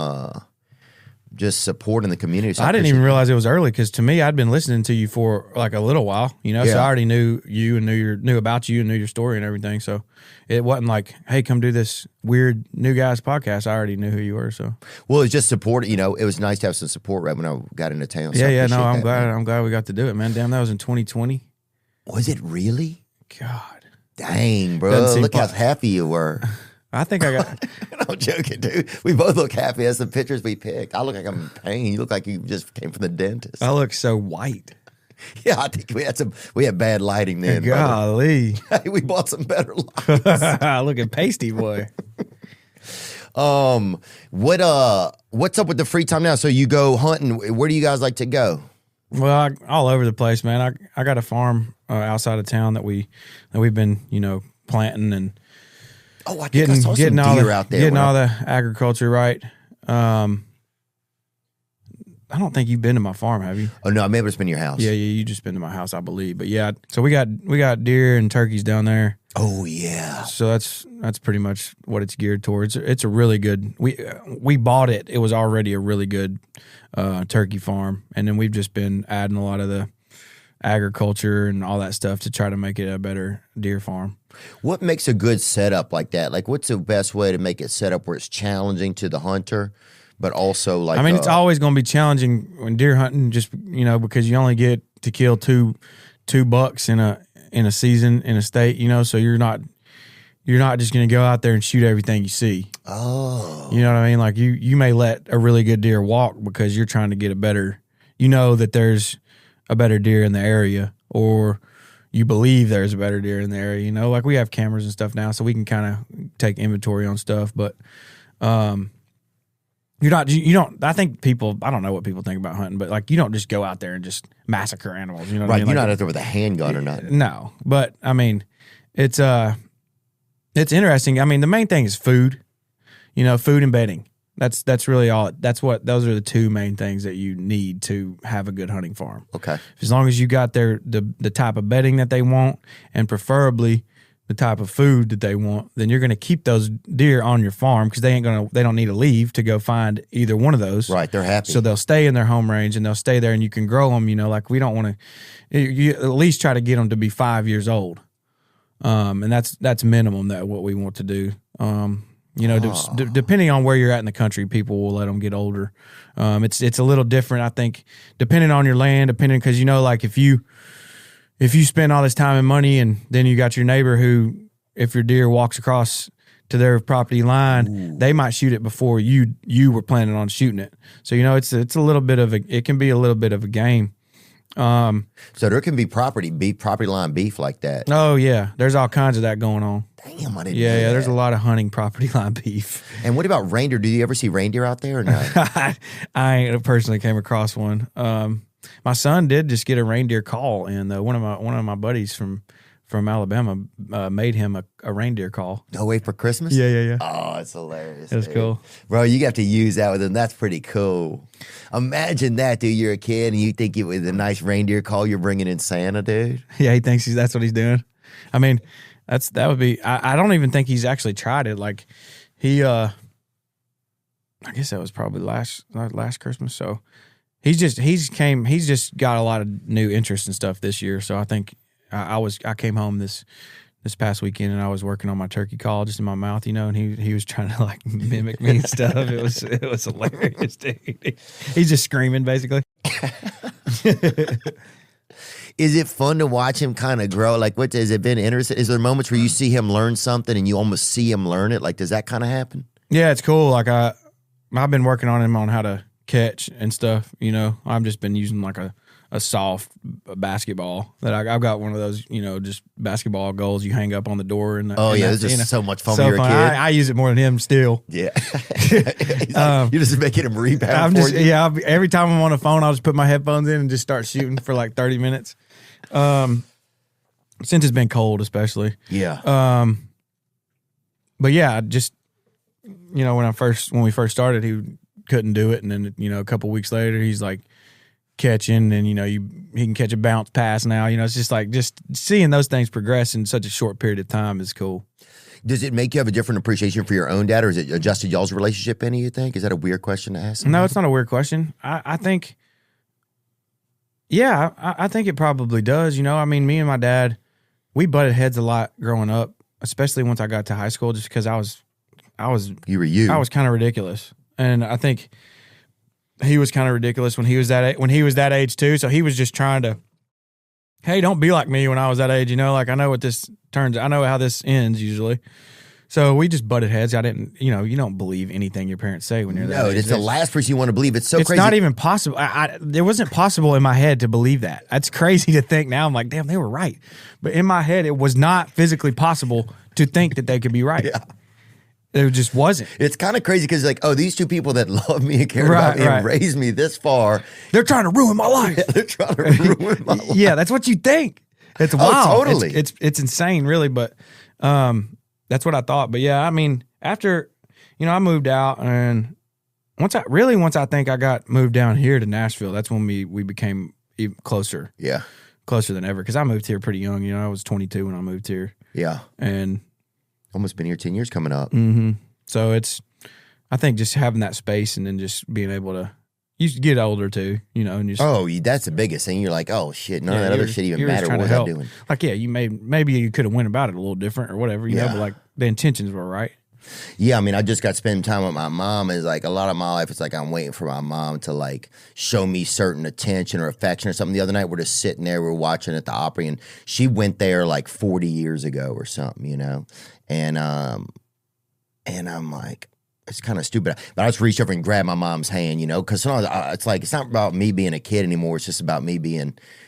S1: just support in the community. So
S12: I didn't even realize it was early, because to me, I'd been listening to you for like a little while, you know, so I already knew you and knew about you and knew your story and everything. So it wasn't like, hey, come do this weird new guys podcast. I already knew who you were. So
S1: well, it's just support. You know, it was nice to have some support right when I got into town. So
S12: yeah. No, I'm glad we got to do it, man. Damn, that was in 2020.
S1: Was it really?
S12: God,
S1: dang, bro! Look how happy you were.
S12: I think I got.
S1: I'm joking, dude. We both look happy. That's the pictures we picked. I look like I'm in pain. You look like you just came from the dentist.
S12: I look so white.
S1: Yeah, I think we had bad lighting then.
S12: Golly.
S1: Hey, we bought some better lights.
S12: Look at Pasty Boy.
S1: What's up with the free time now? So you go hunting. Where do you guys like to go?
S12: Well, all over the place, man. I got a farm outside of town that we've been, you know, planting and
S1: I think I saw some deer out there.
S12: Getting all the agriculture right. I don't think you've been to my farm, have you?
S1: Oh no, maybe it's been your house.
S12: Yeah, you just been to my house, I believe. But yeah, so we got deer and turkeys down there.
S1: Oh yeah.
S12: So that's pretty much what it's geared towards. It's a really good. We bought it. It was already a really good turkey farm, and then we've just been adding a lot of the agriculture and all that stuff to try to make it a better deer farm.
S1: What makes a good setup like that? Like, what's the best way to make it set up where it's challenging to the hunter, but also like?
S12: I mean, it's always going to be challenging when deer hunting, just you know, because you only get to kill two bucks in a season in a state, you know, so you're not just going to go out there and shoot everything you see.
S1: Oh,
S12: you know what I mean? Like you may let a really good deer walk because you're trying to get a better, you know, that there's a better deer in the area, or you believe there's a better deer in the area, you know, like we have cameras and stuff now, so we can kind of take inventory on stuff, but, you don't, I think people, I don't know what people think about hunting, but like, you don't just go out there and just massacre animals, you know what I mean?
S1: You're
S12: like,
S1: not out there with a handgun or nothing.
S12: No, but I mean, it's interesting. I mean, the main thing is food, you know, food and bedding. That's really all. Those are the 2 main things that you need to have a good hunting farm.
S1: Okay.
S12: As long as you got the type of bedding that they want, and preferably the type of food that they want, then you're going to keep those deer on your farm, because they don't need to leave to go find either one of those.
S1: Right. They're happy.
S12: So they'll stay in their home range and they'll stay there, and you can grow them, you know, like we don't want to, you at least try to get them to be 5 years old. And that's minimum that what we want to do. You know, depending on where you're at in the country, people will let them get older. It's a little different, I think, depending on your land, because, you know, like if you spend all this time and money, and then you got your neighbor who, if your deer walks across to their property line, they might shoot it before you were planning on shooting it. So it's a little bit of it can be a little bit of a game.
S1: So there can be property line beef like that.
S12: Oh yeah, there's all kinds of that going on.
S1: Damn, I didn't know
S12: Yeah,
S1: that.
S12: there's a lot of hunting property line beef.
S1: And what about reindeer? Do you ever see reindeer out there or no?
S12: I ain't personally came across one. My son did just get a reindeer call, and one of my buddies from Alabama made him a reindeer call.
S1: No way for Christmas?
S12: Yeah.
S1: Oh, it's hilarious.
S12: It was
S1: dude.
S12: cool.
S1: Bro, you have to use that with him. That's pretty cool. Imagine that, dude. You're a kid and you think it was a nice reindeer call you're bringing in Santa, dude.
S12: Yeah, he thinks that's what he's doing. I mean, that would be. I don't even think he's actually tried it. Like he, I guess that was probably last Christmas. So he's just got a lot of new interest and stuff this year. So I think I came home this past weekend and I was working on my turkey call just in my mouth, and he was trying to like mimic me and stuff. It was hilarious, dude. He's just screaming basically.
S1: Is it fun to watch him kind of grow? Like, has it been interesting? Is there moments where you see him learn something and you almost see him learn it? Like, does that kind of happen?
S12: Yeah, it's cool. Like I've been working on him on how to catch and stuff. I've just been using like a soft basketball that I've got one of those, just basketball goals you hang up on the door. And
S1: this is so much fun when you're a kid.
S12: I use it more than him still.
S1: Yeah. You're just making him rebound for you.
S12: Yeah, every time I'm on the phone, I'll just put my headphones in and just start shooting for like 30 minutes. Since it's been cold, especially.
S1: Yeah.
S12: But yeah, just, when we first started, he couldn't do it. And then, a couple weeks later, he's like catching and, he can catch a bounce pass now. It's just like, just seeing those things progress in such a short period of time is cool.
S1: Does it make you have a different appreciation for your own dad, or has it adjusted y'all's relationship any, you think? Is that a weird question to ask?
S12: No, it's not a weird question. I think, yeah, I think it probably does. I mean, me and my dad, we butted heads a lot growing up, especially once I got to high school, just because I was
S1: you were you.
S12: I was kind of ridiculous. And I think he was kind of ridiculous when he was that age too. So he was just trying to, hey, don't be like me when I was that age, like I know what this turns, I know how this ends usually. So we just butted heads. I didn't, you don't believe anything your parents say when you're that age.
S1: No, it's the last person you want to believe. It's so
S12: it's
S1: crazy.
S12: It's not even possible. It wasn't possible in my head to believe that. That's crazy to think now. I'm like, damn, they were right. But in my head, it was not physically possible to think that they could be right.
S1: Yeah.
S12: It just wasn't.
S1: It's kind of crazy because like, these two people that love me and care about me and raised me this far,
S12: they're trying to ruin my life.
S1: Yeah, they're trying to ruin my life.
S12: Yeah, that's what you think. It's wild.
S1: Oh, totally.
S12: It's insane, really. But that's what I thought. But yeah, I mean, after I moved out, and once I think I got moved down here to Nashville, that's when we became even closer.
S1: Yeah,
S12: closer than ever. Because I moved here pretty young. I was 22 when I moved here.
S1: Yeah,
S12: and
S1: almost been here 10 years coming up.
S12: Mm-hmm. So I think just having that space and then just being able to, you get older too, and just.
S1: That's the biggest thing. You're like, oh shit, none of that other shit even mattered. What was I doing?
S12: Like, yeah, maybe you could have went about it a little different or whatever, know, but like the intentions were right.
S1: Yeah, I mean, I just got to spend time with my mom. Is like a lot of my life, it's like I'm waiting for my mom to like show me certain attention or affection or something. The other night, we're just sitting there, we're watching at the Opry, and she went there like 40 years ago or something, and I'm like, it's kind of stupid. But I just reached over and grabbed my mom's hand, because sometimes it's like, it's not about me being a kid anymore. It's just about me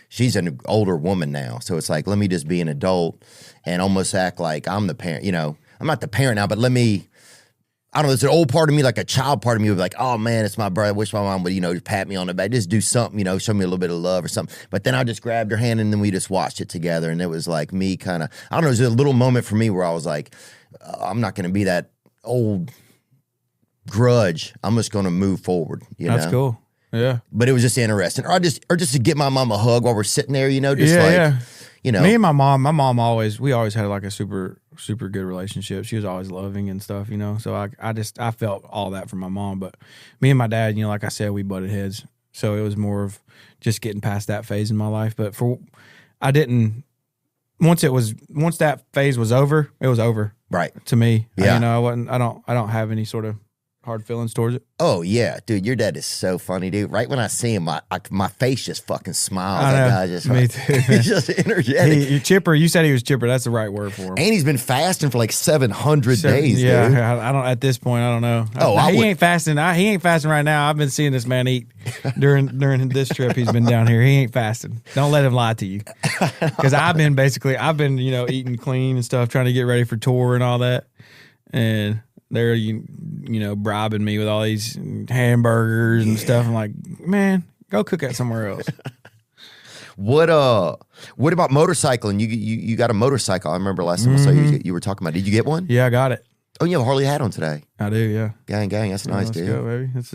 S1: she's an older woman now. So it's like, let me just be an adult and almost act like I'm the parent, I'm not the parent now, but I don't know, there's an old part of me, like a child part of me would be like, oh man, it's my brother. I wish my mom would, pat me on the back, just do something, show me a little bit of love or something. But then I just grabbed her hand and then we just watched it together. And it was like me kind of, I don't know, it was a little moment for me where I was like, I'm not going to be that old grudge. I'm just going to move forward.
S12: That's cool. Yeah.
S1: But it was just interesting. Or just to get my mom a hug while we're sitting there, Me and
S12: my mom we always had like a super good relationship. She was always loving and stuff, So I felt all that from my mom. But me and my dad, like I said, we butted heads. So it was more of just getting past that phase in my life. But once that phase was over, it was over.
S1: Right.
S12: To me.
S1: Yeah.
S12: I don't have any sort of hard feelings towards it.
S1: Oh yeah, dude, your dad is so funny, dude. Right when I see him, my face just fucking smiles.
S12: I know.
S1: That guy just
S12: Me too.
S1: he's just energetic.
S12: He chipper. You said he was chipper. That's the right word for him.
S1: And he's been fasting for like 700 days.
S12: Yeah,
S1: dude.
S12: I don't. At this point, I don't know.
S1: Oh,
S12: he ain't fasting. He ain't fasting right now. I've been seeing this man eat during this trip. He's been down here. He ain't fasting. Don't let him lie to you. Because I've been eating clean and stuff, trying to get ready for tour and all that, and they're bribing me with all these hamburgers and stuff. I'm like, man, go cook that somewhere else.
S1: What about motorcycling? You got a motorcycle. I remember last time I saw you were talking about. Did you get one?
S12: Yeah, I got it.
S1: Oh, you have a Harley hat on today.
S12: I do, yeah.
S1: Gang. That's nice,
S12: let's
S1: dude.
S12: go, baby. It's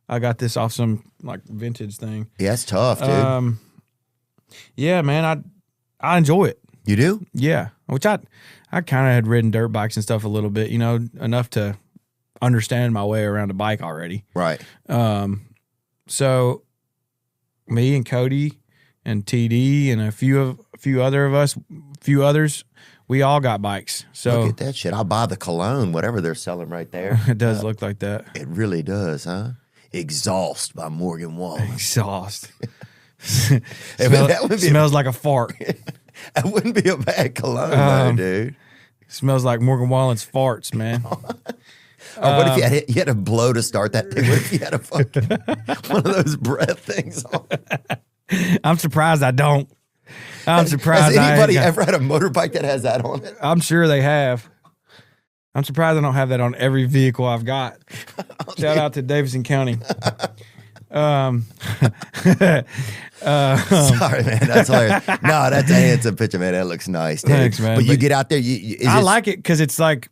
S12: I got this off some like vintage thing.
S1: Yeah, it's tough, dude.
S12: Yeah, man, I enjoy it.
S1: You do?
S12: Yeah, which I kind of had ridden dirt bikes and stuff a little bit, enough to understand my way around a bike already.
S1: Right.
S12: So me and Cody and TD and a few others, we all got bikes. So
S1: look at that shit. I'll buy the cologne, whatever they're selling right there.
S12: It does look like that.
S1: It really does, huh? Exhaust by Morgan Wallen.
S12: Exhaust.
S1: Smells
S12: like a fart.
S1: That wouldn't be a bad cologne, though, dude.
S12: Smells like Morgan Wallen's farts, man.
S1: Or what if you had to blow to start that thing? What if you had a fucking one of those breath things on?
S12: I'm surprised I don't. I'm surprised.
S1: Has anybody ever had a motorbike that has that on it?
S12: I'm sure they have. I'm surprised I don't have that on every vehicle I've got. Shout out to Davidson County.
S1: Sorry, man. That's hilarious. No, that's a handsome picture, man. That looks nice, dude.
S12: Thanks, man.
S1: But you get out there.
S12: I like it because it's like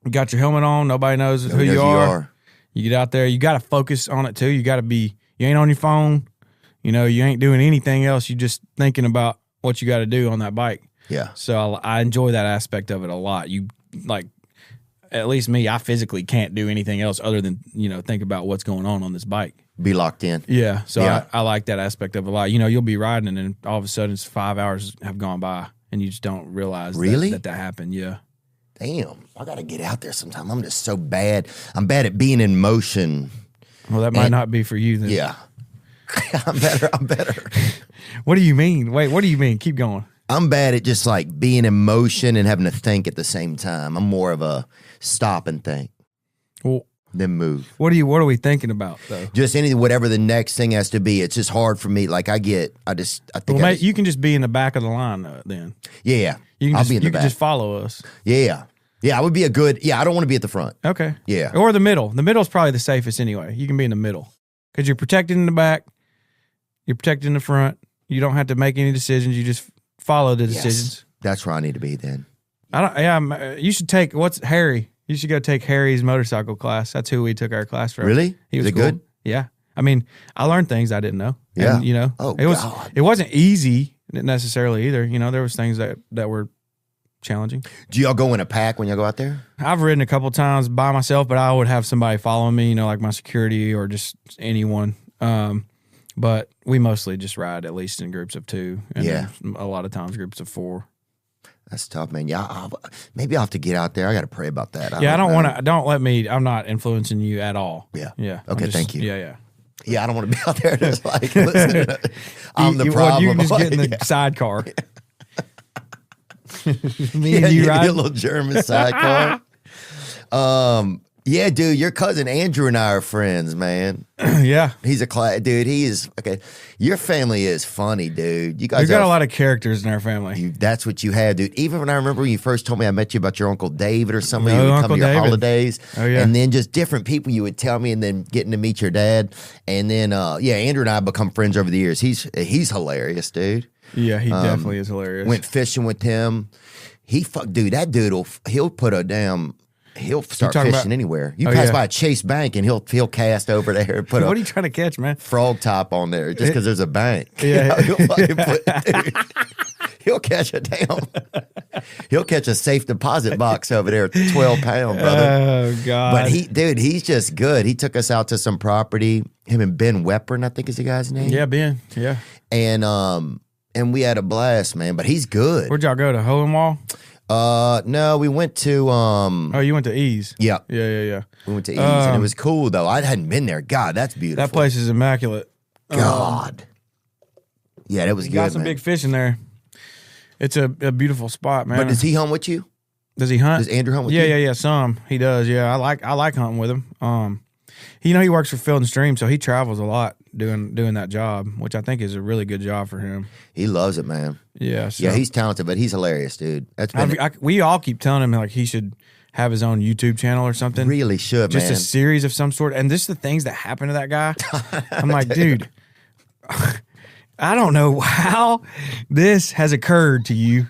S12: you got your helmet on. Nobody knows who you are. You get out there. You got to focus on it too. You got to be. You ain't on your phone. You ain't doing anything else. You just thinking about what you got to do on that bike.
S1: Yeah.
S12: So I enjoy that aspect of it a lot. You like, at least me, I physically can't do anything else other than, think about what's going on this bike.
S1: Be locked in.
S12: Yeah. So
S1: Yeah.
S12: I like that aspect of it a lot. You'll be riding and then all of a sudden it's 5 hours have gone by and you just don't realize
S1: Really?
S12: that happened. Yeah.
S1: Damn. I got to get out there sometime. I'm just so bad. I'm bad at being in motion.
S12: Well, that might not be for you then.
S1: Yeah. I'm better.
S12: What do you mean? Wait, what do you mean? Keep going.
S1: I'm bad at just like being in motion and having to think at the same time. I'm more of a stop and think.
S12: Well,
S1: then move.
S12: What are we thinking about though?
S1: Just anything, whatever the next thing has to be. It's just hard for me. Like I think.
S12: Well, you can just be in the back of the line then.
S1: Yeah.
S12: I'll be in the back. You can just follow us.
S1: Yeah. Yeah, I would be I don't want to be at the front.
S12: Okay.
S1: Yeah.
S12: Or the middle. The middle is probably the safest anyway. You can be in the middle because you're protected in the back. You're protected in the front. You don't have to make any decisions. You just follow the decisions.
S1: Yes. That's where I need to be then.
S12: You should take Harry. You should go take Harry's motorcycle class. That's who we took our class from.
S1: Really?
S12: He was
S1: Is it
S12: cool.
S1: good?
S12: Yeah. I mean, I learned things I didn't know.
S1: Yeah.
S12: And, it wasn't easy necessarily either. There was things that were challenging.
S1: Do y'all go in a pack when y'all go out there?
S12: I've ridden a couple times by myself, but I would have somebody following me, like my security or just anyone. But we mostly just ride at least in groups of 2. And a lot of times groups of 4.
S1: That's tough, man. Yeah, maybe I'll have to get out there. I got to pray about that.
S12: I don't want to. Don't let me. I'm not influencing you at all.
S1: Yeah.
S12: Yeah.
S1: Okay. Thank you.
S12: Yeah.
S1: Yeah, I don't want to be out there just like listen. I'm the problem.
S12: You can just get in the sidecar. Me and you ride
S1: a little German sidecar. Yeah, dude, your cousin Andrew and I are friends, man.
S12: Yeah.
S1: He's a dude. He is okay. Your family is funny, dude. You guys
S12: We've got a lot of characters in our family.
S1: That's what you have, dude. Even when I remember when you first told me I met you about your Uncle David or somebody who would come
S12: Uncle
S1: to your
S12: David.
S1: holidays.
S12: Oh, yeah.
S1: And then just different people you would tell me and then getting to meet your dad. And then Andrew and I have become friends over the years. He's hilarious, dude.
S12: Yeah, he definitely is hilarious.
S1: Went fishing with him. That dude he'll start fishing anywhere. You pass by a Chase Bank and he'll cast over there and put
S12: what are you trying to catch, man?
S1: Frog top on there just because there's a bank.
S12: Yeah.
S1: He'll catch he'll catch a safe deposit box over there, 12 pound, brother.
S12: Oh God.
S1: But he's just good. He took us out to some property. Him and Ben Weprin, I think is the guy's name.
S12: Yeah, Ben. Yeah.
S1: And we had a blast, man. But he's good.
S12: Where'd y'all go to? Hole and Wall?
S1: No, we went to
S12: Oh, you went to Ease?
S1: Yeah.
S12: Yeah.
S1: We went to Ease, and it was cool though. I hadn't been there. God, that's beautiful.
S12: That place is immaculate.
S1: God. Yeah, that was good.
S12: Got some
S1: man.
S12: big fish in there. It's a beautiful spot, man.
S1: But does he hunt with you?
S12: Does he hunt?
S1: Does Andrew hunt with you?
S12: Yeah. Some he does. Yeah, I like hunting with him. He works for Field and Stream, so he travels a lot doing that job, which I think is a really good job for him.
S1: He loves it, man.
S12: Yeah. So
S1: Yeah, he's talented, but he's hilarious, dude. That's been
S12: we all keep telling him like he should have his own YouTube channel or something.
S1: Really should,
S12: just
S1: man.
S12: a series of some sort. And this is the things that happen to that guy. I'm like, dude, I don't know how this has occurred to you,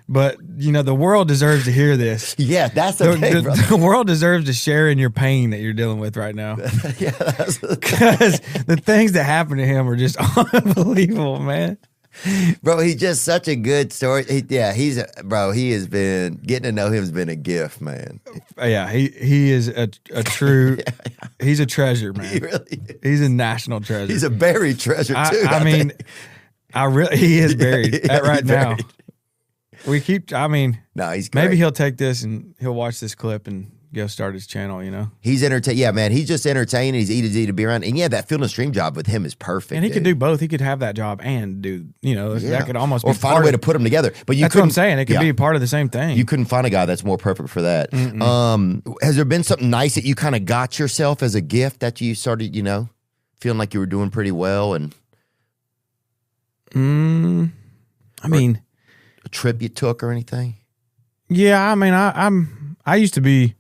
S12: but the world deserves to hear this.
S1: Yeah, that's the thing, brother.
S12: The world deserves to share in your pain that you're dealing with right now.
S1: Yeah,
S12: because the things that happen to him are just unbelievable, man.
S1: Bro, he's just such a good story. He has been getting to know him has been a gift, man.
S12: Yeah, he is a true. He's a treasure, man.
S1: He really is.
S12: He's a national treasure.
S1: He's a buried treasure too.
S12: I mean, he is buried right now.
S1: Buried.
S12: We keep. I mean,
S1: no, he's great.
S12: Maybe he'll take this and he'll watch this clip and go start his channel.
S1: He's entertaining. Yeah, man, he's just entertaining. He's E to Z to be around, and yeah, that Field and Stream job with him is perfect.
S12: And he could do both. He could have that job and do. That could almost
S1: or
S12: be
S1: find a way to put them together. But
S12: that's what I'm saying. It could be part of the same thing.
S1: You couldn't find a guy that's more perfect for that. Has there been something nice that you kind of got yourself as a gift that you started, feeling like you were doing pretty well? And
S12: I mean,
S1: a trip you took or anything?
S12: Yeah, I mean, I used to be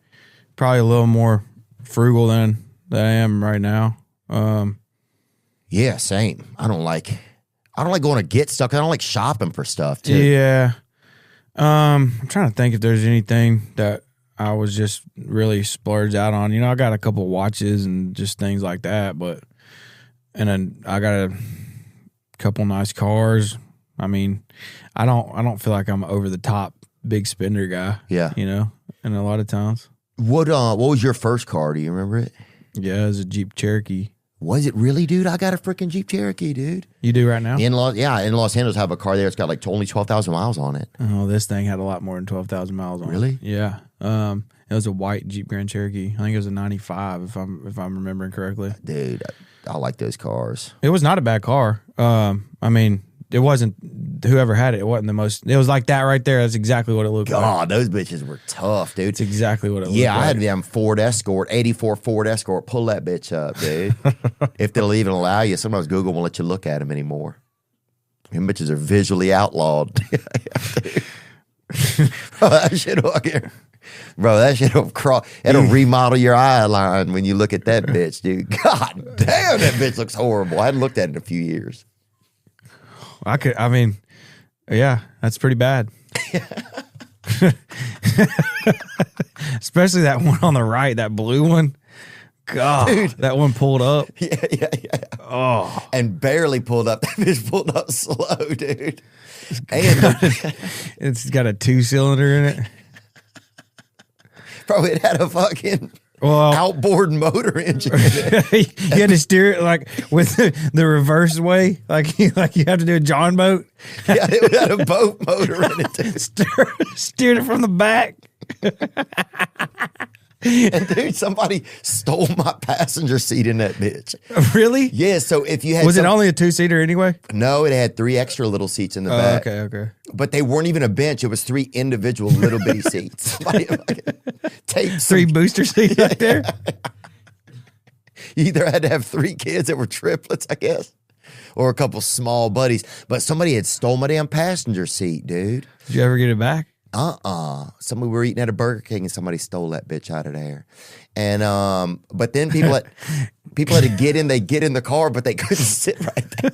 S12: probably a little more frugal than I am right now.
S1: Yeah, same. I don't like going to get stuff. I don't like shopping for stuff too.
S12: Yeah. I'm trying to think if there's anything that I was just really splurged out on. I got a couple watches and just things like that, and then I got a couple nice cars. I mean, I don't feel like I'm over the top big spender guy.
S1: Yeah.
S12: And a lot of times.
S1: What was your first car? Do you remember it?
S12: Yeah, it was a Jeep Cherokee.
S1: Was it really, dude? I got a freaking Jeep Cherokee, dude.
S12: You do right now?
S1: In Los Angeles, I have a car there. It's got like only 12,000 miles on it.
S12: Oh, this thing had a lot more than 12,000 miles on it.
S1: Really?
S12: Yeah. It was a white Jeep Grand Cherokee. I think it was a 95 if I'm remembering correctly.
S1: Dude, I like those cars.
S12: It was not a bad car. I mean, it wasn't, whoever had it, it wasn't the most, it was like that right there. That's exactly what it looked like.
S1: God, those bitches were tough, dude.
S12: It's exactly what it looked like.
S1: Yeah, I had the damn Ford Escort, 84 Ford Escort. Pull that bitch up, dude. If they'll even allow you. Sometimes Google won't let you look at them anymore. Them bitches are visually outlawed. That shit will it'll remodel your eye line when you look at that bitch, dude. God damn, that bitch looks horrible. I hadn't looked at it in a few years.
S12: Yeah, that's pretty bad. Especially that one on the right, that blue one. God, dude. That one pulled up.
S1: Yeah.
S12: Oh.
S1: And barely pulled up. That bitch pulled up slow, dude. And
S12: it's got a 2-cylinder in it.
S1: Bro, it had a fucking outboard motor engine in it.
S12: You had to steer it like with the reverse way, like you have to do a John boat.
S1: Yeah, it had a boat motor in it.
S12: Steered it from the back.
S1: And dude, somebody stole my passenger seat in that bitch.
S12: Really?
S1: Yeah. So if you had,
S12: was it only a 2-seater anyway?
S1: No, it had 3 extra little seats in the back.
S12: Okay.
S1: But they weren't even a bench. It was 3 individual little bitty seats. Somebody taped
S12: 3 booster seats right there.
S1: You either had to have 3 kids that were triplets, I guess, or a couple small buddies. But somebody had stole my damn passenger seat, dude.
S12: Did you ever get it back?
S1: Somebody were eating at a Burger King and somebody stole that bitch out of there. And but then people had to get in. They get in the car, but they couldn't sit right there.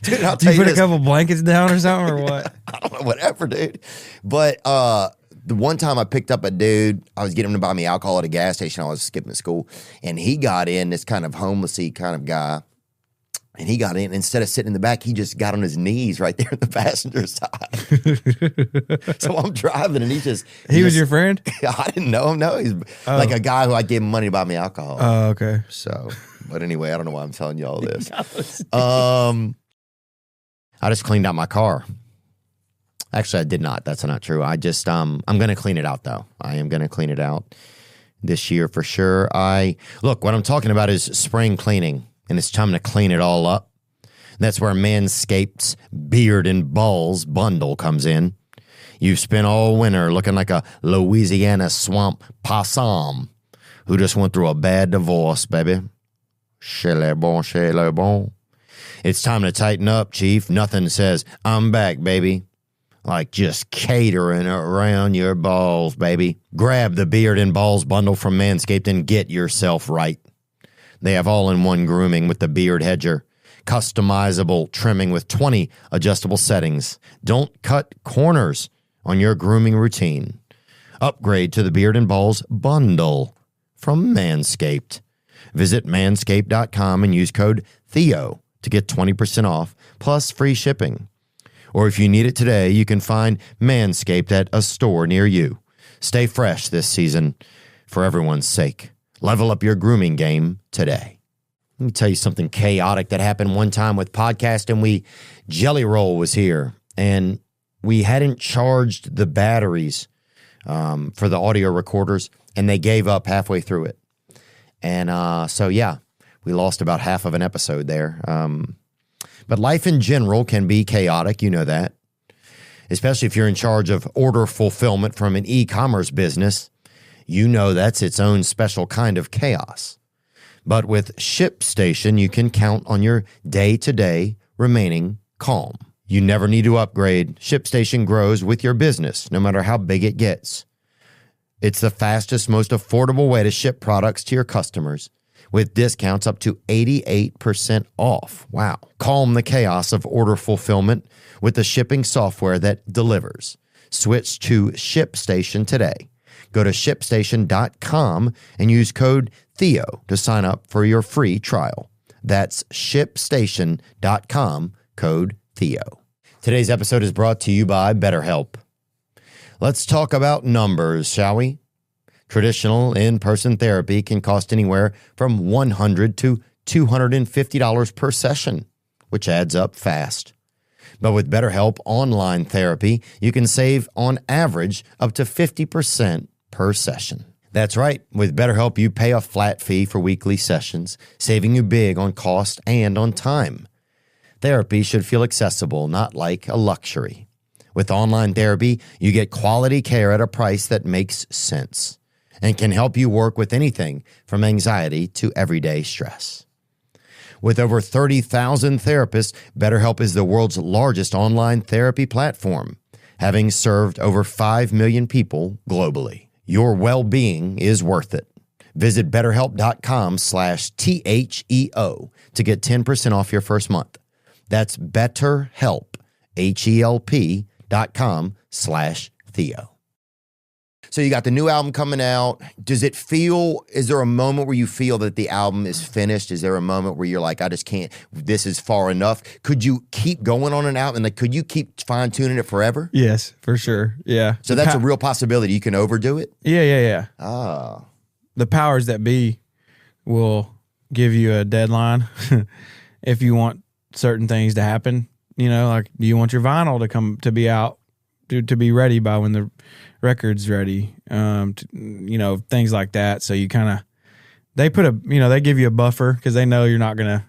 S1: Dude, I'll tell
S12: you put
S1: this.
S12: A couple blankets down or something, or what?
S1: I don't know, whatever, dude. But the one time I picked up a dude, I was getting him to buy me alcohol at a gas station. I was skipping school, and he got in, this kind of homelessy kind of guy. And he got in, instead of sitting in the back, he just got on his knees right there in the passenger side. So I'm driving, and he
S12: was your friend?
S1: I didn't know him. No, he's like a guy who I gave him money to buy me alcohol.
S12: Oh, okay.
S1: So, but anyway, I don't know why I'm telling you all this. I just cleaned out my car. Actually, I did not. That's not true. I just, I'm going to clean it out, though. I am going to clean it out this year for sure. Look, what I'm talking about is spring cleaning, and it's time to clean it all up. That's where Manscaped's Beard and Balls bundle comes in. You've spent all winter looking like a Louisiana swamp possum who just went through a bad divorce, baby. Chez les bons, chez les bons. It's time to tighten up, Chief. Nothing says, I'm back, baby, like just catering around your balls, baby. Grab the Beard and Balls bundle from Manscaped and get yourself right. They have all-in-one grooming with the Beard Hedger. Customizable trimming with 20 adjustable settings. Don't cut corners on your grooming routine. Upgrade to the Beard and Balls bundle from Manscaped. Visit manscaped.com and use code Theo to get 20% off plus free shipping. Or if you need it today, you can find Manscaped at a store near you. Stay fresh this season for everyone's sake. Level up your grooming game today. Let me tell you something chaotic that happened one time with podcasting. Jelly Roll was here, and we hadn't charged the batteries for the audio recorders, and they gave up halfway through it. And so, yeah, we lost about half of an episode there. But life in general can be chaotic, you know that, especially if you're in charge of order fulfillment from an e-commerce business. You know that's its own special kind of chaos. But with ShipStation, you can count on your day-to-day remaining calm. You never need to upgrade. ShipStation grows with your business, no matter how big it gets. It's the fastest, most affordable way to ship products to your customers, with discounts up to 88% off. Wow. Calm the chaos of order fulfillment with the shipping software that delivers. Switch to ShipStation today. Go to ShipStation.com and use code Theo to sign up for your free trial. That's ShipStation.com, code Theo. Today's episode is brought to you by BetterHelp. Let's talk about numbers, shall we? Traditional in-person therapy can cost anywhere from $100 to $250 per session, which adds up fast. But with BetterHelp Online Therapy, you can save on average up to 50% per session. That's right. With BetterHelp, you pay a flat fee for weekly sessions, saving you big on cost and on time. Therapy should feel accessible, not like a luxury. With online therapy, you get quality care at a price that makes sense and can help you work with anything from anxiety to everyday stress. With over 30,000 therapists, BetterHelp is the world's largest online therapy platform, having served over 5 million people globally. Your well-being is worth it. Visit BetterHelp.com/THEO to get 10% off your first month. That's BetterHelp, HELP.com/Theo. So you got the new album coming out. Is there a moment where you feel that the album is finished? Is there a moment where you're like, I just can't, this is far enough? Could you keep going on an album? Like, could you keep fine tuning it forever?
S12: Yes, for sure. Yeah.
S1: So that's a real possibility. You can overdo it?
S12: Yeah.
S1: Oh.
S12: The powers that be will give you a deadline if you want certain things to happen. You know, like, do you want your vinyl to be out, to be ready by when the record's ready? Things like that. So you kind of, they give you a buffer because they know you're not going to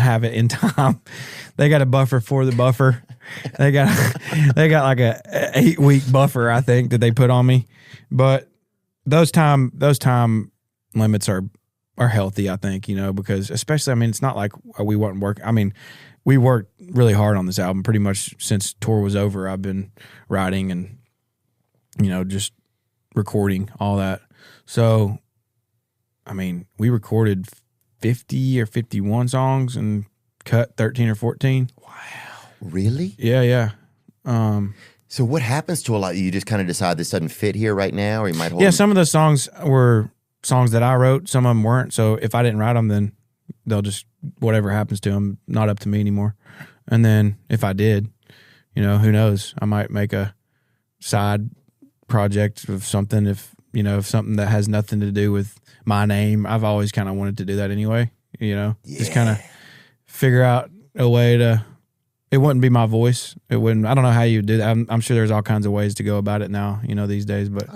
S12: have it in time. They got a buffer for the buffer. They got like a 8-week buffer, I think, that they put on me. But those time limits are healthy, I think, because especially, it's not like we wouldn't work. We worked really hard on this album pretty much since tour was over. I've been writing and, just recording all that. So, we recorded 50 or 51 songs and cut 13 or 14.
S1: Wow. Really?
S12: Yeah.
S1: So what happens to a lot? You just kind of decide this doesn't fit here right now, or you might hold them?
S12: Some of those songs were songs that I wrote. Some of them weren't. So if I didn't write them, then they'll just, whatever happens to them, not up to me anymore. And then if I did, who knows? I might make a side project of something if something that has nothing to do with my name. I've always kind of wanted to do that anyway, just kind of figure out a way to it wouldn't be my voice. It wouldn't. I don't know how you do that. I'm sure there's all kinds of ways to go about it now, these days. But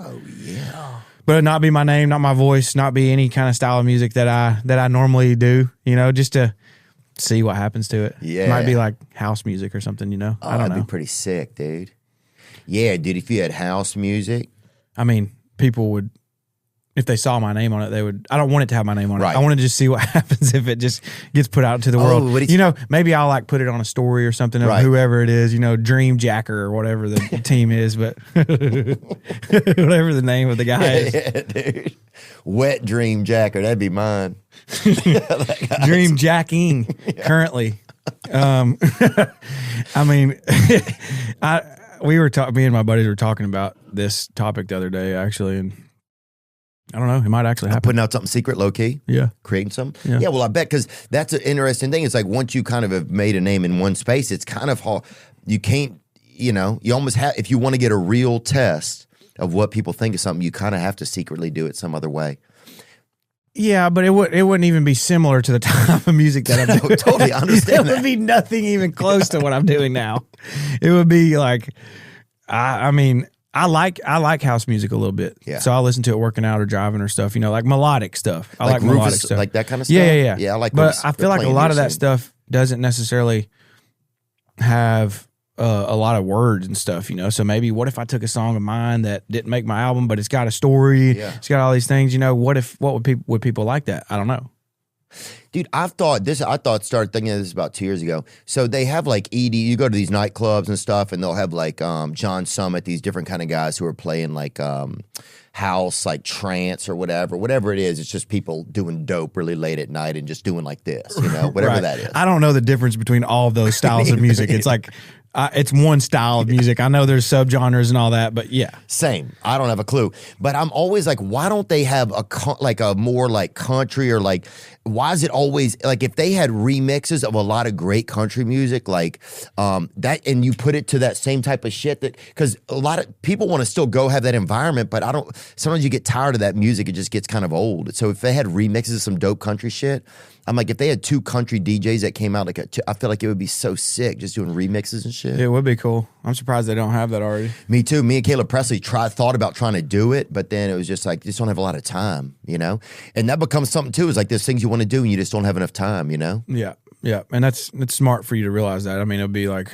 S12: but it'd not be my name, not my voice, not be any kind of style of music that I normally do. Just to see what happens to it.
S1: Yeah,
S12: it might be like house music or something. I don't know.
S1: That'd be pretty sick, dude. Yeah, dude. If you had house music,
S12: I mean, people would. If they saw my name on it, they would. I don't want it to have my name on it. I want to just see what happens if it just gets put out to the world. Maybe I'll like put it on a story or something of whoever it is. Dream Jacker or whatever the team is, but whatever the name of the guy is.
S1: Yeah, dude. Wet Dream Jacker, that'd be mine.
S12: Dream Jacking currently. I mean, me and my buddies were talking about this topic the other day actually, and I don't know. It might actually happen.
S1: Putting out something secret, low key.
S12: Yeah.
S1: Creating something.
S12: Yeah.
S1: Yeah. Well, I bet because that's an interesting thing. It's like once you kind of have made a name in one space, it's kind of hard. You can't. You almost have. If you want to get a real test of what people think of something, you kind of have to secretly do it some other way.
S12: Yeah, but it wouldn't even be similar to the type of music that I'm doing.
S1: Totally, I understand
S12: It would be nothing even close to what I'm doing now. It would be like, I mean. I like house music a little bit.
S1: Yeah.
S12: So I'll listen to it working out or driving or stuff, like melodic stuff. I like melodic stuff.
S1: Like that kind of stuff?
S12: Yeah.
S1: Yeah, I like
S12: But
S1: Rufus,
S12: I feel like a lot of that stuff doesn't necessarily have a lot of words and stuff, So maybe what if I took a song of mine that didn't make my album, but it's got a story, it's got all these things, what would people like that? I don't know.
S1: Dude, started thinking of this about 2 years ago. So they have like you go to these nightclubs and stuff, and they'll have like John Summit, these different kind of guys who are playing like house, like trance or whatever it is. It's just people doing dope really late at night and just doing like this, whatever that is.
S12: I don't know the difference between all of those styles of music. It's like, it's one style of music. I know there's subgenres and all that, but yeah.
S1: Same. I don't have a clue. But I'm always like, why don't they have a more like country or like, why is it always like if they had remixes of a lot of great country music like that and you put it to that same type of shit because a lot of people want to still go have that environment, but sometimes you get tired of that music. It just gets kind of old. So if they had remixes of some dope country shit, I'm like, if they had two country DJs that came out, I feel like it would be so sick just doing remixes and shit.
S12: It would be cool. I'm surprised they don't have that already.
S1: Me too. Me and Caleb Presley thought about trying to do it, but then it was just like, just don't have a lot of time, And that becomes something too, is like there's things you want to do and you just don't have enough time,
S12: Yeah. Yeah. And it's smart for you to realize that. I mean, it'll be like,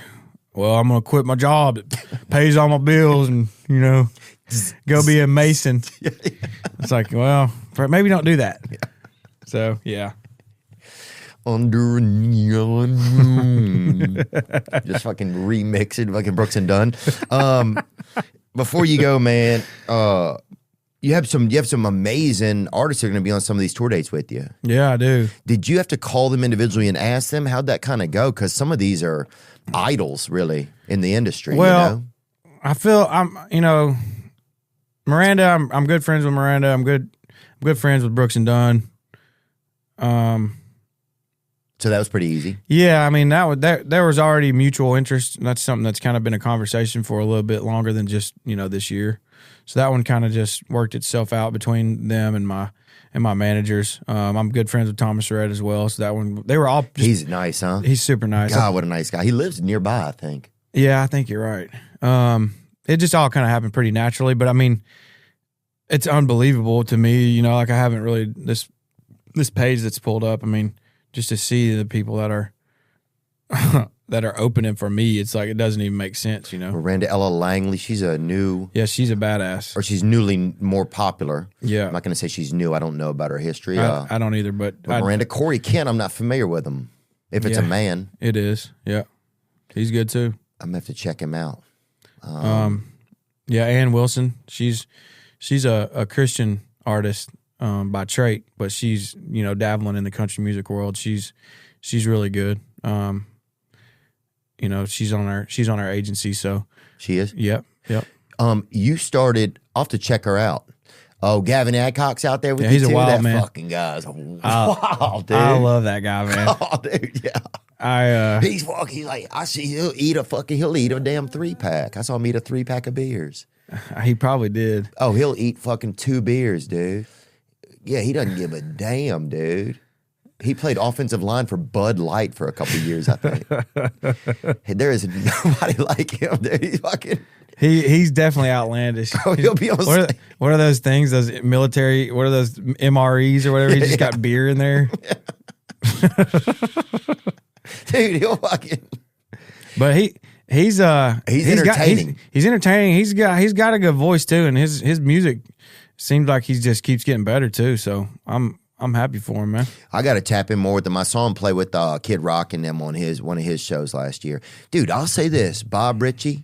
S12: well, I'm going to quit my job. It pays all my bills and, go be a mason. It's like, well, maybe don't do that. Yeah. So, yeah.
S1: Under a neon moon. Just fucking remix it, fucking Brooks and Dunn. Before you go, man, you have some amazing artists that are going to be on some of these tour dates with you.
S12: Yeah, I do.
S1: Did you have to call them individually and ask them? How'd that kind of go? Because some of these are idols, really, in the industry.
S12: Well, I feel Miranda. I'm good friends with Miranda. I'm good friends with Brooks and Dunn.
S1: So that was pretty easy.
S12: Yeah, I mean there was already mutual interest. And that's something that's kind of been a conversation for a little bit longer than just this year. So that one kind of just worked itself out between them and my managers. I'm good friends with Thomas Red as well. So that one they were all.
S1: He's nice, huh?
S12: He's super nice.
S1: God, what a nice guy. He lives nearby, I think.
S12: Yeah, I think you're right. It just all kind of happened pretty naturally, but I mean, it's unbelievable to me. Like I haven't really this page that's pulled up. I mean. Just to see the people that are opening for me, it's like it doesn't even make sense,
S1: Miranda Ella Langley, she's a new.
S12: Yeah, she's a badass.
S1: Or she's newly more popular.
S12: Yeah,
S1: I'm not going to say she's new. I don't know about her history.
S12: I don't either. But
S1: Miranda Corey Kent, I'm not familiar with him. If it's a man,
S12: it is. Yeah, he's good too.
S1: I'm gonna have to check him out.
S12: Yeah, Ann Wilson, she's a Christian artist. By trait, but she's dabbling in the country music world. She's really good. She's on our agency, so
S1: she is.
S12: Yep.
S1: You started. I'll have to check her out. Oh, Gavin Adcock's out there with you.
S12: He's
S1: too?
S12: a wild
S1: that
S12: man.
S1: Fucking guy's wild, dude.
S12: I love that guy, man.
S1: Oh, dude, yeah. He's fucking like I see. He'll eat a damn 3-pack. I saw him eat a 3-pack of beers.
S12: He probably did.
S1: Oh, he'll eat fucking 2 beers, dude. Yeah, he doesn't give a damn, dude. He played offensive line for Bud Light for a couple of years, I think. Hey, there is nobody like him. Dude. He's fucking.
S12: He's definitely outlandish.
S1: Oh, he'll be on
S12: what are those things? Those military? What are those MREs or whatever? He just got beer in there.
S1: Dude, he'll fucking.
S12: But he's
S1: entertaining.
S12: He's entertaining. He's got a good voice too, and his music seems like he just keeps getting better too. So I'm happy for him, man.
S1: I got to tap in more with him. I saw him play with Kid Rock and them on one of his shows last year. Dude, I'll say this: Bob Ritchie,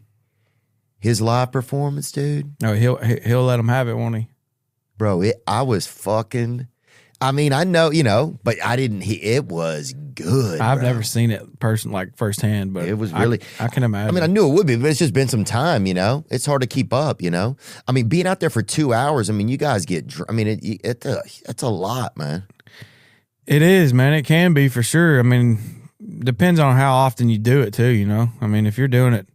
S1: his live performance, dude.
S12: No, he'll let him have it, won't he?
S1: Bro, I was fucking. I mean, I know, but I didn't. It was good.
S12: I've never seen it firsthand, but
S1: it was really.
S12: I can imagine.
S1: I mean, I knew it would be, but it's just been some time. It's hard to keep up. I mean, being out there for 2 hours. I mean, you guys get. I mean, it's a lot, man.
S12: It is, man. It can be for sure. I mean, depends on how often you do it too. I mean, if you're doing it.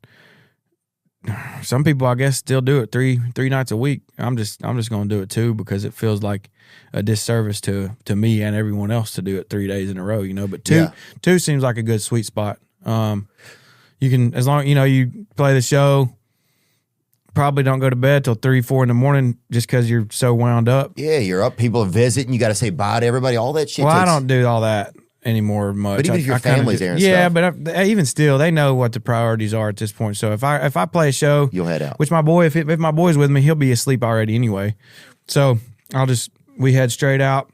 S12: Some people, I guess, still do it three nights a week. I'm just going to do it 2 because it feels like a disservice to me and everyone else to do it 3 days in a row. But two seems like a good sweet spot. You can, as long you play the show, probably don't go to bed till 3-4 in the morning just because you're so wound up.
S1: Yeah, you're up. People visit, and you got to say bye to everybody. All that shit.
S12: Well, I don't do all that anymore much.
S1: But even if your family's there and
S12: stuff.
S1: But
S12: even still, they know what the priorities are at this point. So if I play a show,
S1: you'll head out.
S12: Which my boy, if my boy's with me, he'll be asleep already anyway. So we head straight out.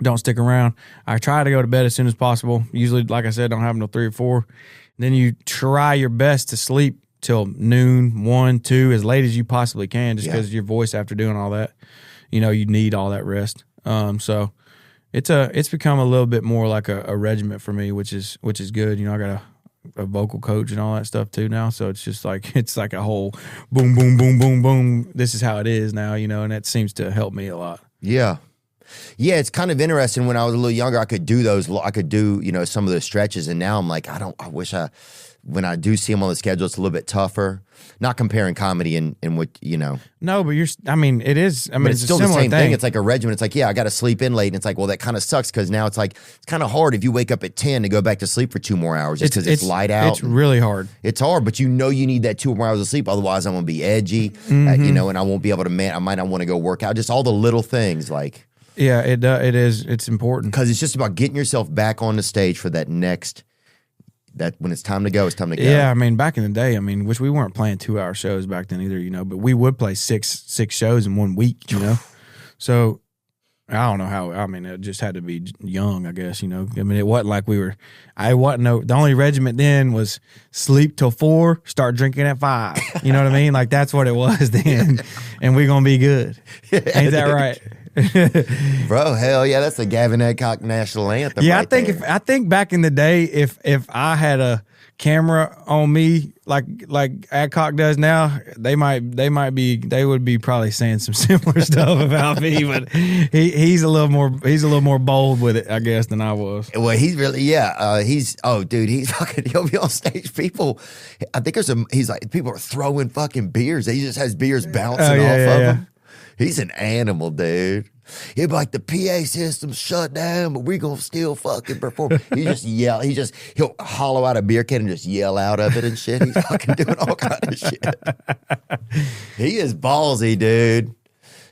S12: Don't stick around. I try to go to bed as soon as possible. Usually, like I said, don't have until 3 or 4. Then you try your best to sleep till noon, 1, 2, as late as you possibly can, just because your voice after doing all that, you need all that rest. So. It's become a little bit more like a regiment for me, which is good. I got a vocal coach and all that stuff too now, so it's like a whole boom, boom, boom, boom, boom. This is how it is now, and that seems to help me a lot.
S1: Yeah. Yeah, it's kind of interesting. When I was a little younger, I could do some of those stretches, and now I'm like, when I do see them on the schedule, it's a little bit tougher. Not comparing comedy and what,
S12: No, but it is. I mean,
S1: but it's still the same thing. It's like a regimen. It's like, I got to sleep in late. And it's like, well, that kind of sucks because now it's like, it's kind of hard if you wake up at 10 to go back to sleep for 2 more hours just because it's light out.
S12: It's really hard.
S1: It's hard, but you need that 2 more hours of sleep. Otherwise, I'm going to be edgy, and I won't be able to, I might not want to go work out. Just all the little things like.
S12: Yeah, it is. It's important.
S1: Because it's just about getting yourself back on the stage for that next. That when it's time to go, it's time to go.
S12: Yeah, I mean, back in the day, which we weren't playing 2-hour shows back then either, but we would play six shows in 1 week, So I don't know how. It just had to be young, I guess. It wasn't like the only regiment then was sleep till 4, start drinking at 5. You know what I mean? Like that's what it was then, and we're gonna be good. Ain't that right?
S1: Bro, hell yeah, that's the Gavin Adcock national anthem.
S12: Yeah,
S1: right
S12: I think back in the day, if I had a camera on me like Adcock does now, they would be probably saying some similar stuff about me. But he's a little more bold with it, I guess, than I was.
S1: Well, he's really he's fucking, he'll be on stage. People, I think he's like, people are throwing fucking beers. He just has beers bouncing off of him. He's an animal, dude. He'd be like, the PA system's shut down, but we gonna still fucking perform. He just yell. He'll hollow out a beer can and just yell out of it and shit. He's fucking doing all kind of shit. He is ballsy, dude.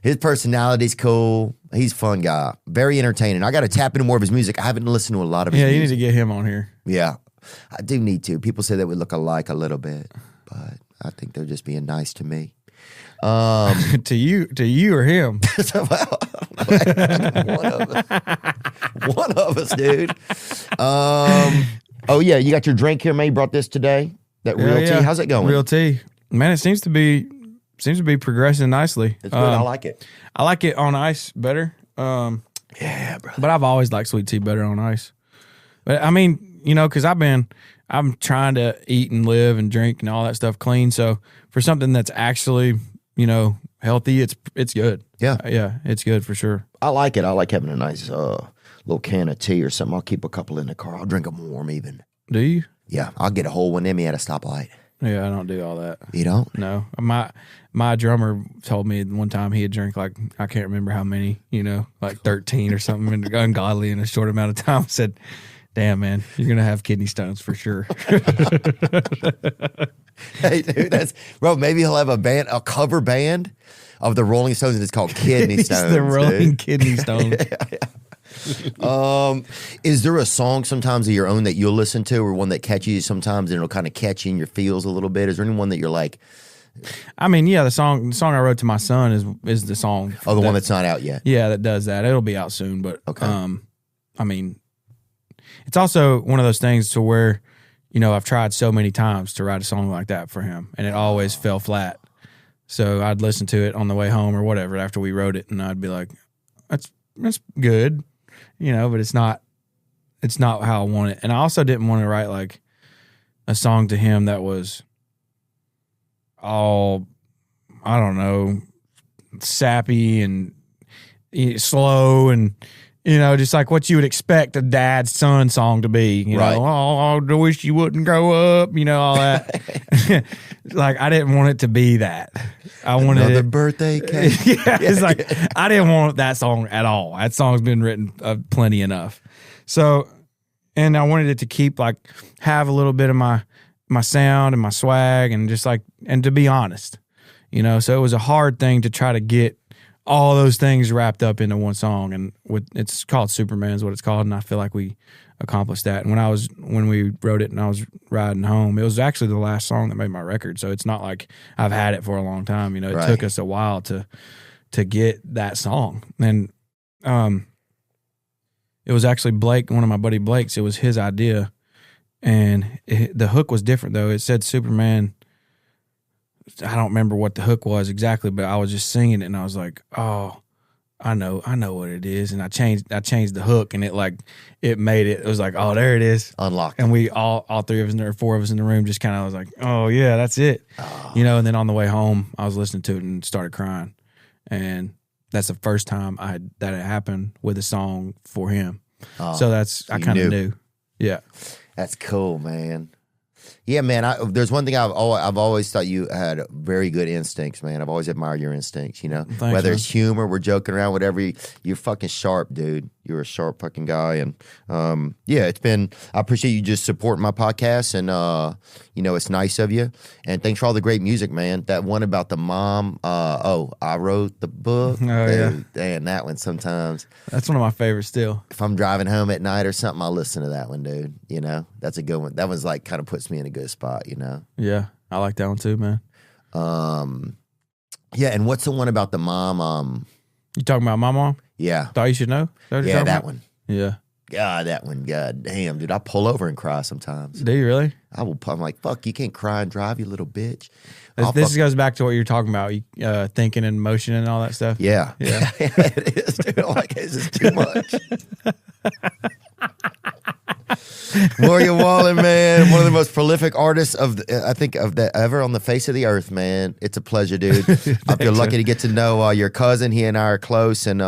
S1: His personality's cool. He's a fun guy. Very entertaining. I got to tap into more of his music. I haven't listened to a lot of his music.
S12: Yeah, you need to get him on here.
S1: Yeah, I do need to. People say that we look alike a little bit, but I think they're just being nice to me.
S12: To you or him?
S1: Well, one of us, dude. Oh yeah, you got your drink here, man. You brought this today. That real tea. How's it going?
S12: Real tea, man. It seems to be progressing nicely.
S1: It's good. I like it.
S12: I like it on ice better.
S1: Yeah, bro.
S12: But I've always liked sweet tea better on ice. But because I'm trying to eat and live and drink and all that stuff clean. So for something that's actually healthy, it's good.
S1: Yeah.
S12: Yeah, it's good for sure.
S1: I like it. I like having a nice little can of tea or something. I'll keep a couple in the car. I'll drink them warm even.
S12: Do you?
S1: Yeah, I'll get a whole one in me at a stoplight.
S12: Yeah, I don't do all that.
S1: You don't?
S12: No. My drummer told me one time he had drank like, I can't remember how many, like 13 or something, and ungodly in a short amount of time. I said, damn, man, you're going to have kidney stones for sure.
S1: Hey, dude, bro, maybe he'll have a cover band of the Rolling Stones, and it's called Kidney Stones.
S12: The Rolling Kidney Stones.
S1: Is there a song sometimes of your own that you'll listen to, or one that catches you sometimes and it'll kind of catch you in your feels a little bit? Is there anyone that you're like?
S12: I mean, yeah, the song I wrote to my son is the song.
S1: Oh, the one that's not out yet.
S12: Yeah, that does that. It'll be out soon, but
S1: okay.
S12: I mean, it's also one of those things to where, I've tried so many times to write a song like that for him, and it always fell flat. So I'd listen to it on the way home or whatever after we wrote it, and I'd be like, that's good. But it's not how I want it. And I also didn't want to write like a song to him that was all, I don't know, sappy and slow and, just like what you would expect a dad-son song to be,
S1: right.
S12: Oh, I wish you wouldn't grow up, all that. Like, I didn't want it to be that. I wanted
S1: another birthday cake.
S12: Yeah, it's like, I didn't want that song at all. That song's been written plenty enough. So, and I wanted it to keep like, have a little bit of my sound and my swag and just like, and to be honest, so it was a hard thing to try to get all those things wrapped up into one song, and it's called Superman is what it's called, and I feel like we accomplished that. And when we wrote it and I was riding home, it was actually the last song that made my record, so it's not like I've had it for a long time. It
S1: right.
S12: took us a while to get that song, and it was actually Blake, one of my buddy Blake's. It was his idea, and the hook was different though. It said Superman. I don't remember what the hook was exactly, but I was just singing it and I was like, oh, I know what it is. And I changed the hook, and it made it. It was like, oh, there it is.
S1: Unlocked.
S12: And we all three of us or four of us in the room just kind of was like, oh yeah, that's it. Oh. And then on the way home, I was listening to it and started crying. And that's the first time that it happened with a song for him. Oh, so I kind of knew. Yeah.
S1: That's cool, man. Yeah, man. There's one thing I've always thought you had very good instincts, man. I've always admired your instincts.
S12: Thanks,
S1: whether
S12: man.
S1: it's humor, we're joking around, whatever. You're fucking sharp, dude. You're a sharp fucking guy, and I appreciate you just supporting my podcast, and it's nice of you. And thanks for all the great music, man. That one about the mom. I wrote the book.
S12: Oh yeah,
S1: damn, that one sometimes.
S12: That's one of my favorites still.
S1: If I'm driving home at night or something, I'll listen to that one, dude. That's a good one. That one's like kind of puts me in a good spot,
S12: Yeah, I like that one too, man.
S1: Yeah, and what's the one about the mom?
S12: You talking about my mom?
S1: Yeah.
S12: Thought You Should Know?
S1: That one.
S12: Yeah.
S1: God, that one. God damn, dude. I pull over and cry sometimes.
S12: Do you really?
S1: I'm like, fuck, you can't cry and drive, you little bitch.
S12: This goes back to what you're talking about, thinking and motion and all that stuff.
S1: Yeah.
S12: Yeah.
S1: It is, dude. I'm like, this is too much. Morgan Wallen, man, one of the most prolific artists ever on the face of the earth, man. It's a pleasure, dude. I feel lucky to get to know your cousin. He and I are close, and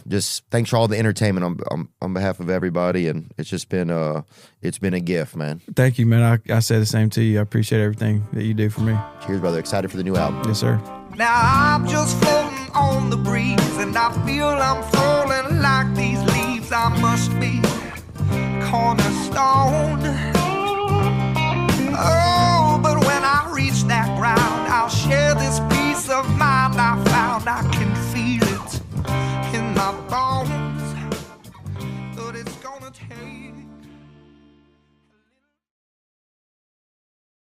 S1: just thanks for all the entertainment on behalf of everybody. And it's just been a gift, man.
S12: Thank you, man. I say the same to you. I appreciate everything that you do for me.
S1: Cheers, brother. Excited for the new album.
S12: Yes, sir.
S11: Now I'm just floating on the breeze, and I feel I'm falling like these leaves. I must be cornerstone. Oh, but when I reach that ground, I'll share this peace of mind I found. I can feel it in my bones, but it's gonna take